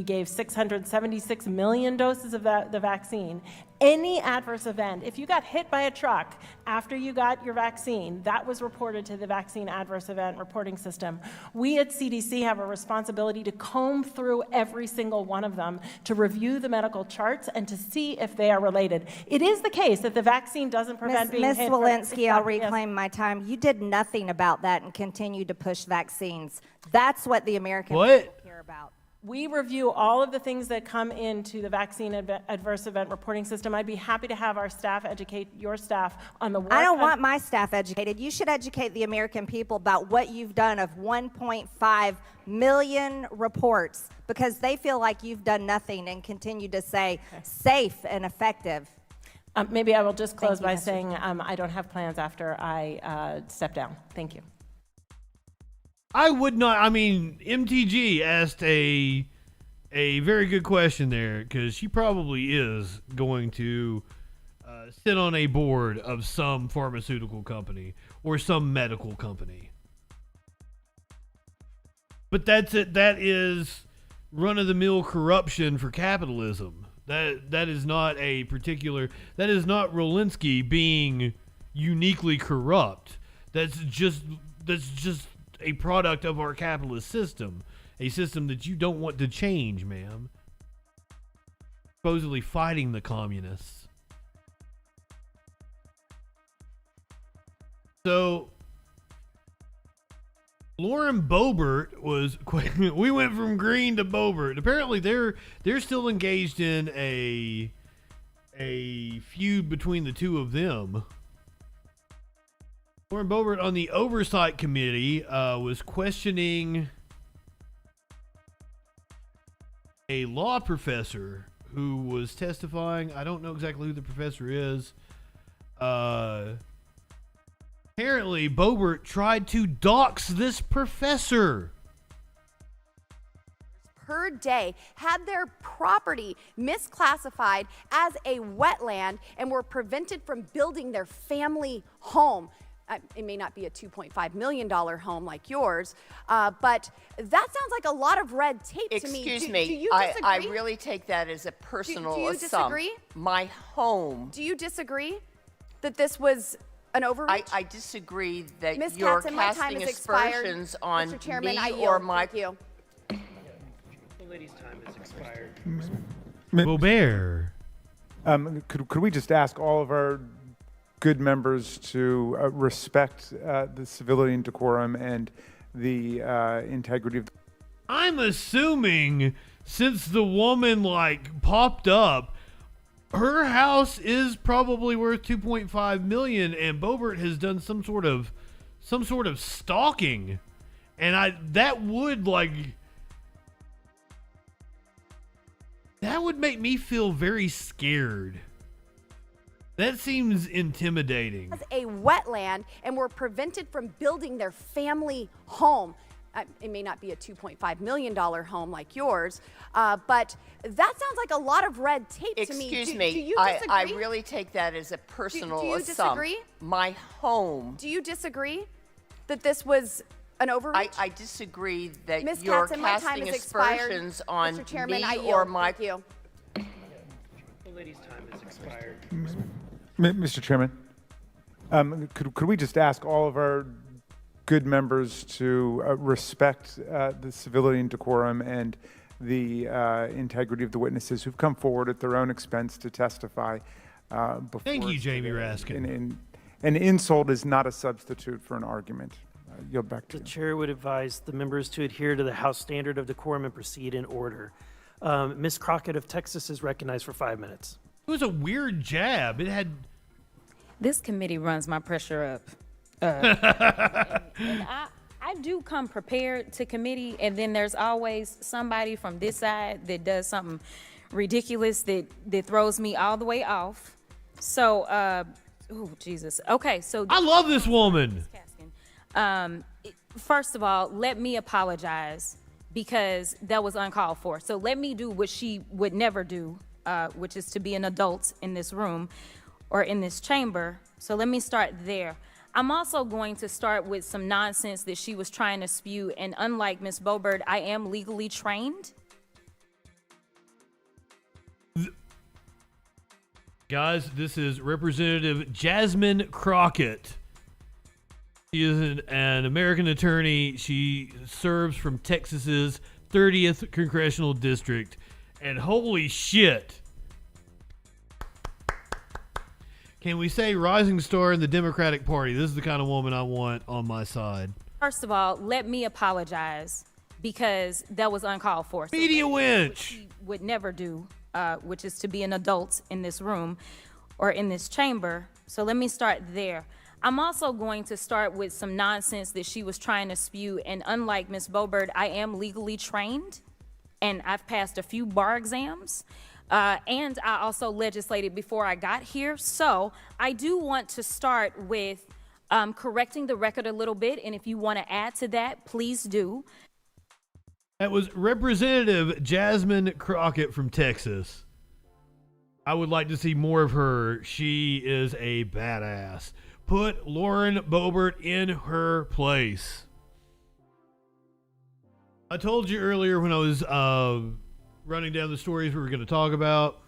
gave 676 million doses of the vaccine. Any adverse event, if you got hit by a truck after you got your vaccine, that was reported to the vaccine adverse event reporting system. We at CDC have a responsibility to comb through every single one of them, to review the medical charts and to see if they are related. It is the case that the vaccine doesn't prevent being hit. Ms. Walensky, I'll reclaim my time. You did nothing about that and continued to push vaccines. That's what the American people care about. We review all of the things that come into the vaccine adverse event reporting system. I'd be happy to have our staff educate your staff on the work. I don't want my staff educated. You should educate the American people about what you've done of 1.5 million reports, because they feel like you've done nothing and continue to say safe and effective. Maybe I will just close by saying I don't have plans after I step down. Thank you. I would not. I mean, MTG asked a very good question there, because she probably is going to sit on a board of some pharmaceutical company or some medical company. But that's it. That is run-of-the-mill corruption for capitalism. That is not a particular. That is not Walensky being uniquely corrupt. That's just a product of our capitalist system, a system that you don't want to change, ma'am. Supposedly fighting the communists. So, Lauren Boebert was we went from Green to Boebert. Apparently they're still engaged in a feud between the two of them. Lauren Boebert on the Oversight Committee was questioning a law professor who was testifying. I don't know exactly who the professor is. Apparently, Boebert tried to dox this professor. Per day had their property misclassified as a wetland and were prevented from building their family home. It may not be a $2.5 million home like yours, but that sounds like a lot of red tape to me. Excuse Do me, you disagree? I really take that as a personal do you assumption. disagree? My home. Do you disagree that this was an overreach? I disagree that Ms. you're Katzen, my time casting has expired. aspersions on Mr. Chairman, me I or yield. my. Thank you. The lady's time has expired. Boebert. Could we just ask all of our good members to respect the civility and decorum and the integrity of the... I'm assuming since the woman popped up, her house is probably worth $2.5 million, and Boebert has done some sort of stalking, and that would make me feel very scared. That seems intimidating. As a wetland and were prevented from building their family home. It may not be a $2.5 million home like yours, but that sounds like a lot of red tape to me. Excuse Do me, you I disagree? really take that as a personal do you assumption. disagree? My home. Do you disagree that this was an overreach? I disagree that Ms. you're Katzen, my time casting has expired. aspersions on Mr. Chairman, me I or yield. my. Thank you. The lady's time has expired. Mr. Chairman, could we just ask all of our good members to respect the civility and decorum and the integrity of the witnesses who've come forward at their own expense to testify before. Thank you, us Jamie today. Raskin. An insult is not a substitute for an argument. Yield back to you. The chair would advise the members to adhere to the House standard of decorum and proceed in order. Ms. Crockett of Texas is recognized for 5 minutes. It was a weird jab. It had... This committee runs my pressure up. And I do come prepared to committee, and then there's always somebody from this side that does something ridiculous that throws me all the way off. So, oh, Jesus. Okay, so... I love this woman. First of all, let me apologize because that was uncalled for. So let me do what she would never do, which is to be an adult in this room or in this chamber. So let me start there. I'm also going to start with some nonsense that she was trying to spew, and unlike Ms. Boebert, I am legally trained. Guys, this is Representative Jasmine Crockett. She is an American attorney. She serves from Texas's 30th Congressional District. And holy shit. Can we say rising star in the Democratic Party? This is the kind of woman I want on my side. First of all, let me apologize because that was uncalled for. So Media what winch. she would never do, which is to be an adult in this room or in this chamber. So let me start there. I'm also going to start with some nonsense that she was trying to spew. And unlike Ms. Boebert, I am legally trained and I've passed a few bar exams. And I also legislated before I got here. So I do want to start with correcting the record a little bit. And if you want to add to that, please do. That was Representative Jasmine Crockett from Texas. I would like to see more of her. She is a badass. Put Lauren Boebert in her place. I told you earlier when I was running down the stories we were going to talk about.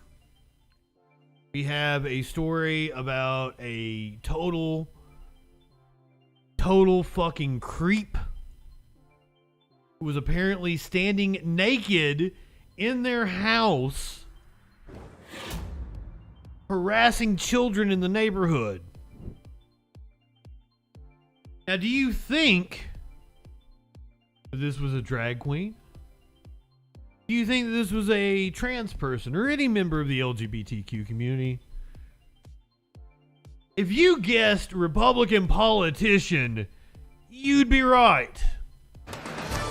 We have a story about a total fucking creep who was apparently standing naked in their house, harassing children in the neighborhood. Now, do you think this was a drag queen? Do you think this was a trans person or any member of the LGBTQ community? If you guessed Republican politician, you'd be right.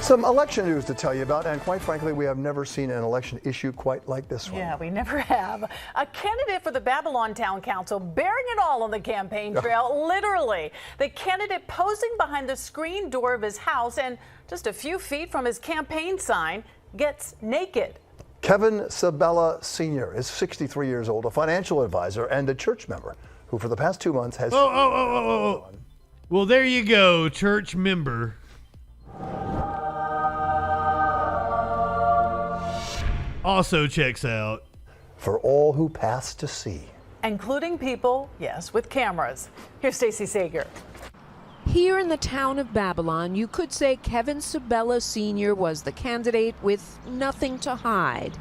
Some election news to tell you about, and quite frankly, we have never seen an election issue quite like this one. Yeah, we never have. A candidate for the Babylon Town Council bearing it all on the campaign trail, literally. The candidate posing behind the screen door of his house and just a few feet from his campaign sign gets naked. Kevin Sabella Sr. is 63 years old, a financial advisor and a church member who for the past 2 months has... Well, there you go, church member. Also checks out. For all who pass to see. Including people, yes, with cameras. Here's Stacey Sager. Here in the town of Babylon, you could say Kevin Sabella Sr. was the candidate with nothing to hide.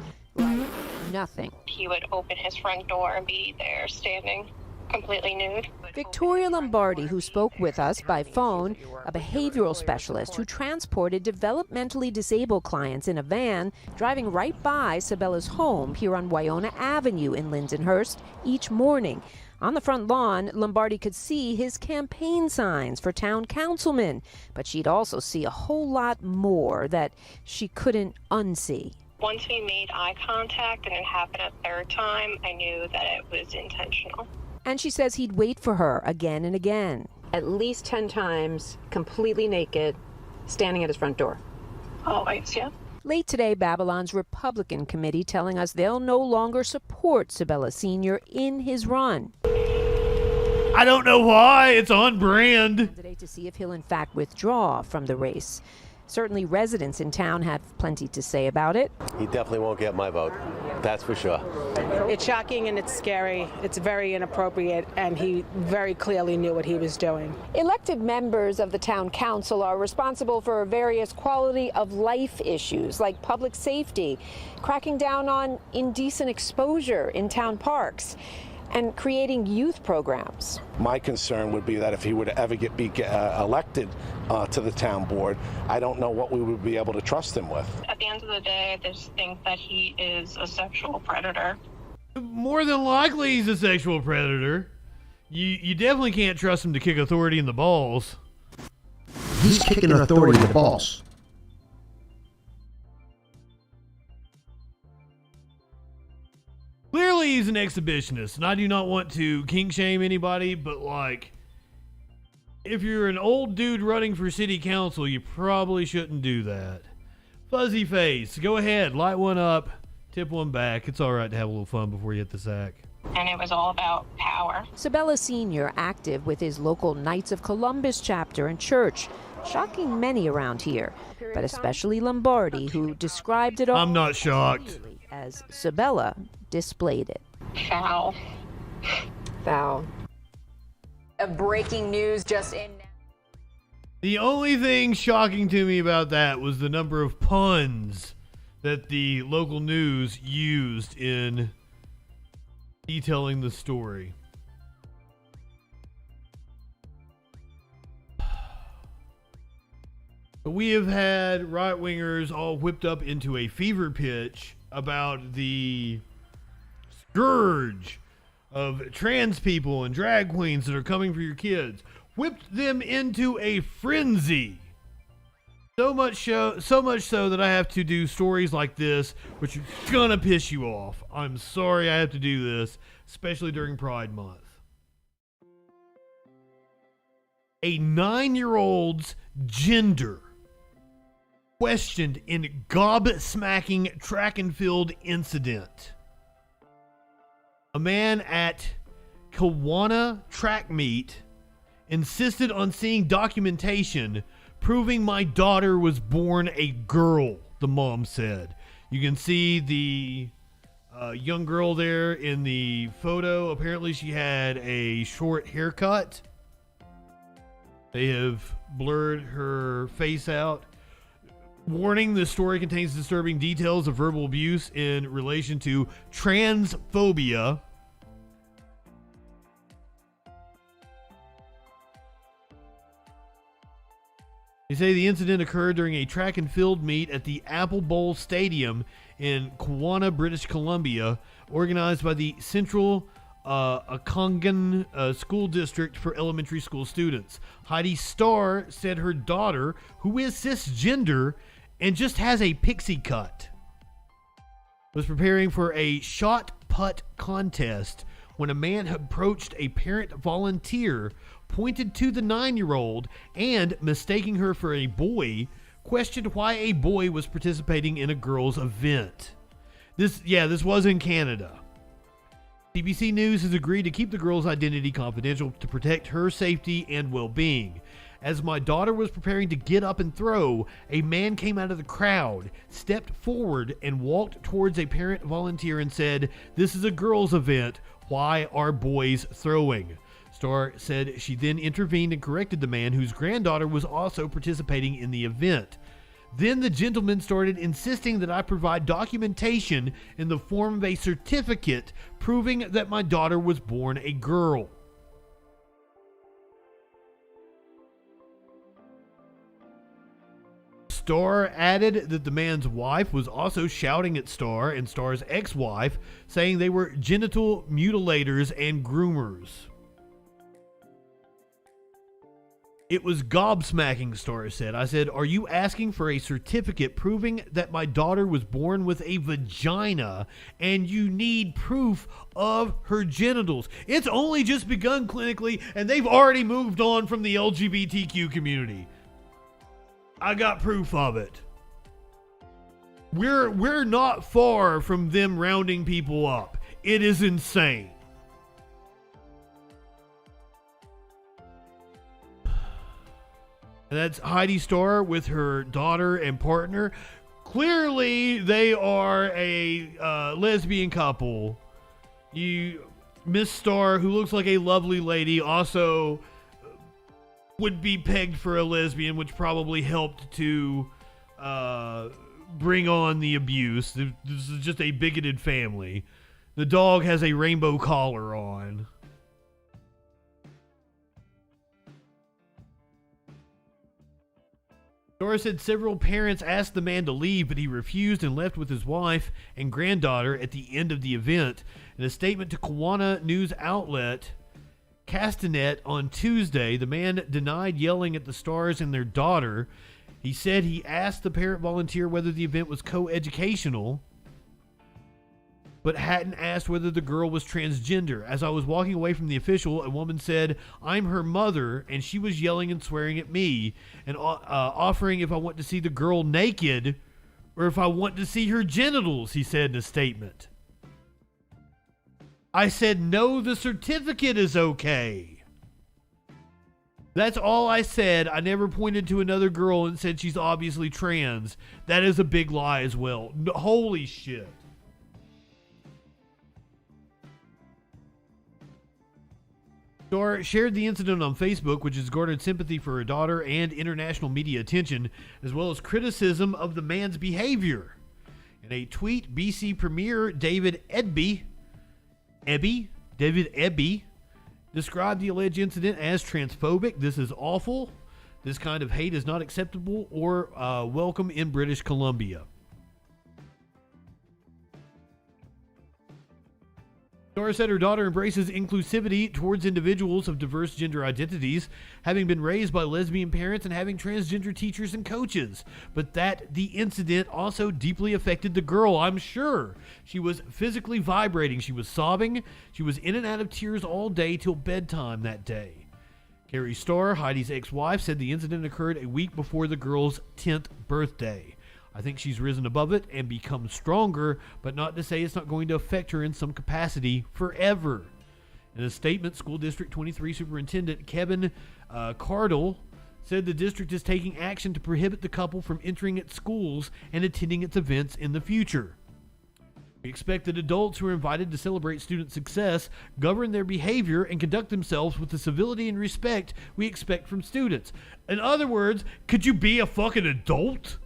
Nothing. He would open his front door and be there standing completely nude. Victoria Lombardi, who spoke with us by phone, a behavioral specialist who transported developmentally disabled clients in a van, driving right by Sabella's home here on Wyona Avenue in Lindenhurst each morning. On the front lawn, Lombardi could see his campaign signs for town councilmen, but she'd also see a whole lot more that she couldn't unsee. Once we made eye contact and it happened a third time, I knew that it was intentional. And she says he'd wait for her again and again. At least 10 times, completely naked, standing at his front door. Always, yeah. Late today, Babylon's Republican committee telling us they'll no longer support Sabella Sr. in his run. I don't know why. It's on brand. Today to see if he'll in fact withdraw from the race. Certainly residents in town have plenty to say about it. He definitely won't get my vote. That's for sure. It's shocking and it's scary. It's very inappropriate, and he very clearly knew what he was doing. Elected members of the town council are responsible for various quality of life issues like public safety, cracking down on indecent exposure in town parks, and creating youth programs. My concern would be that if he would ever be elected to the town board, I don't know what we would be able to trust him with. At the end of the day, I just think that he is a sexual predator. More than likely, he's a sexual predator. You definitely can't trust him to kick authority in the balls. He's kicking authority in the balls. Clearly, he's an exhibitionist, and I do not want to kink shame anybody, but like, if you're an old dude running for city council, you probably shouldn't do that. Fuzzy face, go ahead, light one up, tip one back. It's all right to have a little fun before you hit the sack. And it was all about power. Sabella Sr. active with his local Knights of Columbus chapter and church, shocking many around here, but especially Lombardi, who described it all. I'm not shocked. As Sabella displayed it. Foul. Foul. Breaking news just in now. The only thing shocking to me about that was the number of puns that the local news used in detailing the story. But we have had right-wingers all whipped up into a fever pitch about the scourge of trans people and drag queens that are coming for your kids. Whipped them into a frenzy. So much so that I have to do stories like this, which is gonna piss you off. I'm sorry I have to do this, especially during Pride Month. A 9-year-old's gender questioned in gobsmacking track and field incident. A man at Kiwanis track meet insisted on seeing documentation proving my daughter was born a girl, the mom said. You can see the young girl there in the photo. Apparently she had a short haircut. They have blurred her face out. Warning, this story contains disturbing details of verbal abuse in relation to transphobia. They say the incident occurred during a track and field meet at the Apple Bowl Stadium in Kiwanis, British Columbia, organized by the Central Okanagan School District for elementary school students. Heidi Starr said her daughter, who is cisgender and just has a pixie cut, was preparing for a shot put contest when a man approached a parent volunteer, pointed to the 9-year-old, and, mistaking her for a boy, questioned why a boy was participating in a girl's event. This was in Canada. CBC News has agreed to keep the girl's identity confidential to protect her safety and well-being. As my daughter was preparing to get up and throw, a man came out of the crowd, stepped forward, and walked towards a parent volunteer and said, "This is a girls' event. Why are boys throwing?" Starr said she then intervened and corrected the man, whose granddaughter was also participating in the event. Then the gentleman started insisting that I provide documentation in the form of a certificate proving that my daughter was born a girl. Starr added that the man's wife was also shouting at Starr and Starr's ex-wife, saying they were genital mutilators and groomers. It was gobsmacking, Starr said. I said, "Are you asking for a certificate proving that my daughter was born with a vagina and you need proof of her genitals? It's only just begun clinically and they've already moved on from the LGBTQ community. I got proof of it. We're not far from them rounding people up. It is insane." And that's Heidi Starr with her daughter and partner. Clearly, they are a lesbian couple. Miss Starr, who looks like a lovely lady, also would be pegged for a lesbian, which probably helped to bring on the abuse. This is just a bigoted family. The dog has a rainbow collar on. Starr said several parents asked the man to leave, but he refused and left with his wife and granddaughter at the end of the event. In a statement to Kiwanis news outlet Castanet on Tuesday, the man denied yelling at the Starrs and their daughter. He said he asked the parent volunteer whether the event was co-educational, but hadn't asked whether the girl was transgender. As I was walking away from the official, a woman said, "I'm her mother," and she was yelling and swearing at me and offering if I want to see the girl naked or if I want to see her genitals, he said in a statement. I said, "No, the certificate is okay." That's all I said. I never pointed to another girl and said she's obviously trans. That is a big lie as well. Holy shit. Starr shared the incident on Facebook, which has garnered sympathy for her daughter and international media attention, as well as criticism of the man's behavior. In a tweet, BC Premier David Eby described the alleged incident as transphobic. "This is awful. This kind of hate is not acceptable or welcome in British Columbia. Thur said her daughter embraces inclusivity towards individuals of diverse gender identities, having been raised by lesbian parents and having transgender teachers and coaches. But that the incident also deeply affected the girl, I'm sure. She was physically vibrating. She was sobbing. She was in and out of tears all day till bedtime that day. Carrie Starr, Heidi's ex-wife, said the incident occurred a week before the girl's 10th birthday. I think she's risen above it and become stronger, but not to say it's not going to affect her in some capacity forever. In a statement, School District 23 Superintendent Kevin Cardle said the district is taking action to prohibit the couple from entering its schools and attending its events in the future. We expect that adults who are invited to celebrate student success govern their behavior and conduct themselves with the civility and respect we expect from students. In other words, could you be a fucking adult?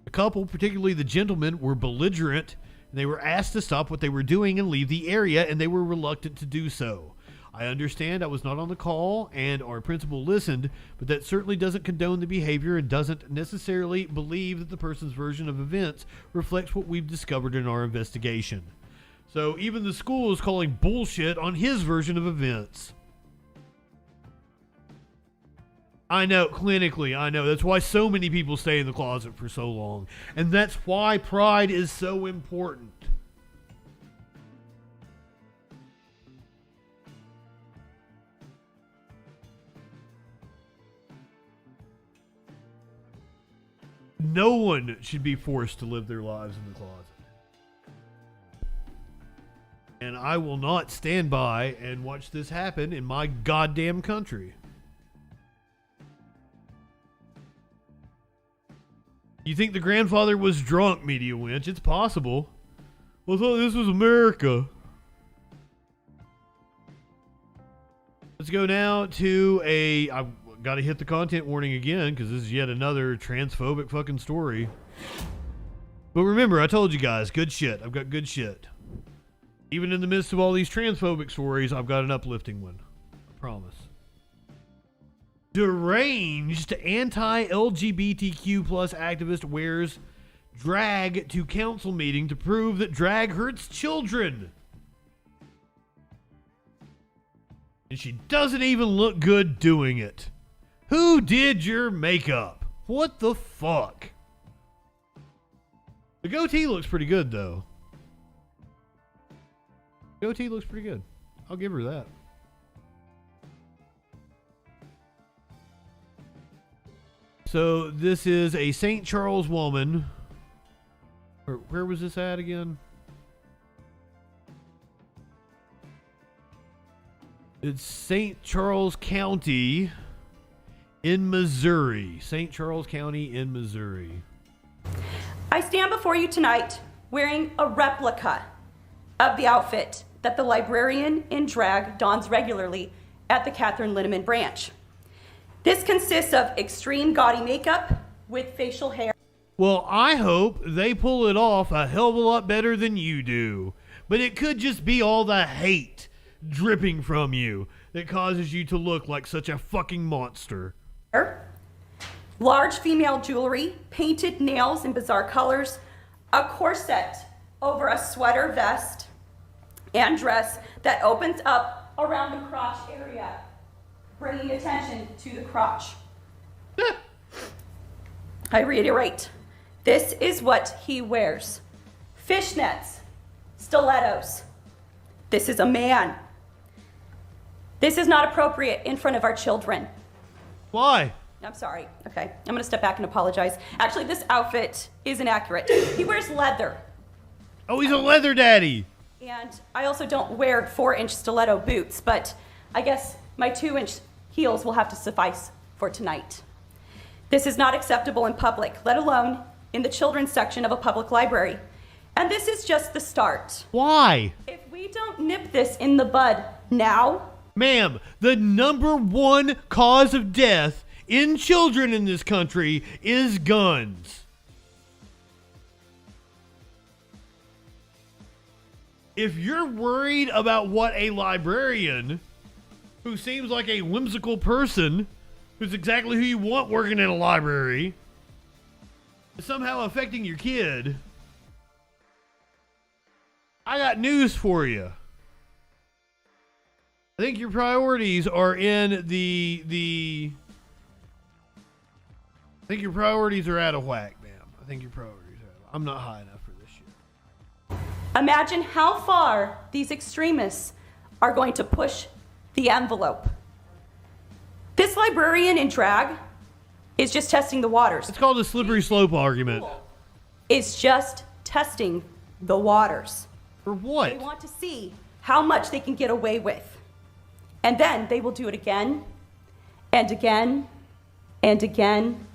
The couple, particularly the gentlemen, were belligerent, and they were asked to stop what they were doing and leave the area, and they were reluctant to do so. I understand I was not on the call and our principal listened, but that certainly doesn't condone the behavior and doesn't necessarily believe that the person's version of events reflects what we've discovered in our investigation. So even the school is calling bullshit on his version of events. I know, clinically, I know. That's why so many people stay in the closet for so long. And that's why pride is so important. No one should be forced to live their lives in the closet. And I will not stand by and watch this happen in my goddamn country. You think the grandfather was drunk, Media Winch? It's possible. Well, I thought this was America. Let's go now to I've got to hit the content warning again because this is yet another transphobic fucking story. But remember, I told you guys, good shit. I've got good shit. Even in the midst of all these transphobic stories, I've got an uplifting one. I promise. Deranged anti-LGBTQ plus activist wears drag to council meeting to prove that drag hurts children. And she doesn't even look good doing it. Who did your makeup? What the fuck? The goatee looks pretty good, though. Goatee looks pretty good. I'll give her that. So this is a St. Charles woman. Where was this at again? It's St. Charles County in Missouri. St. Charles County in Missouri. I stand before you tonight wearing a replica of the outfit that the librarian in drag dons regularly at the Catherine Linneman branch. This consists of extreme gaudy makeup with facial hair. Well, I hope they pull it off a hell of a lot better than you do. But it could just be all the hate dripping from you that causes you to look like such a fucking monster. Large female jewelry, painted nails in bizarre colors, a corset over a sweater vest and dress that opens up around the crotch area, bringing attention to the crotch. I reiterate, this is what he wears. Fishnets, stilettos. This is a man. This is not appropriate in front of our children. Why? I'm sorry. Okay, I'm gonna step back and apologize. Actually, this outfit is inaccurate. He wears leather. Oh, he's a leather daddy. And I also don't wear 4-inch stiletto boots, but I guess my 2-inch heels will have to suffice for tonight. This is not acceptable in public, let alone in the children's section of a public library. And this is just the start. Why? If we don't nip this in the bud now... Ma'am, the #1 cause of death in children in this country is guns. If you're worried about what a librarian who seems like a whimsical person, who's exactly who you want working in a library, is somehow affecting your kid, I got news for you. I think your priorities are in I think your priorities are out of whack, ma'am. I think your priorities are I'm not high enough for this shit. Imagine how far these extremists are going to push the envelope. This librarian in drag is just testing the waters. It's called a slippery slope argument. It's just testing the waters. For what? They want to see how much they can get away with. And then they will do it again and again and again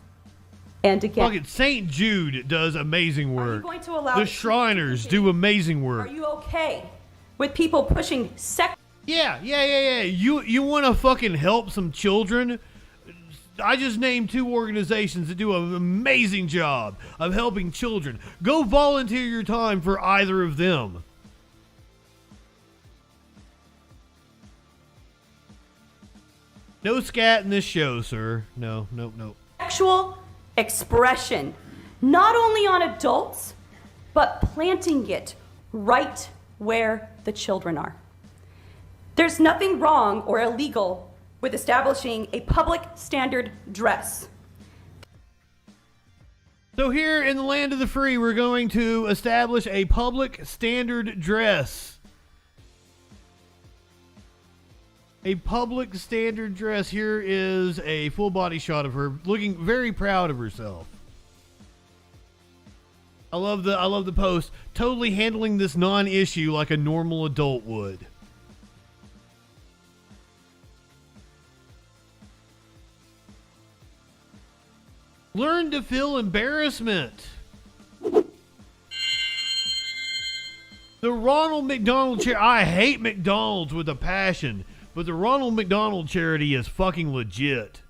and again. Fucking St. Jude does amazing work. Are you going to allow the Shriners do amazing work. Are you okay with people pushing sex? Yeah. You want to fucking help some children? I just named 2 organizations that do an amazing job of helping children. Go volunteer your time for either of them. No scat in this show, sir. No. Sexual expression, not only on adults, but planting it right where the children are. There's nothing wrong or illegal with establishing a public standard dress. So here in the land of the free, we're going to establish a public standard dress. A public standard dress. Here is a full body shot of her looking very proud of herself. I love the post. Totally handling this non-issue like a normal adult would. Learn to feel embarrassment. The Ronald McDonald charity. I hate McDonald's with a passion, but the Ronald McDonald charity is fucking legit.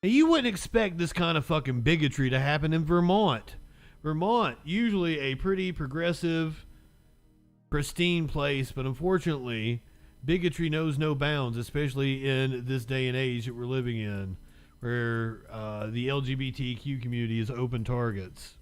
Now, you wouldn't expect this kind of fucking bigotry to happen in Vermont. Vermont, usually a pretty progressive, pristine place, but unfortunately, bigotry knows no bounds, especially in this day and age that we're living in, where the LGBTQ community is open targets.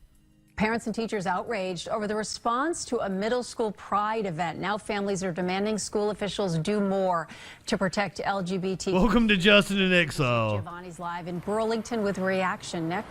Parents and teachers outraged over the response to a middle school pride event. Now families are demanding school officials do more to protect LGBT. Welcome to Justin in Exile. Giovanni's live in Burlington with reaction. Nick?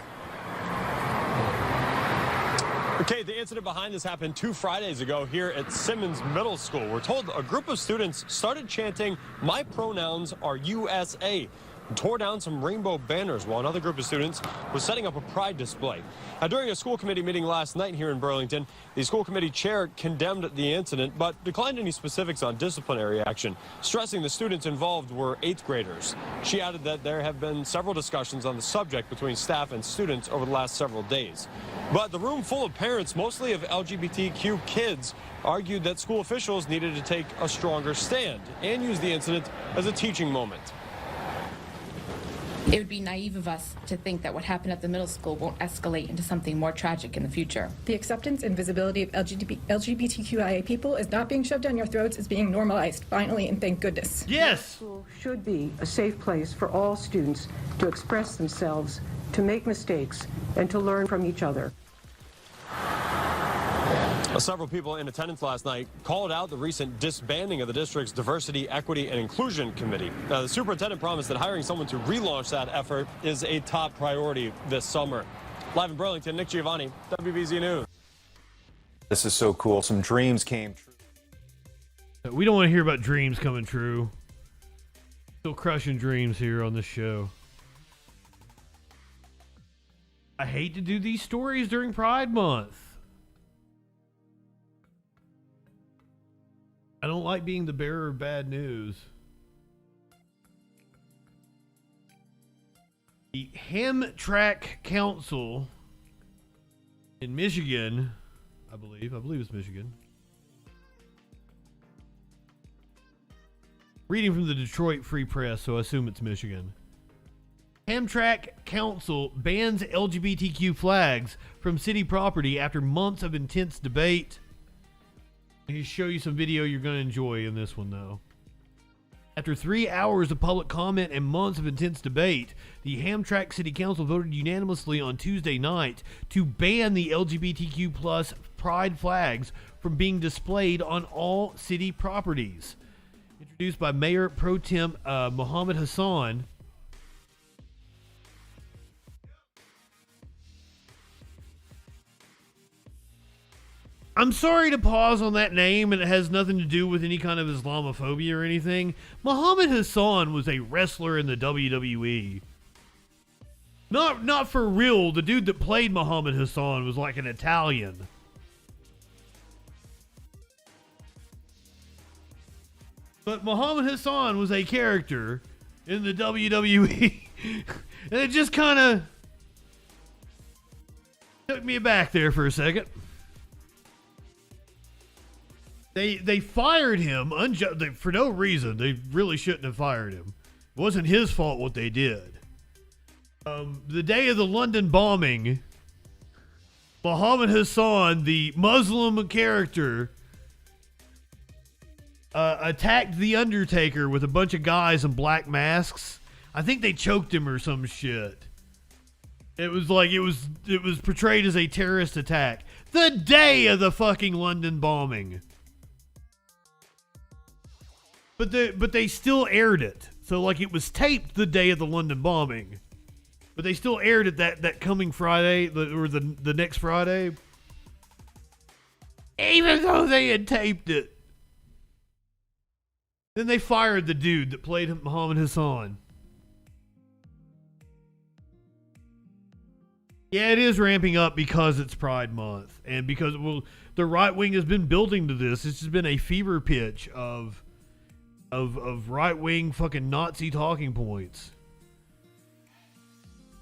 Okay, the incident behind this happened 2 Fridays ago here at Simmons Middle School. We're told a group of students started chanting, "My pronouns are USA," and tore down some rainbow banners while another group of students was setting up a pride display. Now, during a school committee meeting last night here in Burlington, the school committee chair condemned the incident but declined any specifics on disciplinary action, stressing the students involved were 8th graders. She added that there have been several discussions on the subject between staff and students over the last several days. But the room full of parents, mostly of LGBTQ kids, argued that school officials needed to take a stronger stand and use the incident as a teaching moment. It would be naive of us to think that what happened at the middle school won't escalate into something more tragic in the future. The acceptance and visibility of LGBTQIA people is not being shoved down your throats, it's being normalized, finally, and thank goodness. Yes! School should be a safe place for all students to express themselves, to make mistakes, and to learn from each other. Several people in attendance last night called out the recent disbanding of the district's Diversity, Equity, and Inclusion Committee. The superintendent promised that hiring someone to relaunch that effort is a top priority this summer. Live in Burlington, Nick Giovanni, WBZ News. This is so cool. Some dreams came true. We don't want to hear about dreams coming true. Still crushing dreams here on this show. I hate to do these stories during Pride Month. I don't like being the bearer of bad news. The Hamtramck Council in Michigan, I believe it's Michigan. Reading from the Detroit Free Press, so I assume it's Michigan. Hamtramck Council bans LGBTQ flags from city property after months of intense debate. Let me show you some video you're going to enjoy in this one, though. After 3 hours of public comment and months of intense debate, the Hamtramck City Council voted unanimously on Tuesday night to ban the LGBTQ plus pride flags from being displayed on all city properties. Introduced by Mayor Pro Tem Mohammed Hassan. I'm sorry to pause on that name, and it has nothing to do with any kind of Islamophobia or anything. Mohammed Hassan was a wrestler in the WWE. Not for real. The dude that played Mohammed Hassan was like an Italian. But Mohammed Hassan was a character in the WWE. And it just kind of took me aback there for a second. They fired him for no reason. They really shouldn't have fired him. It wasn't his fault what they did. The day of the London bombing, Mohammed Hassan, the Muslim character, attacked The Undertaker with a bunch of guys in black masks. I think they choked him or some shit. It was portrayed as a terrorist attack. The day of the fucking London bombing. But they still aired it. So like it was taped the day of the London bombing. But they still aired it that coming Friday or the next Friday. Even though they had taped it. Then they fired the dude that played Mohammed Hassan. Yeah, it is ramping up because it's Pride Month. And because the right wing has been building to this. It's just been a fever pitch of right-wing fucking Nazi talking points.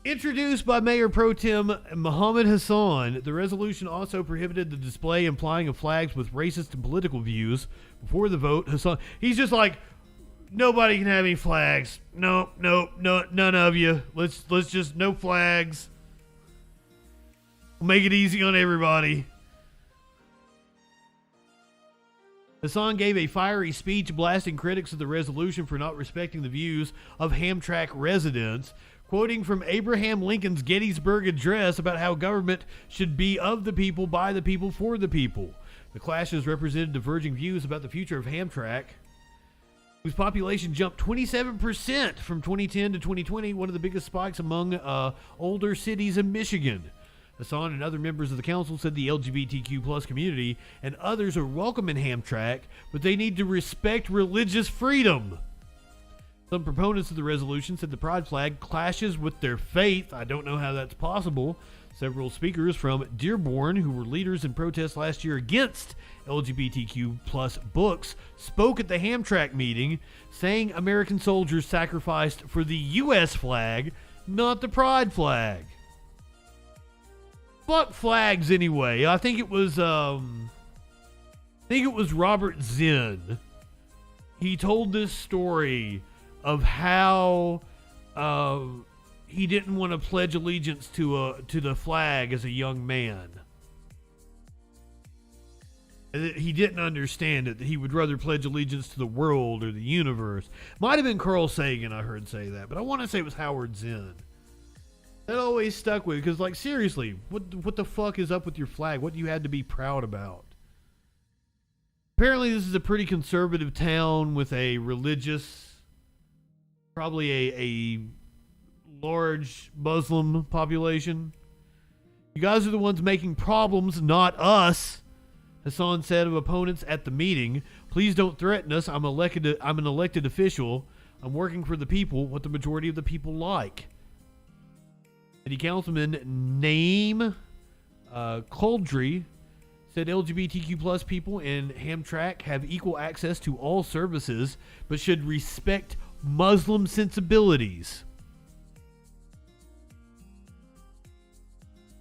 Introduced by Mayor Pro Tem Mohammed Hassan, the resolution also prohibited the display and flying of flags with racist and political views. Before the vote, Hassan, he's just like, nobody can have any flags. No, none of you. Let's just no flags. We'll make it easy on everybody. Hassan gave a fiery speech blasting critics of the resolution for not respecting the views of Hamtramck residents, quoting from Abraham Lincoln's Gettysburg Address about how government should be of the people, by the people, for the people. The clashes represented diverging views about the future of Hamtramck, whose population jumped 27% from 2010 to 2020, one of the biggest spikes among older cities in Michigan. Hassan and other members of the council said the LGBTQ plus community and others are welcome in Hamtramck, but they need to respect religious freedom. Some proponents of the resolution said the pride flag clashes with their faith. I don't know how that's possible. Several speakers from Dearborn, who were leaders in protests last year against LGBTQ plus books, spoke at the Hamtramck meeting, saying American soldiers sacrificed for the U.S. flag, not the pride flag. Fuck flags anyway. I think it was Robert Zinn. He told this story of how he didn't want to pledge allegiance to the flag as a young man. He didn't understand it. That he would rather pledge allegiance to the world or the universe. Might have been Carl Sagan I heard say that, but I want to say it was Howard Zinn. That always stuck with me because, like, seriously, what the fuck is up with your flag? What do you have to be proud about? Apparently, this is a pretty conservative town with a religious, probably a large Muslim population. You guys are the ones making problems, not us, Hassan said of opponents at the meeting. Please don't threaten us. I'm an elected official. I'm working for the people, what the majority of the people like. City Councilman Naeem Coldry said LGBTQ plus people in Hamtramck have equal access to all services, but should respect Muslim sensibilities.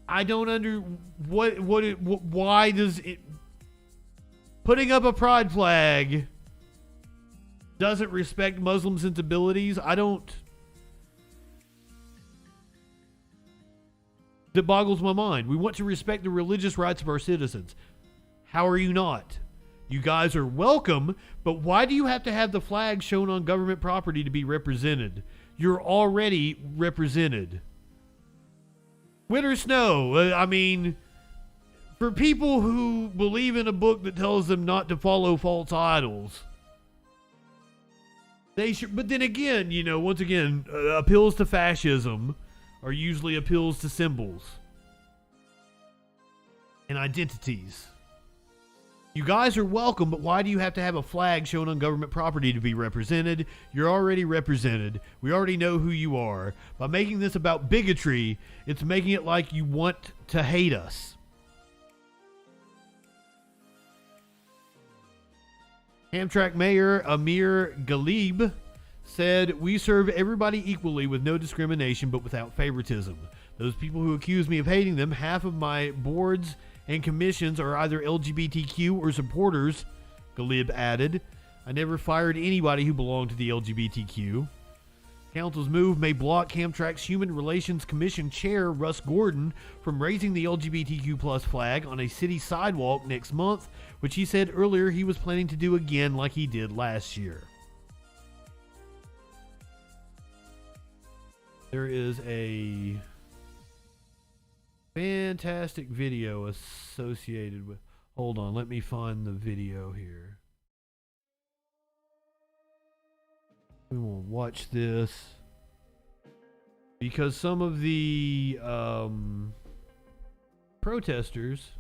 I don't why does it, putting up a pride flag doesn't respect Muslim sensibilities? I don't that boggles my mind. We want to respect the religious rights of our citizens. How are you not? You guys are welcome, but why do you have to have the flag shown on government property to be represented? You're already represented. Win or snow, I mean, for people who believe in a book that tells them not to follow false idols, they should. But then again, you know, once again, appeals to fascism are usually appeals to symbols and identities. You guys are welcome, but why do you have to have a flag shown on government property to be represented? You're already represented. We already know who you are. By making this about bigotry, it's making it like you want to hate us. Amtrak Mayor Amir Ghalib said, "We serve everybody equally with no discrimination but without favoritism. Those people who accuse me of hating them, half of my boards and commissions are either LGBTQ or supporters," Ghalib added. "I never fired anybody who belonged to the LGBTQ." Council's move may block Amtrak's Human Relations Commission chair, Russ Gordon, from raising the LGBTQ+ flag on a city sidewalk next month, which he said earlier he was planning to do again like he did last year. There is a fantastic video associated with... Hold on, let me find the video here. We will watch this because some of the protesters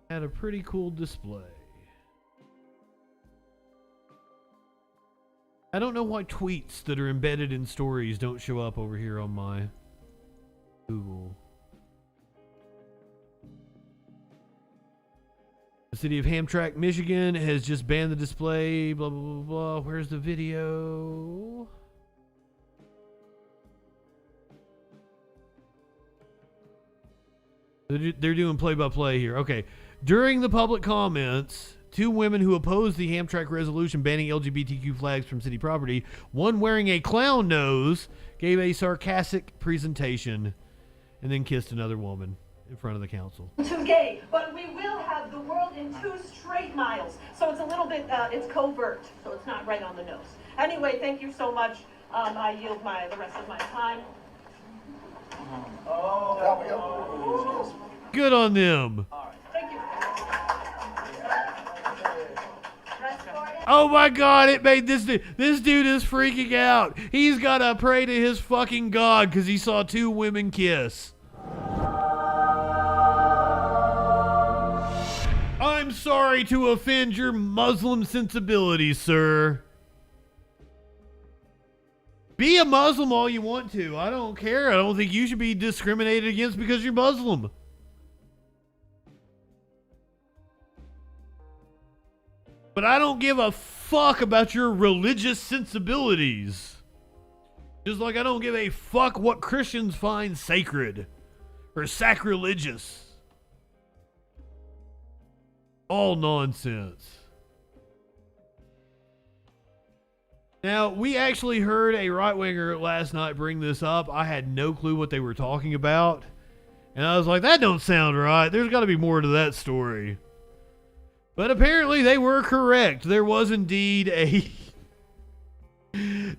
had a pretty cool display. I don't know why tweets that are embedded in stories don't show up over here on my Google. The city of Hamtramck, Michigan has just banned the display, blah, blah, blah, blah. Where's the video? They're doing play-by-play here. Okay. During the public comments, two women who opposed the Hamtramck resolution banning LGBTQ flags from city property, one wearing a clown nose, gave a sarcastic presentation and then kissed another woman in front of the council. Too gay, but we will have the world in 2 straight miles. So it's a little bit, it's covert, so it's not right on the nose. Anyway, thank you so much. I yield the rest of my time. Good on them. Thank you. Oh my God, it made this dude is freaking out. He's got to pray to his fucking God because he saw 2 women kiss. I'm sorry to offend your Muslim sensibilities, sir. Be a Muslim all you want to. I don't care. I don't think you should be discriminated against because you're Muslim. But I don't give a fuck about your religious sensibilities. Just like I don't give a fuck what Christians find sacred or sacrilegious. All nonsense. Now, we actually heard a right-winger last night bring this up. I had no clue what they were talking about. And I was like, that don't sound right. There's got to be more to that story. But apparently they were correct. There was indeed a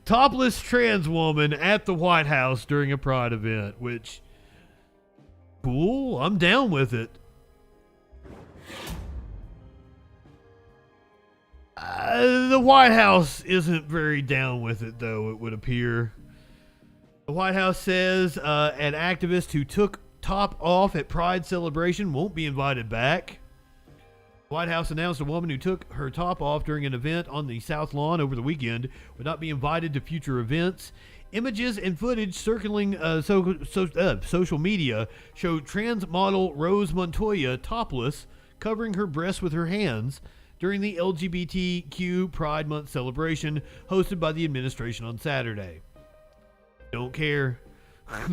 topless trans woman at the White House during a Pride event, which, cool, I'm down with it. The White House isn't very down with it, though, it would appear. The White House says an activist who took top off at Pride celebration won't be invited back. The White House announced a woman who took her top off during an event on the South Lawn over the weekend would not be invited to future events. Images and footage circling social media showed trans model Rose Montoya topless, covering her breasts with her hands during the LGBTQ Pride Month celebration hosted by the administration on Saturday. Don't care.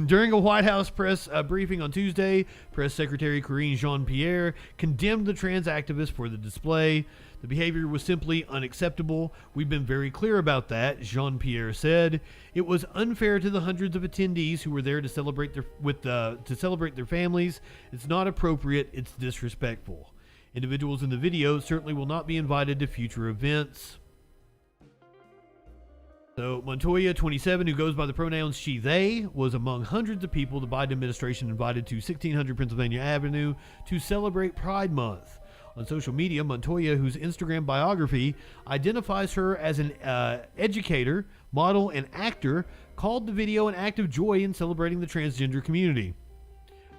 During a White House press briefing on Tuesday, Press Secretary Karine Jean-Pierre condemned the trans activist for the display. The behavior was simply unacceptable. We've been very clear about that, Jean-Pierre said. It was unfair to the hundreds of attendees who were there to celebrate their families. It's not appropriate. It's disrespectful. Individuals in the video certainly will not be invited to future events. So Montoya, 27, who goes by the pronouns she, they, was among hundreds of people the Biden administration invited to 1600 Pennsylvania Avenue to celebrate Pride Month. On social media, Montoya, whose Instagram biography identifies her as an educator, model, and actor, called the video an act of joy in celebrating the transgender community.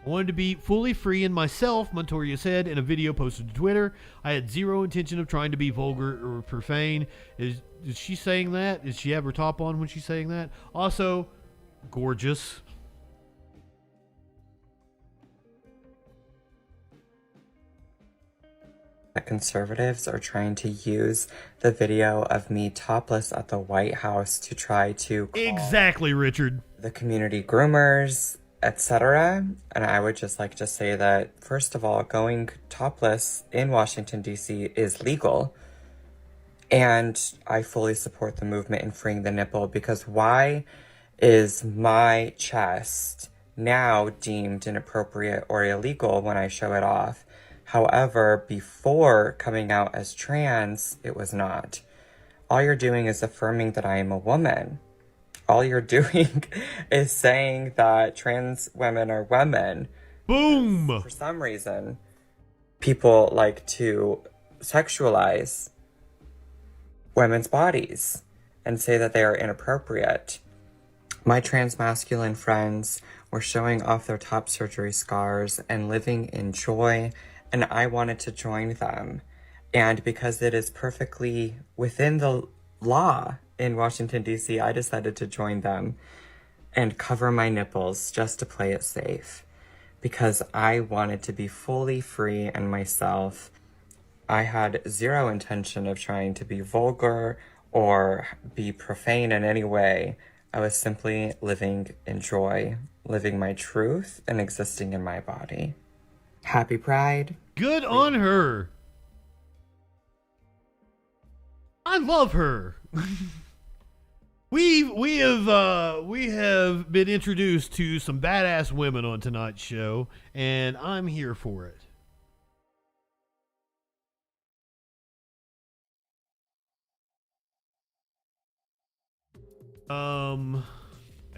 I wanted to be fully free in myself, Montoya said in a video posted to Twitter. I had zero intention of trying to be vulgar or profane. Is she saying that? Does she have her top on when she's saying that? Also, gorgeous. Conservatives are trying to use the video of me topless at the White House to try to call exactly, Richard, the community groomers, etc. And I would just like to say that, first of all, going topless in Washington, D.C. is legal. And I fully support the movement in freeing the nipple, because why is my chest now deemed inappropriate or illegal when I show it off? However, before coming out as trans, it was not. All you're doing is affirming that I am a woman. All you're doing is saying that trans women are women. Boom! For some reason, people like to sexualize women's bodies and say that they are inappropriate. My trans masculine friends were showing off their top surgery scars and living in joy, and I wanted to join them. And because it is perfectly within the law in Washington, D.C., I decided to join them and cover my nipples just to play it safe, because I wanted to be fully free and myself. I had zero intention of trying to be vulgar or be profane in any way. I was simply living in joy, living my truth, and existing in my body. Happy Pride. Good on her. I love her. We have been introduced to some badass women on tonight's show, and I'm here for it. A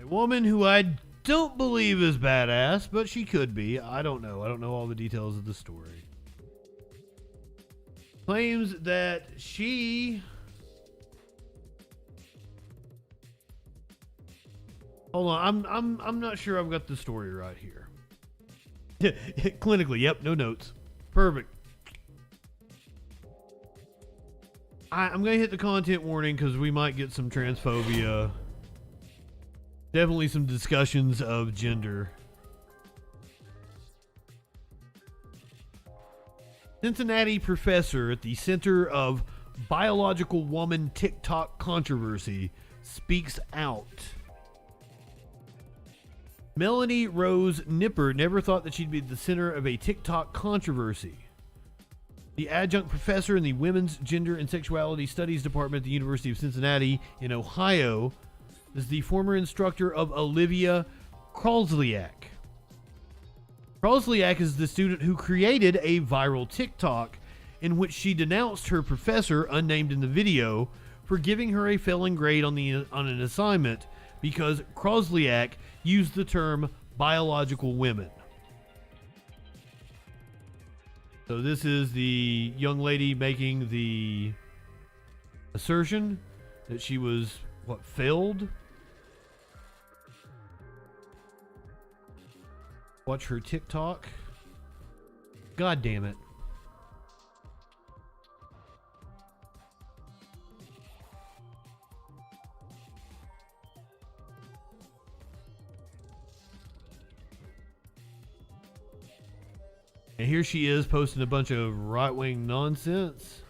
woman who I don't believe is badass, but she could be. I don't know. I don't know all the details of the story. Claims that she... Hold on, I'm not sure I've got the story right here. Clinically, yep, no notes. Perfect. I'm going to hit the content warning because we might get some transphobia. Definitely some discussions of gender. Cincinnati professor at the Center of Biological Woman TikTok Controversy speaks out. Melanie Rose Nipper never thought that she'd be the center of a TikTok controversy. The adjunct professor in the Women's Gender and Sexuality Studies Department at the University of Cincinnati in Ohio is the former instructor of Olivia Krolzliak. Krolzliak is the student who created a viral TikTok in which she denounced her professor, unnamed in the video, for giving her a failing grade on an assignment because Krolzliak used the term biological women. So this is the young lady making the assertion that she was, failed? Watch her TikTok. God damn it. And here she is posting a bunch of right-wing nonsense.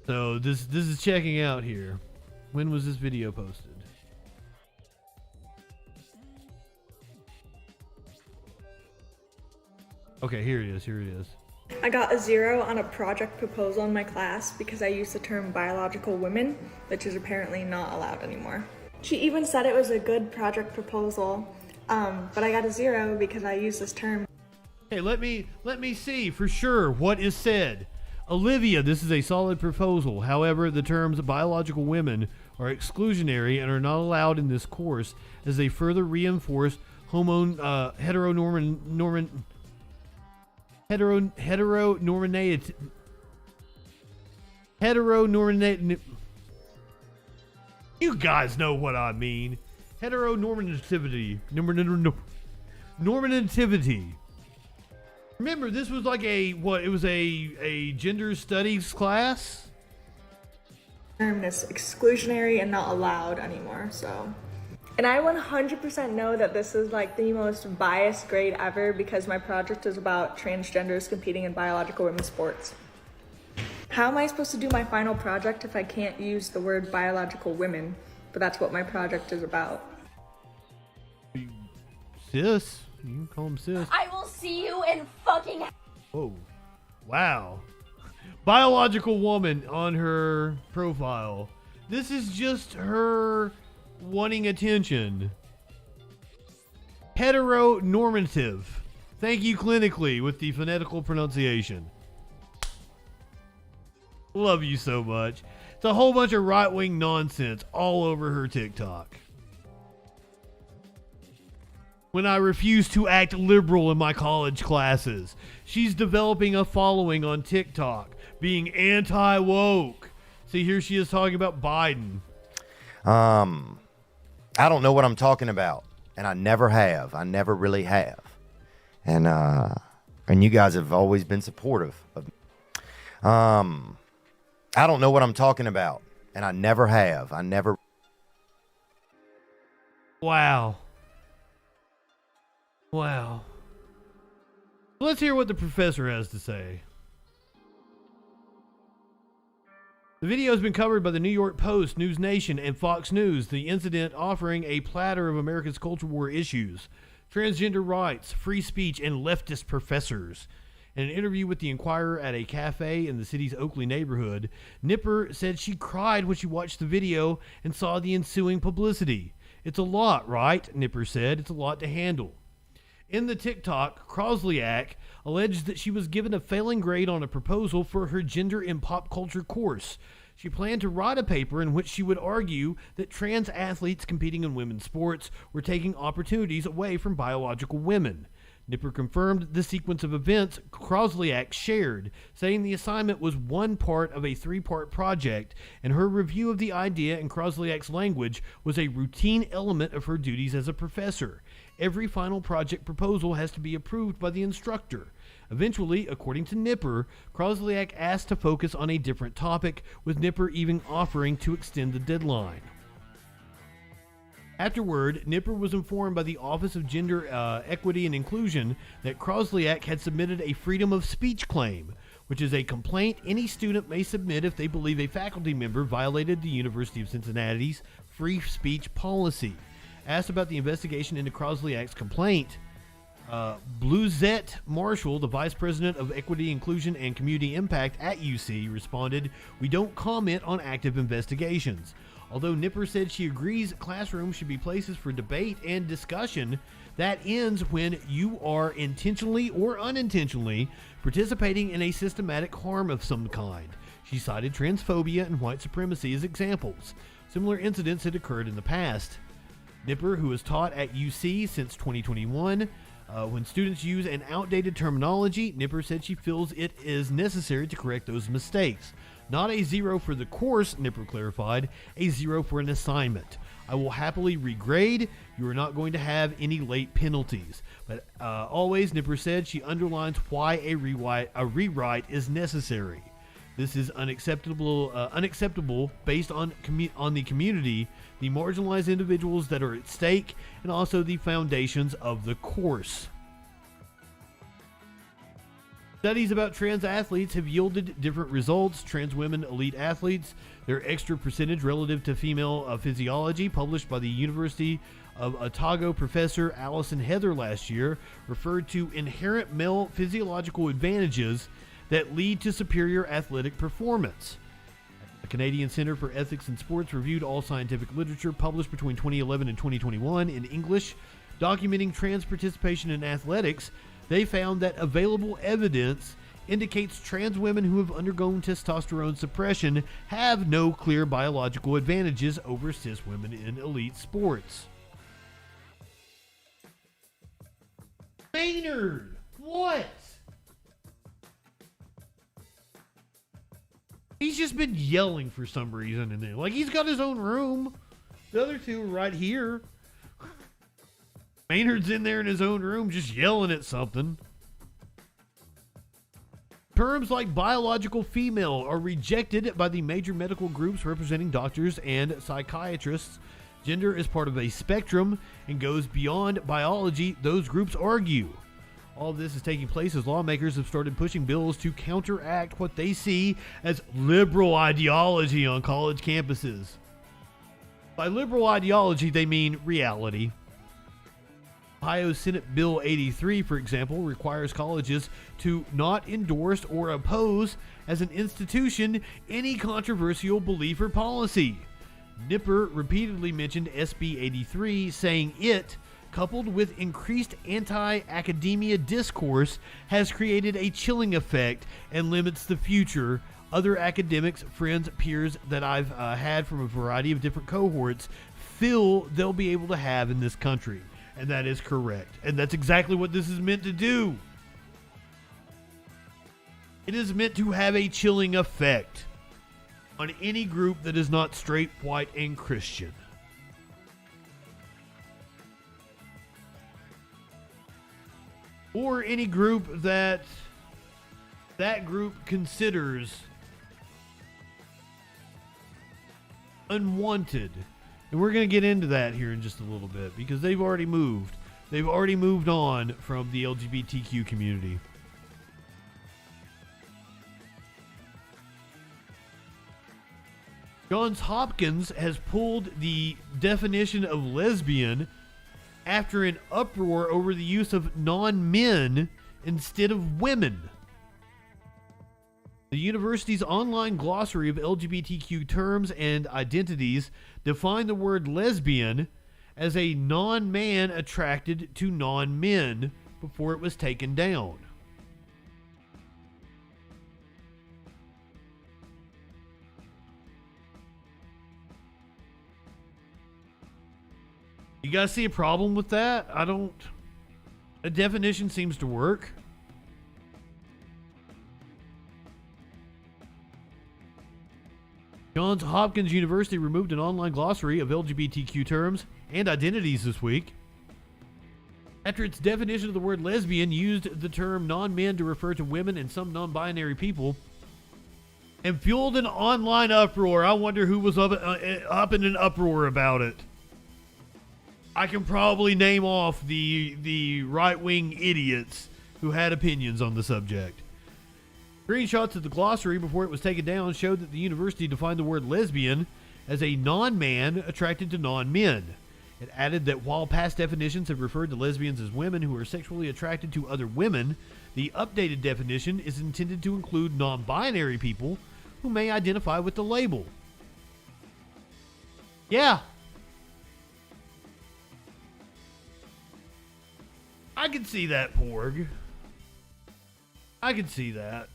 So this is checking out here. When was this video posted? Okay, here it is. I got a 0 on a project proposal in my class because I used the term biological women, which is apparently not allowed anymore. She even said it was a good project proposal, but I got a 0 because I used this term. Hey, let me see for sure what is said. Olivia, this is a solid proposal. However, the terms biological women are exclusionary and are not allowed in this course as they further reinforce heteronormativity. You guys know what I mean. Heteronormativity. Normativity. Remember, this was like it was a gender studies class. Term is exclusionary and not allowed anymore, so. And I 100% know that this is like the most biased grade ever because my project is about transgenders competing in biological women's sports. How am I supposed to do my final project if I can't use the word biological women? But that's what my project is about. Sis. You can call him sis. I will see you in fucking. Oh, wow. Biological woman on her profile. This is just her wanting attention. Heteronormative. Thank you clinically with the phonetical pronunciation. Love you so much. It's a whole bunch of right-wing nonsense all over her TikTok. When I refuse to act liberal in my college classes. She's developing a following on TikTok, being anti-woke. See, here she is talking about Biden. I don't know what I'm talking about, and I never have. I never really have. And you guys have always been supportive of me. I don't know what I'm talking about, and I never have. I never. Wow. Wow. Let's hear what the professor has to say. The video has been covered by the New York Post, News Nation, and Fox News, the incident offering a platter of America's culture war issues, transgender rights, free speech, and leftist professors. In an interview with the Inquirer at a cafe in the city's Oakley neighborhood, Nipper said she cried when she watched the video and saw the ensuing publicity. It's a lot, right? Nipper said. It's a lot to handle. In the TikTok, Krosliak alleged that she was given a failing grade on a proposal for her gender and pop culture course. She planned to write a paper in which she would argue that trans athletes competing in women's sports were taking opportunities away from biological women. Nipper confirmed the sequence of events Krosliak shared, saying the assignment was one part of a 3-part project, and her review of the idea in Krosliak's language was a routine element of her duties as a professor. Every final project proposal has to be approved by the instructor. Eventually, according to Nipper, Krosliak asked to focus on a different topic, with Nipper even offering to extend the deadline. Afterward, Nipper was informed by the Office of Gender Equity and Inclusion that Krosliak had submitted a freedom of speech claim, which is a complaint any student may submit if they believe a faculty member violated the University of Cincinnati's free speech policy. Asked about the investigation into Krosliak's complaint, Bluzette Marshall, the Vice President of Equity, Inclusion, and Community Impact at UC, responded, "We don't comment on active investigations." Although Nipper said she agrees classrooms should be places for debate and discussion, that ends when you are intentionally or unintentionally participating in a systematic harm of some kind. She cited transphobia and white supremacy as examples. Similar incidents had occurred in the past. Nipper, who has taught at UC since 2021, when students use an outdated terminology, Nipper said she feels it is necessary to correct those mistakes. Not a 0 for the course, Nipper clarified, a 0 for an assignment. I will happily regrade. You are not going to have any late penalties. But always, Nipper said, she underlines why a rewrite is necessary. This is unacceptable based on the community, the marginalized individuals that are at stake, and also the foundations of the course. Studies about trans athletes have yielded different results. Trans women elite athletes, their extra percentage relative to female physiology, published by the University of Otago professor Allison Heather last year, referred to inherent male physiological advantages that lead to superior athletic performance. The Canadian Centre for Ethics in Sports reviewed all scientific literature published between 2011 and 2021 in English documenting trans participation in athletics. They found that available evidence indicates trans women who have undergone testosterone suppression have no clear biological advantages over cis women in elite sports. Maynard, what? He's just been yelling for some reason in there. Like, he's got his own room. The other two are right here. Maynard's in there in his own room just yelling at something. Terms like biological female are rejected by the major medical groups representing doctors and psychiatrists. Gender is part of a spectrum and goes beyond biology, those groups argue. All of this is taking place as lawmakers have started pushing bills to counteract what they see as liberal ideology on college campuses. By liberal ideology, they mean reality. Ohio Senate Bill 83, for example, requires colleges to not endorse or oppose as an institution any controversial belief or policy. Nipper repeatedly mentioned SB 83, saying it, coupled with increased anti-academia discourse, has created a chilling effect and limits the future. Other academics, friends, peers that I've had from a variety of different cohorts feel they'll be able to have in this country. And that is correct. And that's exactly what this is meant to do. It is meant to have a chilling effect on any group that is not straight, white, and Christian. Or any group that group considers unwanted. And we're going to get into that here in just a little bit because they've already moved. They've already moved on from the LGBTQ community. Johns Hopkins has pulled the definition of lesbian after an uproar over the use of non-men instead of women. The university's online glossary of LGBTQ terms and identities define the word lesbian as a non-man attracted to non-men before it was taken down. You guys see a problem with that? A definition seems to work. Johns Hopkins University removed an online glossary of LGBTQ terms and identities this week after its definition of the word lesbian used the term non-men to refer to women and some non-binary people and fueled an online uproar. I wonder who was up in an uproar about it. I can probably name off the right-wing idiots who had opinions on the subject. Screenshots of the glossary before it was taken down showed that the university defined the word lesbian as a non-man attracted to non-men. It added that while past definitions have referred to lesbians as women who are sexually attracted to other women, the updated definition is intended to include non-binary people who may identify with the label. Yeah. I can see that, Porg. I can see that.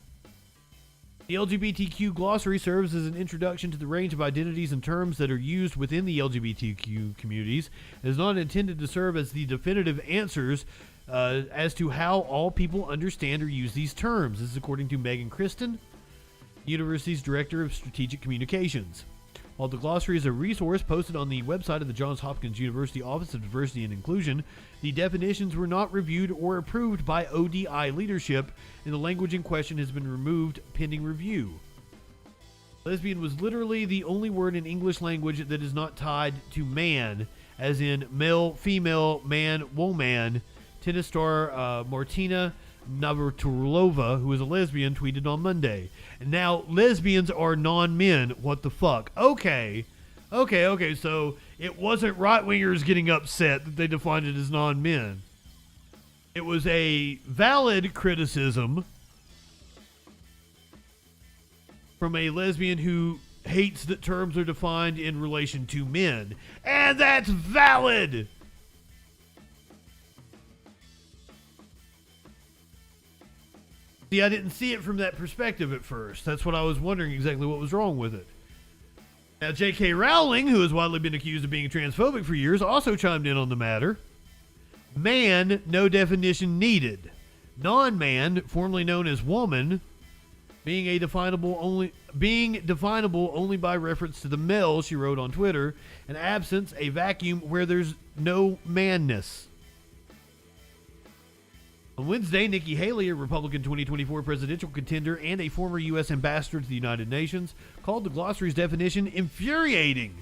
The LGBTQ glossary serves as an introduction to the range of identities and terms that are used within the LGBTQ communities. It is not intended to serve as the definitive answers as to how all people understand or use these terms. This is according to Megan Kristen, university's Director of Strategic Communications. While the glossary is a resource posted on the website of the Johns Hopkins University Office of Diversity and Inclusion, the definitions were not reviewed or approved by ODI leadership, and the language in question has been removed pending review. Lesbian was literally the only word in English language that is not tied to man, as in male, female, man, woman. Tennis star Martina Navratilova, who is a lesbian, tweeted on Monday. And now lesbians are non-men. What the fuck? Okay, so it wasn't right-wingers getting upset that they defined it as non-men. It was a valid criticism from a lesbian who hates that terms are defined in relation to men. And that's valid! See, I didn't see it from that perspective at first. That's what I was wondering exactly what was wrong with it. Now, J.K. Rowling, who has widely been accused of being transphobic for years, also chimed in on the matter. Man, no definition needed. Non-man, formerly known as woman, being definable only by reference to the male, she wrote on Twitter, and absence, a vacuum where there's no manness. On Wednesday, Nikki Haley, a Republican 2024 presidential contender and a former U.S. ambassador to the United Nations, called the glossary's definition infuriating.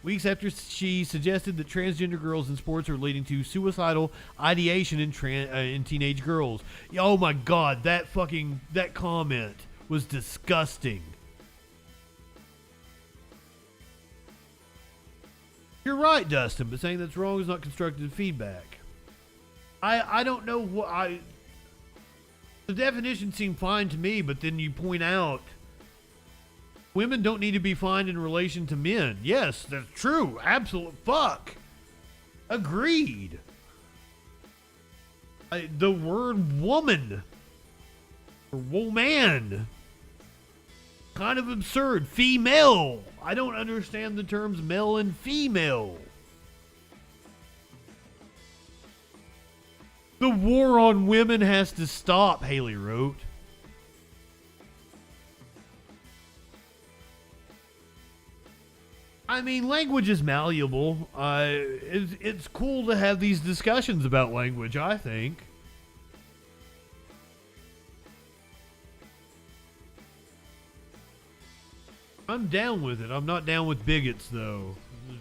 Weeks after she suggested that transgender girls in sports are leading to suicidal ideation in teenage girls. Oh my God, that comment was disgusting. You're right, Dustin, but saying that's wrong is not constructive feedback. I don't know what the definition seemed fine to me, but then you point out women don't need to be fined in relation to men. Yes, that's true. Absolute fuck. Agreed. The word woman or woman, kind of absurd. Female. I don't understand the terms male and female. The war on women has to stop, Haley wrote. I mean, language is malleable. It's cool to have these discussions about language, I think. I'm down with it. I'm not down with bigots, though.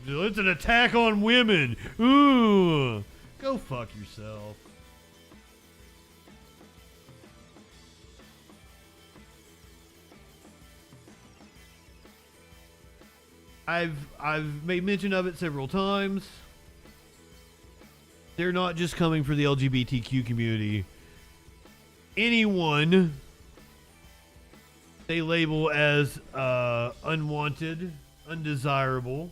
It's an attack on women. Ooh. Go fuck yourself. I've made mention of it several times. They're not just coming for the LGBTQ community. Anyone they label as unwanted, undesirable.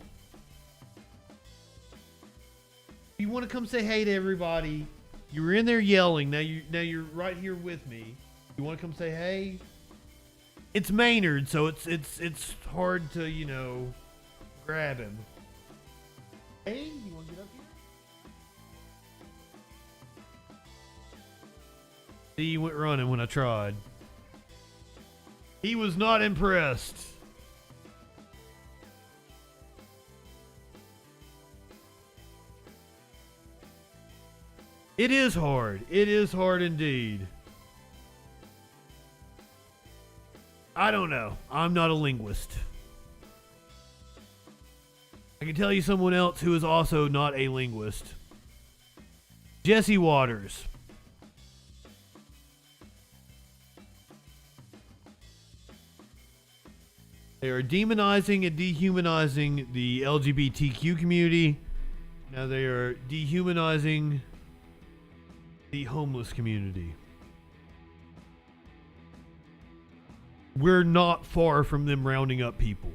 You want to come say hey to everybody? You were in there yelling. Now you're right here with me. You want to come say hey? It's Maynard, so it's hard to grab him. Hey, you want to get up here? See, he went running when I tried. He was not impressed. It is hard. It is hard indeed. I don't know. I'm not a linguist. I can tell you someone else who is also not a linguist. Jesse Waters. They are demonizing and dehumanizing the LGBTQ community. Now they are dehumanizing the homeless community. We're not far from them rounding up people.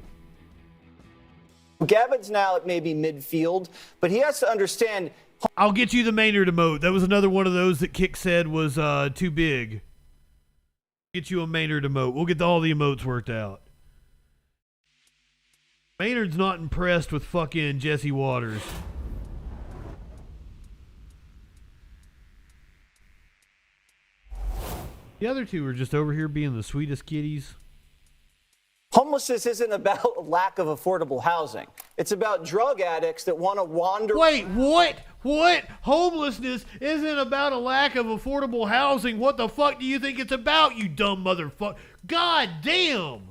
Gavin's now at maybe midfield, but he has to understand. I'll get you the Maynard emote. That was another one of those that Kick said was too big. Get you a Maynard emote. We'll get all the emotes worked out. Maynard's not impressed with fucking Jesse Waters. The other two are just over here being the sweetest kitties. Homelessness isn't about lack of affordable housing. It's about drug addicts that want to wander. Wait, what? What? Homelessness isn't about a lack of affordable housing. What the fuck do you think it's about, you dumb motherfucker? God damn!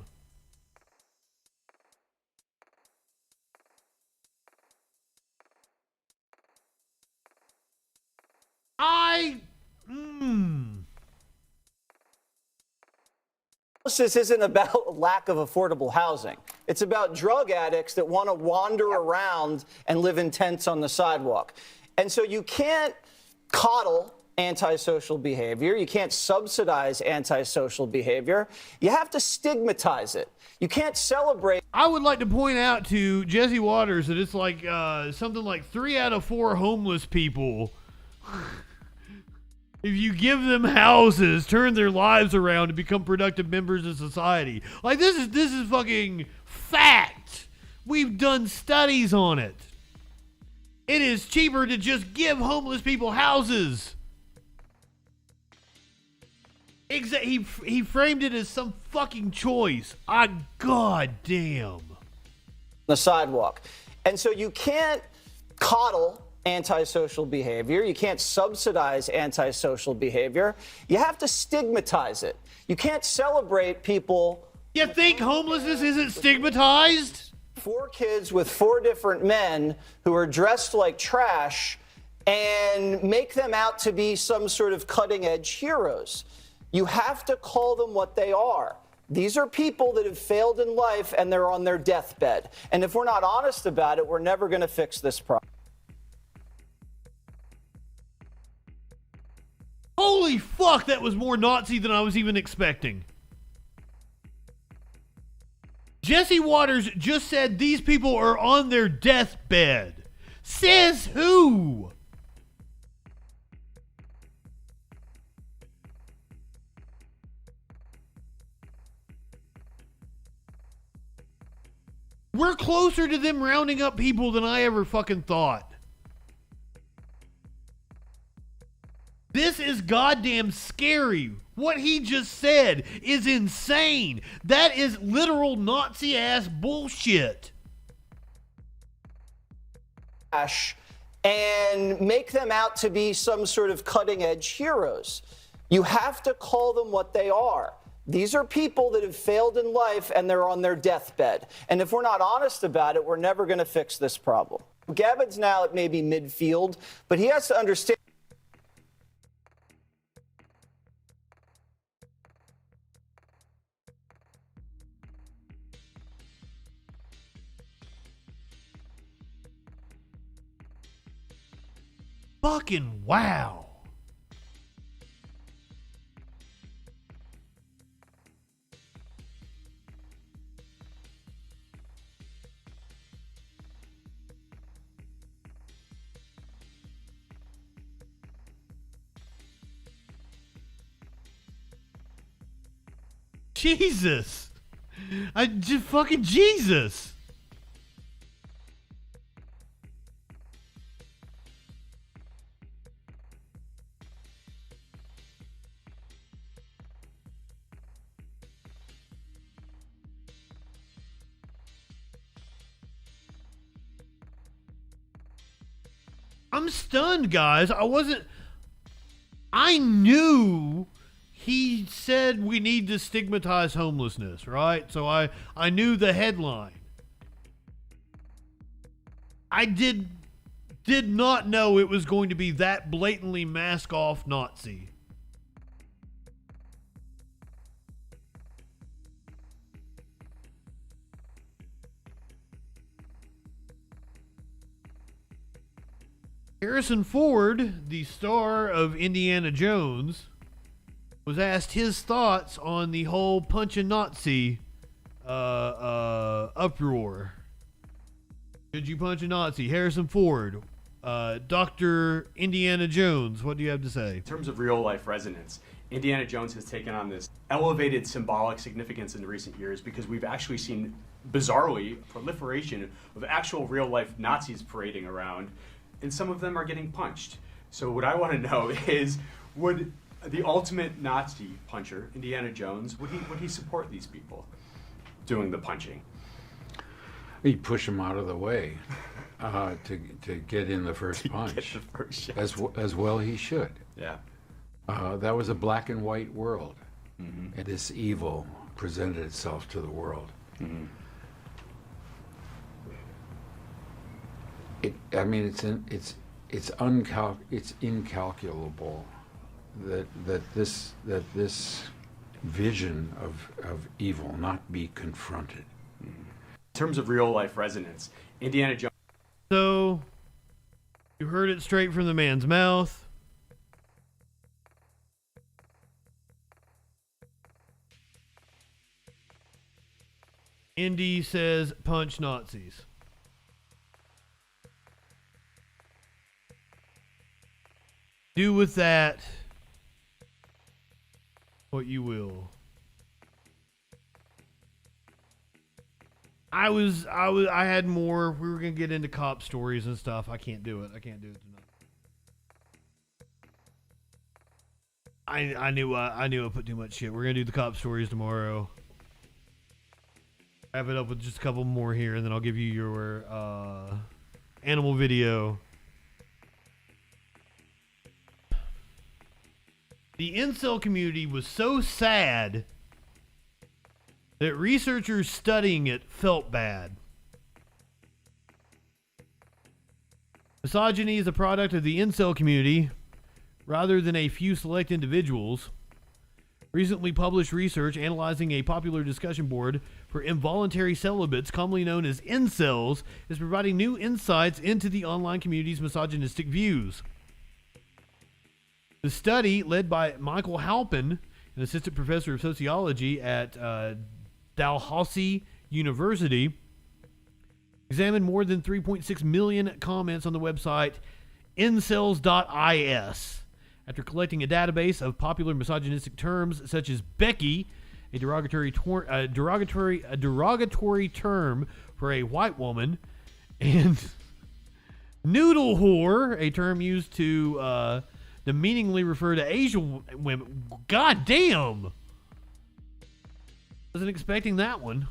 Homelessness isn't about lack of affordable housing. It's about drug addicts that want to wander around and live in tents on the sidewalk. And so you can't coddle antisocial behavior. You can't subsidize antisocial behavior. You have to stigmatize it. You can't celebrate. I would like to point out to Jesse Waters that it's like something like 3 out of 4 homeless people, if you give them houses, turn their lives around and become productive members of society. Like, this is fucking fact. We've done studies on it. It is cheaper to just give homeless people houses. He framed it as some fucking choice. God damn. The sidewalk. And so you can't coddle antisocial behavior. You can't subsidize antisocial behavior. You have to stigmatize it. You can't celebrate people. You think homelessness isn't stigmatized? 4 kids with 4 different men who are dressed like trash and make them out to be some sort of cutting-edge heroes. You have to call them what they are. These are people that have failed in life and they're on their deathbed. And if we're not honest about it, we're never going to fix this problem. Holy fuck, that was more Nazi than I was even expecting. Jesse Waters just said these people are on their deathbed. Says who? We're closer to them rounding up people than I ever fucking thought. This is goddamn scary. What he just said is insane. That is literal Nazi-ass bullshit. And make them out to be some sort of cutting-edge heroes. You have to call them what they are. These are people that have failed in life and they're on their deathbed. And if we're not honest about it, we're never going to fix this problem. Gavin's now at maybe midfield, but he has to understand. Fucking wow. Jesus. I just fucking Jesus. I'm stunned, guys. I knew he said we need to stigmatize homelessness, right? So I knew the headline. I did not know it was going to be that blatantly mask off Nazi. Harrison Ford, the star of Indiana Jones, was asked his thoughts on the whole punch a Nazi uproar. Should you punch a Nazi? Harrison Ford, Dr. Indiana Jones, what do you have to say? In terms of real life resonance, Indiana Jones has taken on this elevated symbolic significance in recent years because we've actually seen, bizarrely, proliferation of actual real life Nazis parading around, and some of them are getting punched. So what I want to know is, would the ultimate Nazi puncher, Indiana Jones, would he support these people doing the punching? He'd push them out of the way to get in the first punch. Get the first shot. As well he should. Yeah. That was a black and white world, and this evil presented itself to the world. It's incalculable that this vision of evil not be confronted. In terms of real life resonance, Indiana Jones. So, you heard it straight from the man's mouth. Indy says punch Nazis. Do with that what you will. I had more. We were gonna get into cop stories and stuff. I can't do it. I can't do it tonight. I knew I put too much shit. We're gonna do the cop stories tomorrow. Wrap it up with just a couple more here, and then I'll give you your animal video. The incel community was so sad that researchers studying it felt bad. Misogyny is a product of the incel community rather than a few select individuals. Recently published research analyzing a popular discussion board for involuntary celibates, commonly known as incels, is providing new insights into the online community's misogynistic views. The study, led by Michael Halpin, an assistant professor of sociology at Dalhousie University, examined more than 3.6 million comments on the website incels.is. After collecting a database of popular misogynistic terms such as Becky, a derogatory term for a white woman, and noodle whore, a term used to demeaningly refer to Asian women. God damn! Wasn't expecting that one.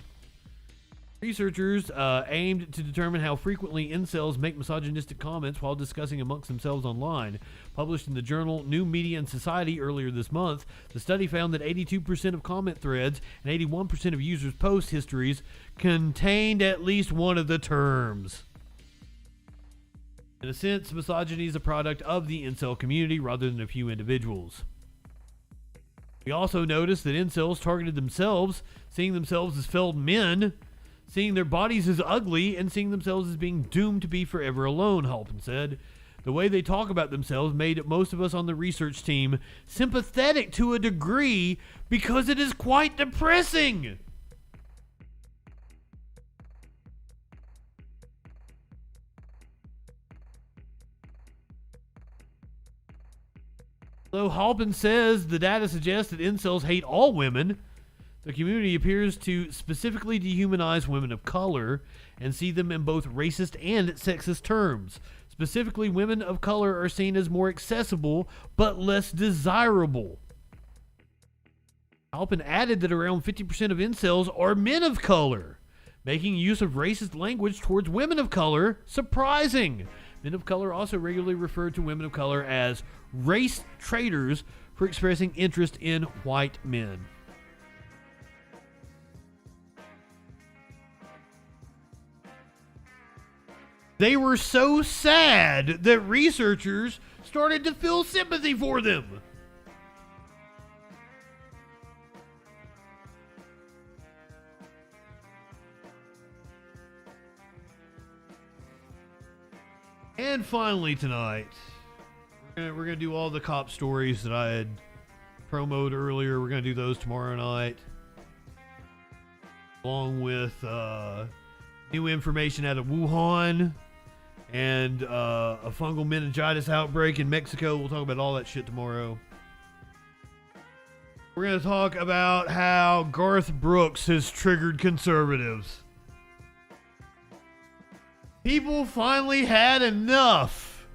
Researchers aimed to determine how frequently incels make misogynistic comments while discussing amongst themselves online. Published in the journal New Media and Society earlier this month, the study found that 82% of comment threads and 81% of users' post histories contained at least one of the terms. In a sense, misogyny is a product of the incel community rather than a few individuals. We also noticed that incels targeted themselves, seeing themselves as failed men, seeing their bodies as ugly, and seeing themselves as being doomed to be forever alone, Halpin said. The way they talk about themselves made most of us on the research team sympathetic to a degree because it is quite depressing. Though Halpin says the data suggests that incels hate all women, the community appears to specifically dehumanize women of color and see them in both racist and sexist terms. Specifically, women of color are seen as more accessible but less desirable. Halpin added that around 50% of incels are men of color, making use of racist language towards women of color surprising. Men of color also regularly refer to women of color as race traitors for expressing interest in white men. They were so sad that researchers started to feel sympathy for them. And finally tonight, we're gonna do all the cop stories that I had promoted earlier. We're gonna do those tomorrow night, along with new information out of Wuhan and a fungal meningitis outbreak in Mexico. We'll talk about all that shit tomorrow. We're gonna talk about how Garth Brooks has triggered conservatives. People finally had enough.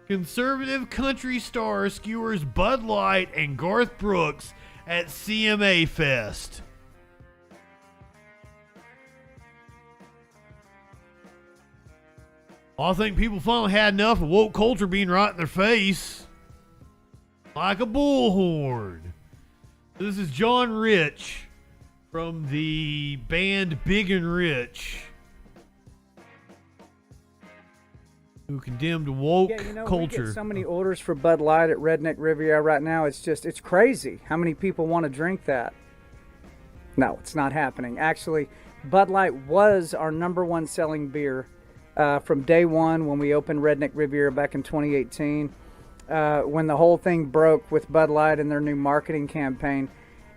Conservative country star skewers Bud Light and Garth Brooks at CMA Fest. I think people finally had enough of woke culture being right in their face. Like a bullhorn. This is John Rich from the band Big and Rich, who condemned woke culture. We get so many orders for Bud Light at Redneck Riviera right now. It's crazy how many people want to drink that. No, it's not happening. Actually, Bud Light was our #1 selling beer from day one when we opened Redneck Riviera back in 2018. When the whole thing broke with Bud Light and their new marketing campaign,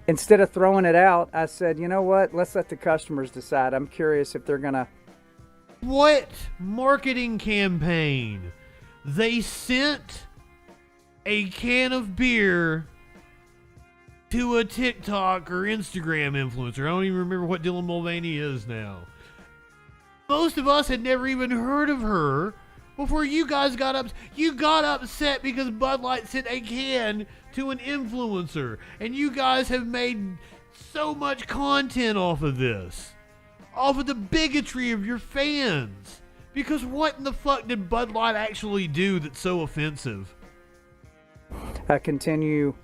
instead of throwing it out, I said, you know what? Let's let the customers decide. I'm curious if they're going to. What marketing campaign? They sent a can of beer to a TikTok or Instagram influencer. I don't even remember what Dylan Mulvaney is now. Most of us had never even heard of her before you guys got up. You got upset because Bud Light sent a can to an influencer, and you guys have made so much content off of this, off of the bigotry of your fans. Because what in the fuck did Bud Light actually do that's so offensive? I continue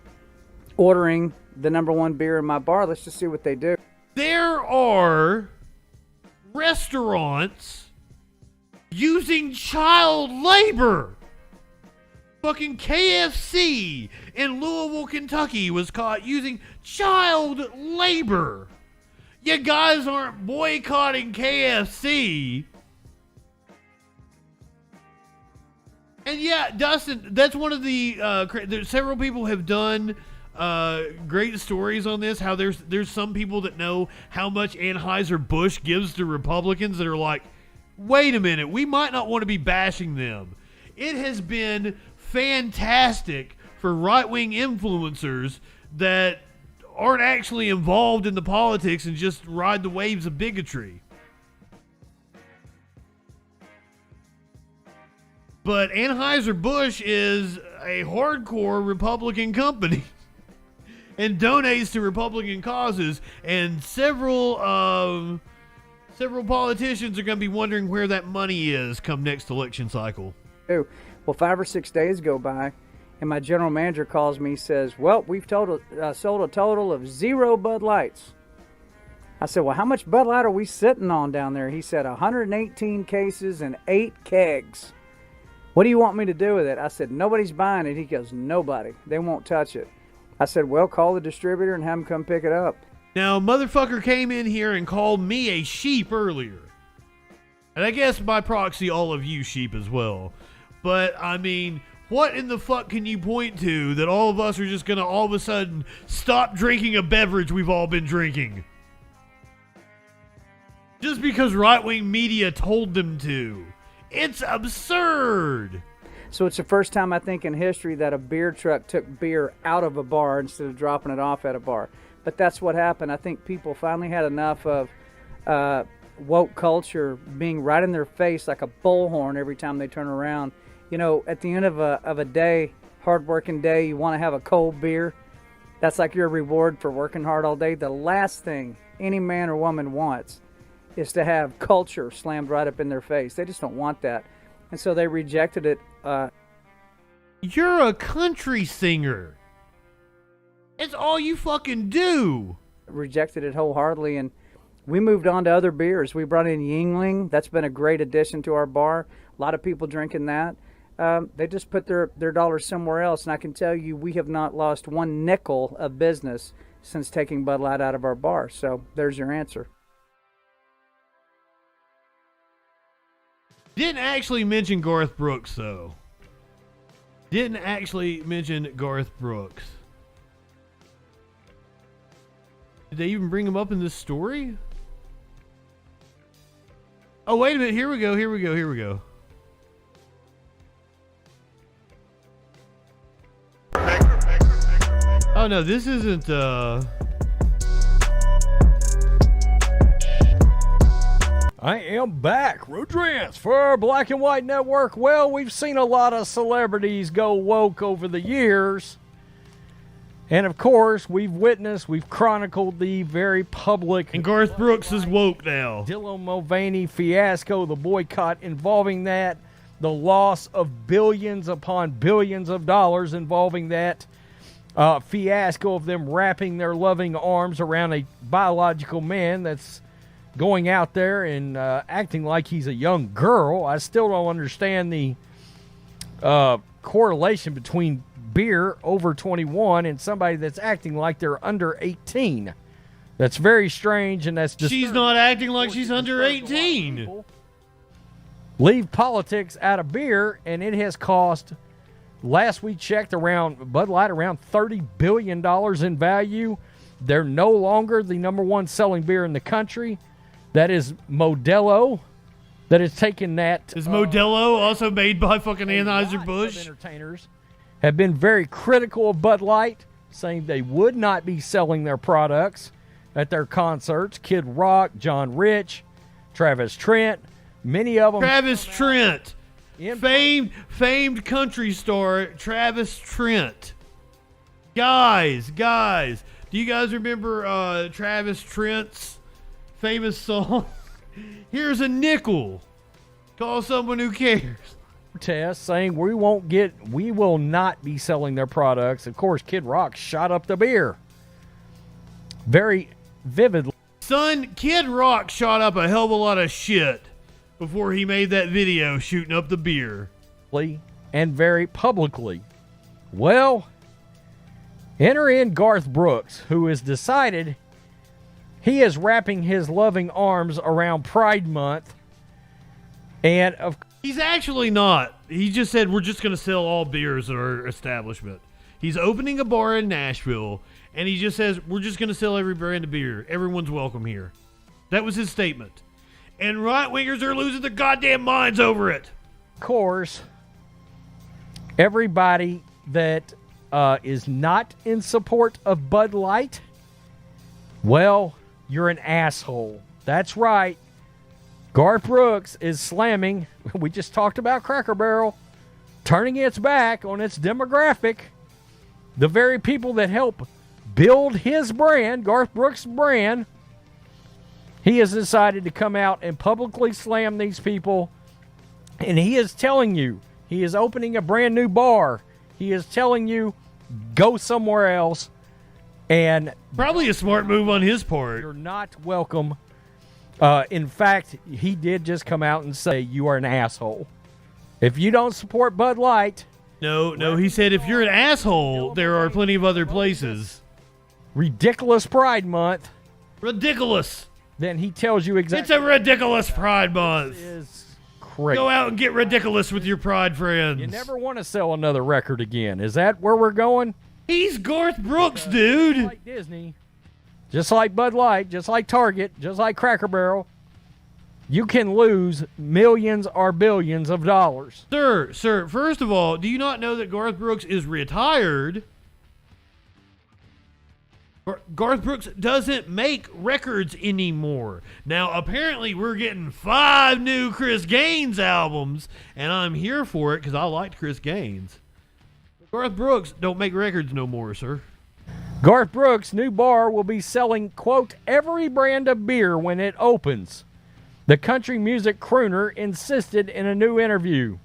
ordering the number one beer in my bar. Let's just see what they do. There are restaurants using child labor. Fucking KFC in Louisville, Kentucky was caught using child labor. You guys aren't boycotting KFC. And yeah, Dustin, that's one of the several people have done great stories on this, how there's some people that know how much Anheuser-Busch gives to Republicans that are like, wait a minute, we might not want to be bashing them. It has been fantastic for right-wing influencers that aren't actually involved in the politics and just ride the waves of bigotry. But Anheuser-Busch is a hardcore Republican company and donates to Republican causes, and several politicians are going to be wondering where that money is come next election cycle. Well, 5 or 6 days go by, and my general manager calls me, says, well, we've sold a total of 0 Bud Lights. I said, well, how much Bud Light are we sitting on down there? He said 118 cases and 8 kegs. What do you want me to do with it? I said, nobody's buying it. He goes, nobody. They won't touch it. I said, well, call the distributor and have him come pick it up. Now, motherfucker came in here and called me a sheep earlier. And I guess by proxy, all of you sheep as well. But, I mean, what in the fuck can you point to that all of us are just going to all of a sudden stop drinking a beverage we've all been drinking? Just because right-wing media told them to. It's absurd. So it's the first time, I think, in history that a beer truck took beer out of a bar instead of dropping it off at a bar. But that's what happened. I think people finally had enough of woke culture being right in their face like a bullhorn every time they turn around. You know, at the end of a day, hard-working day, you want to have a cold beer. That's like your reward for working hard all day. The last thing any man or woman wants is to have culture slammed right up in their face. They just don't want that. And so they rejected it. You're a country singer. It's all you fucking do. Rejected it wholeheartedly, and we moved on to other beers. We brought in Yingling. That's been a great addition to our bar. A lot of people drinking that. They just put their dollars somewhere else, and I can tell you we have not lost one nickel of business since taking Bud Light out of our bar. So there's your answer. Didn't actually mention Garth Brooks, though. Didn't actually mention Garth Brooks. Did they even bring him up in this story? Oh, wait a minute. Here we go. Oh, no, this isn't, I am back. Rodrance for our Black and White Network. Well, we've seen a lot of celebrities go woke over the years. And of course, we've chronicled the very public. And Garth Brooks is woke now. Dylan Mulvaney fiasco, the boycott involving that, the loss of billions upon billions of dollars involving that fiasco of them wrapping their loving arms around a biological man that's going out there and acting like he's a young girl. I still don't understand the correlation between beer over 21 and somebody that's acting like they're under 18. That's very strange, and that's just... She's not acting like she's under 18. Leave politics out of beer, and it has cost, last we checked, around Bud Light, around $30 billion in value. They're no longer the number one selling beer in the country. That is Modelo. That has taken that. Is Modelo also made by fucking Anheuser-Busch? Entertainers have been very critical of Bud Light, saying they would not be selling their products at their concerts. Kid Rock, John Rich, Travis Trent, many of them. Travis Trent. Famed country star Travis Trent. Guys, do you guys remember Travis Trent's famous song? Here's a nickel. Call someone who cares. Test saying we will not be selling their products. Of course, Kid Rock shot up the beer. Very vividly. Son, Kid Rock shot up a hell of a lot of shit before he made that video shooting up the beer. And very publicly. Well, enter in Garth Brooks, who has decided he is wrapping his loving arms around Pride Month. And he's actually not. He just said we're just going to sell all beers at our establishment. He's opening a bar in Nashville, and he just says we're just going to sell every brand of beer. Everyone's welcome here. That was his statement. And right-wingers are losing their goddamn minds over it. Of course, everybody that is not in support of Bud Light, well, you're an asshole. That's right. Garth Brooks is slamming, we just talked about Cracker Barrel, turning its back on its demographic. The very people that help build his brand, Garth Brooks' brand, he has decided to come out and publicly slam these people. And he is telling you, he is opening a brand new bar. He is telling you, go somewhere else. And probably a smart move on his part. You're not welcome. In fact, he did just come out and say you are an asshole. If you don't support Bud Light. No, he said if you're an asshole, there are plenty of other places. Ridiculous Pride Month. Ridiculous. Then he tells you exactly. It's a ridiculous Pride Month. It is crazy. Go out and get ridiculous with your Pride friends. You never want to sell another record again. Is that where we're going? He's Garth Brooks, dude. Just like Disney, just like Bud Light, just like Target, just like Cracker Barrel. You can lose millions or billions of dollars. Sir, first of all, do you not know that Garth Brooks is retired? Garth Brooks doesn't make records anymore. Now, apparently, we're getting 5 new Chris Gaines albums, and I'm here for it because I liked Chris Gaines. Garth Brooks don't make records no more, sir. Garth Brooks' new bar will be selling, quote, every brand of beer when it opens. The country music crooner insisted in a new interview.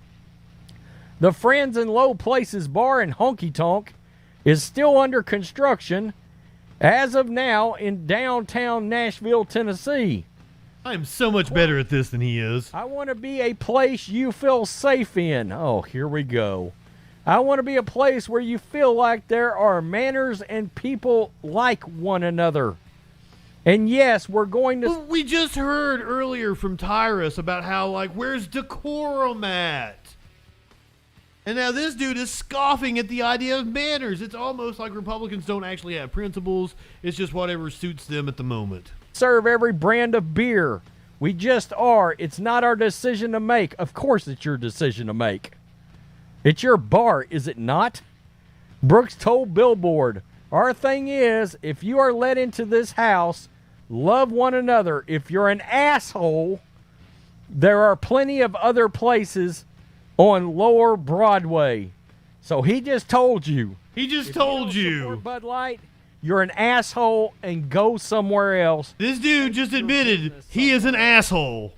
The Friends in Low Places bar in Honky Tonk is still under construction as of now in downtown Nashville, Tennessee. I am so much better at this than he is. I want to be a place you feel safe in. Oh, here we go. I want to be a place where you feel like there are manners and people like one another. And yes, we're going to... We just heard earlier from Tyrus about how, like, where's decorum at? And now this dude is scoffing at the idea of manners. It's almost like Republicans don't actually have principles. It's just whatever suits them at the moment. Serve every brand of beer. We just are. It's not our decision to make. Of course it's your decision to make. It's your bar, is it not? Brooks told Billboard, our thing is, if you are let into this house, love one another. If you're an asshole, there are plenty of other places on Lower Broadway. So he just told you. He just told you. Bud Light, you're an asshole and go somewhere else. This dude just admitted he is an asshole.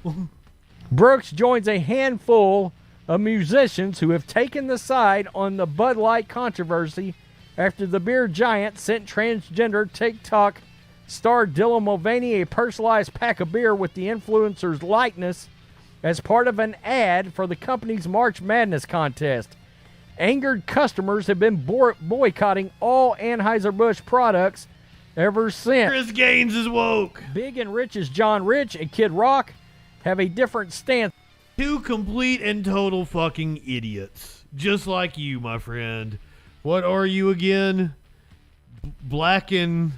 Brooks joins a handful of musicians who have taken the side on the Bud Light controversy after the beer giant sent transgender TikTok star Dylan Mulvaney a personalized pack of beer with the influencer's likeness as part of an ad for the company's March Madness contest. Angered customers have been boycotting all Anheuser-Busch products ever since. Chris Gaines is woke. Big and Rich's John Rich and Kid Rock have a different stance. 2 complete and total fucking idiots. Just like you, my friend. What are you again? Black and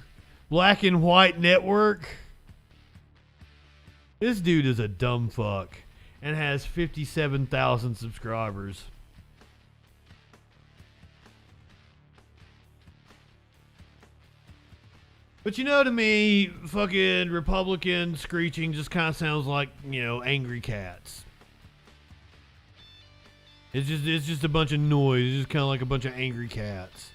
Black and White Network. This dude is a dumb fuck and has 57,000 subscribers. But you know, to me, fucking Republican screeching just kind of sounds like, you know, angry cats. It's just a bunch of noise. It's just kind of like a bunch of angry cats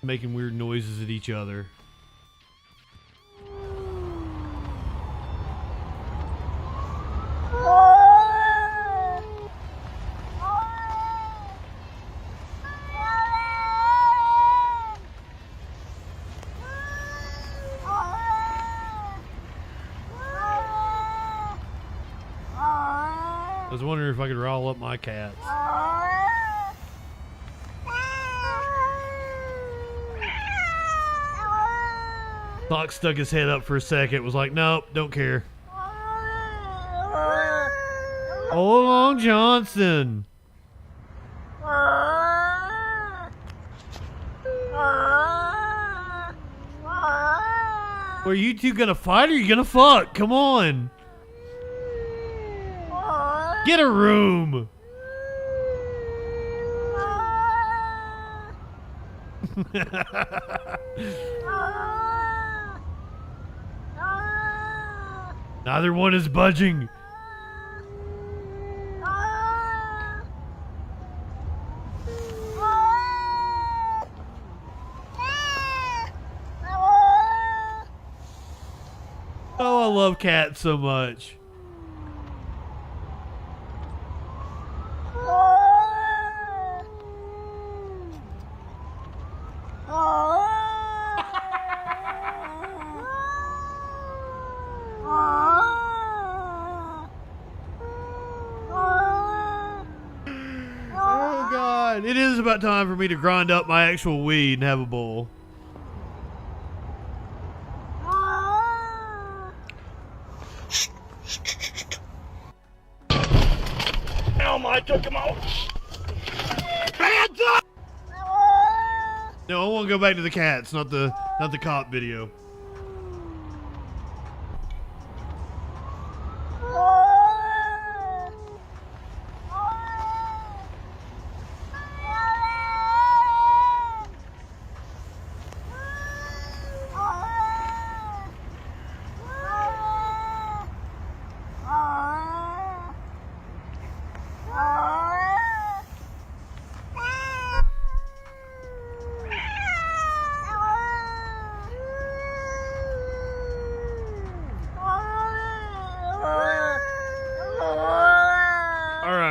making weird noises at each other. I was wondering if I could rile up my cats. Fox stuck his head up for a second, was like, nope, don't care. Hold on, Johnson. Are you two gonna fight or are you gonna fuck? Come on. Get a room. Neither one is budging. Oh, I love cats so much. Oh God, it is about time for me to grind up my actual weed and have a bowl. I took him out. Hands up! No, I want to go back to the cats, not the cop video.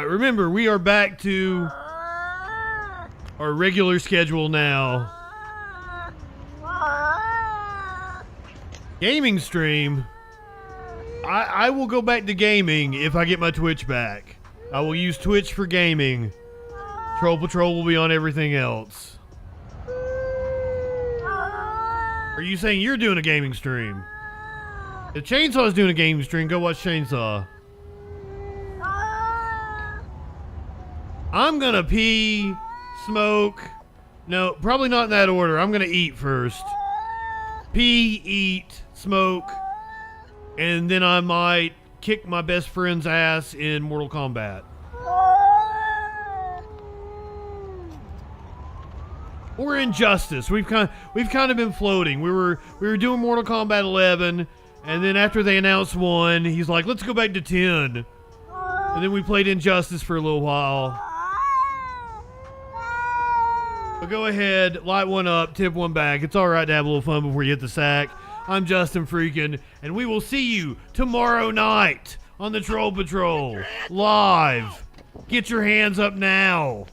Remember, we are back to our regular schedule now. Gaming stream. I will go back to gaming if I get my Twitch back. I will use Twitch for gaming. Troll Patrol will be on everything else. Are you saying you're doing a gaming stream? If Chainsaw's doing a gaming stream, go watch Chainsaw. I'm gonna pee, smoke. No, probably not in that order. I'm gonna eat first. Pee, eat, smoke, and then I might kick my best friend's ass in Mortal Kombat. Or Injustice. We've kind of been floating. We were doing Mortal Kombat 11, and then after they announced 1, he's like, let's go back to 10. And then we played Injustice for a little while. But go ahead, light one up, tip one back. It's all right to have a little fun before you hit the sack. I'm JustinFREAKIN, and we will see you tomorrow night on the Troll Patrol live. Get your hands up now.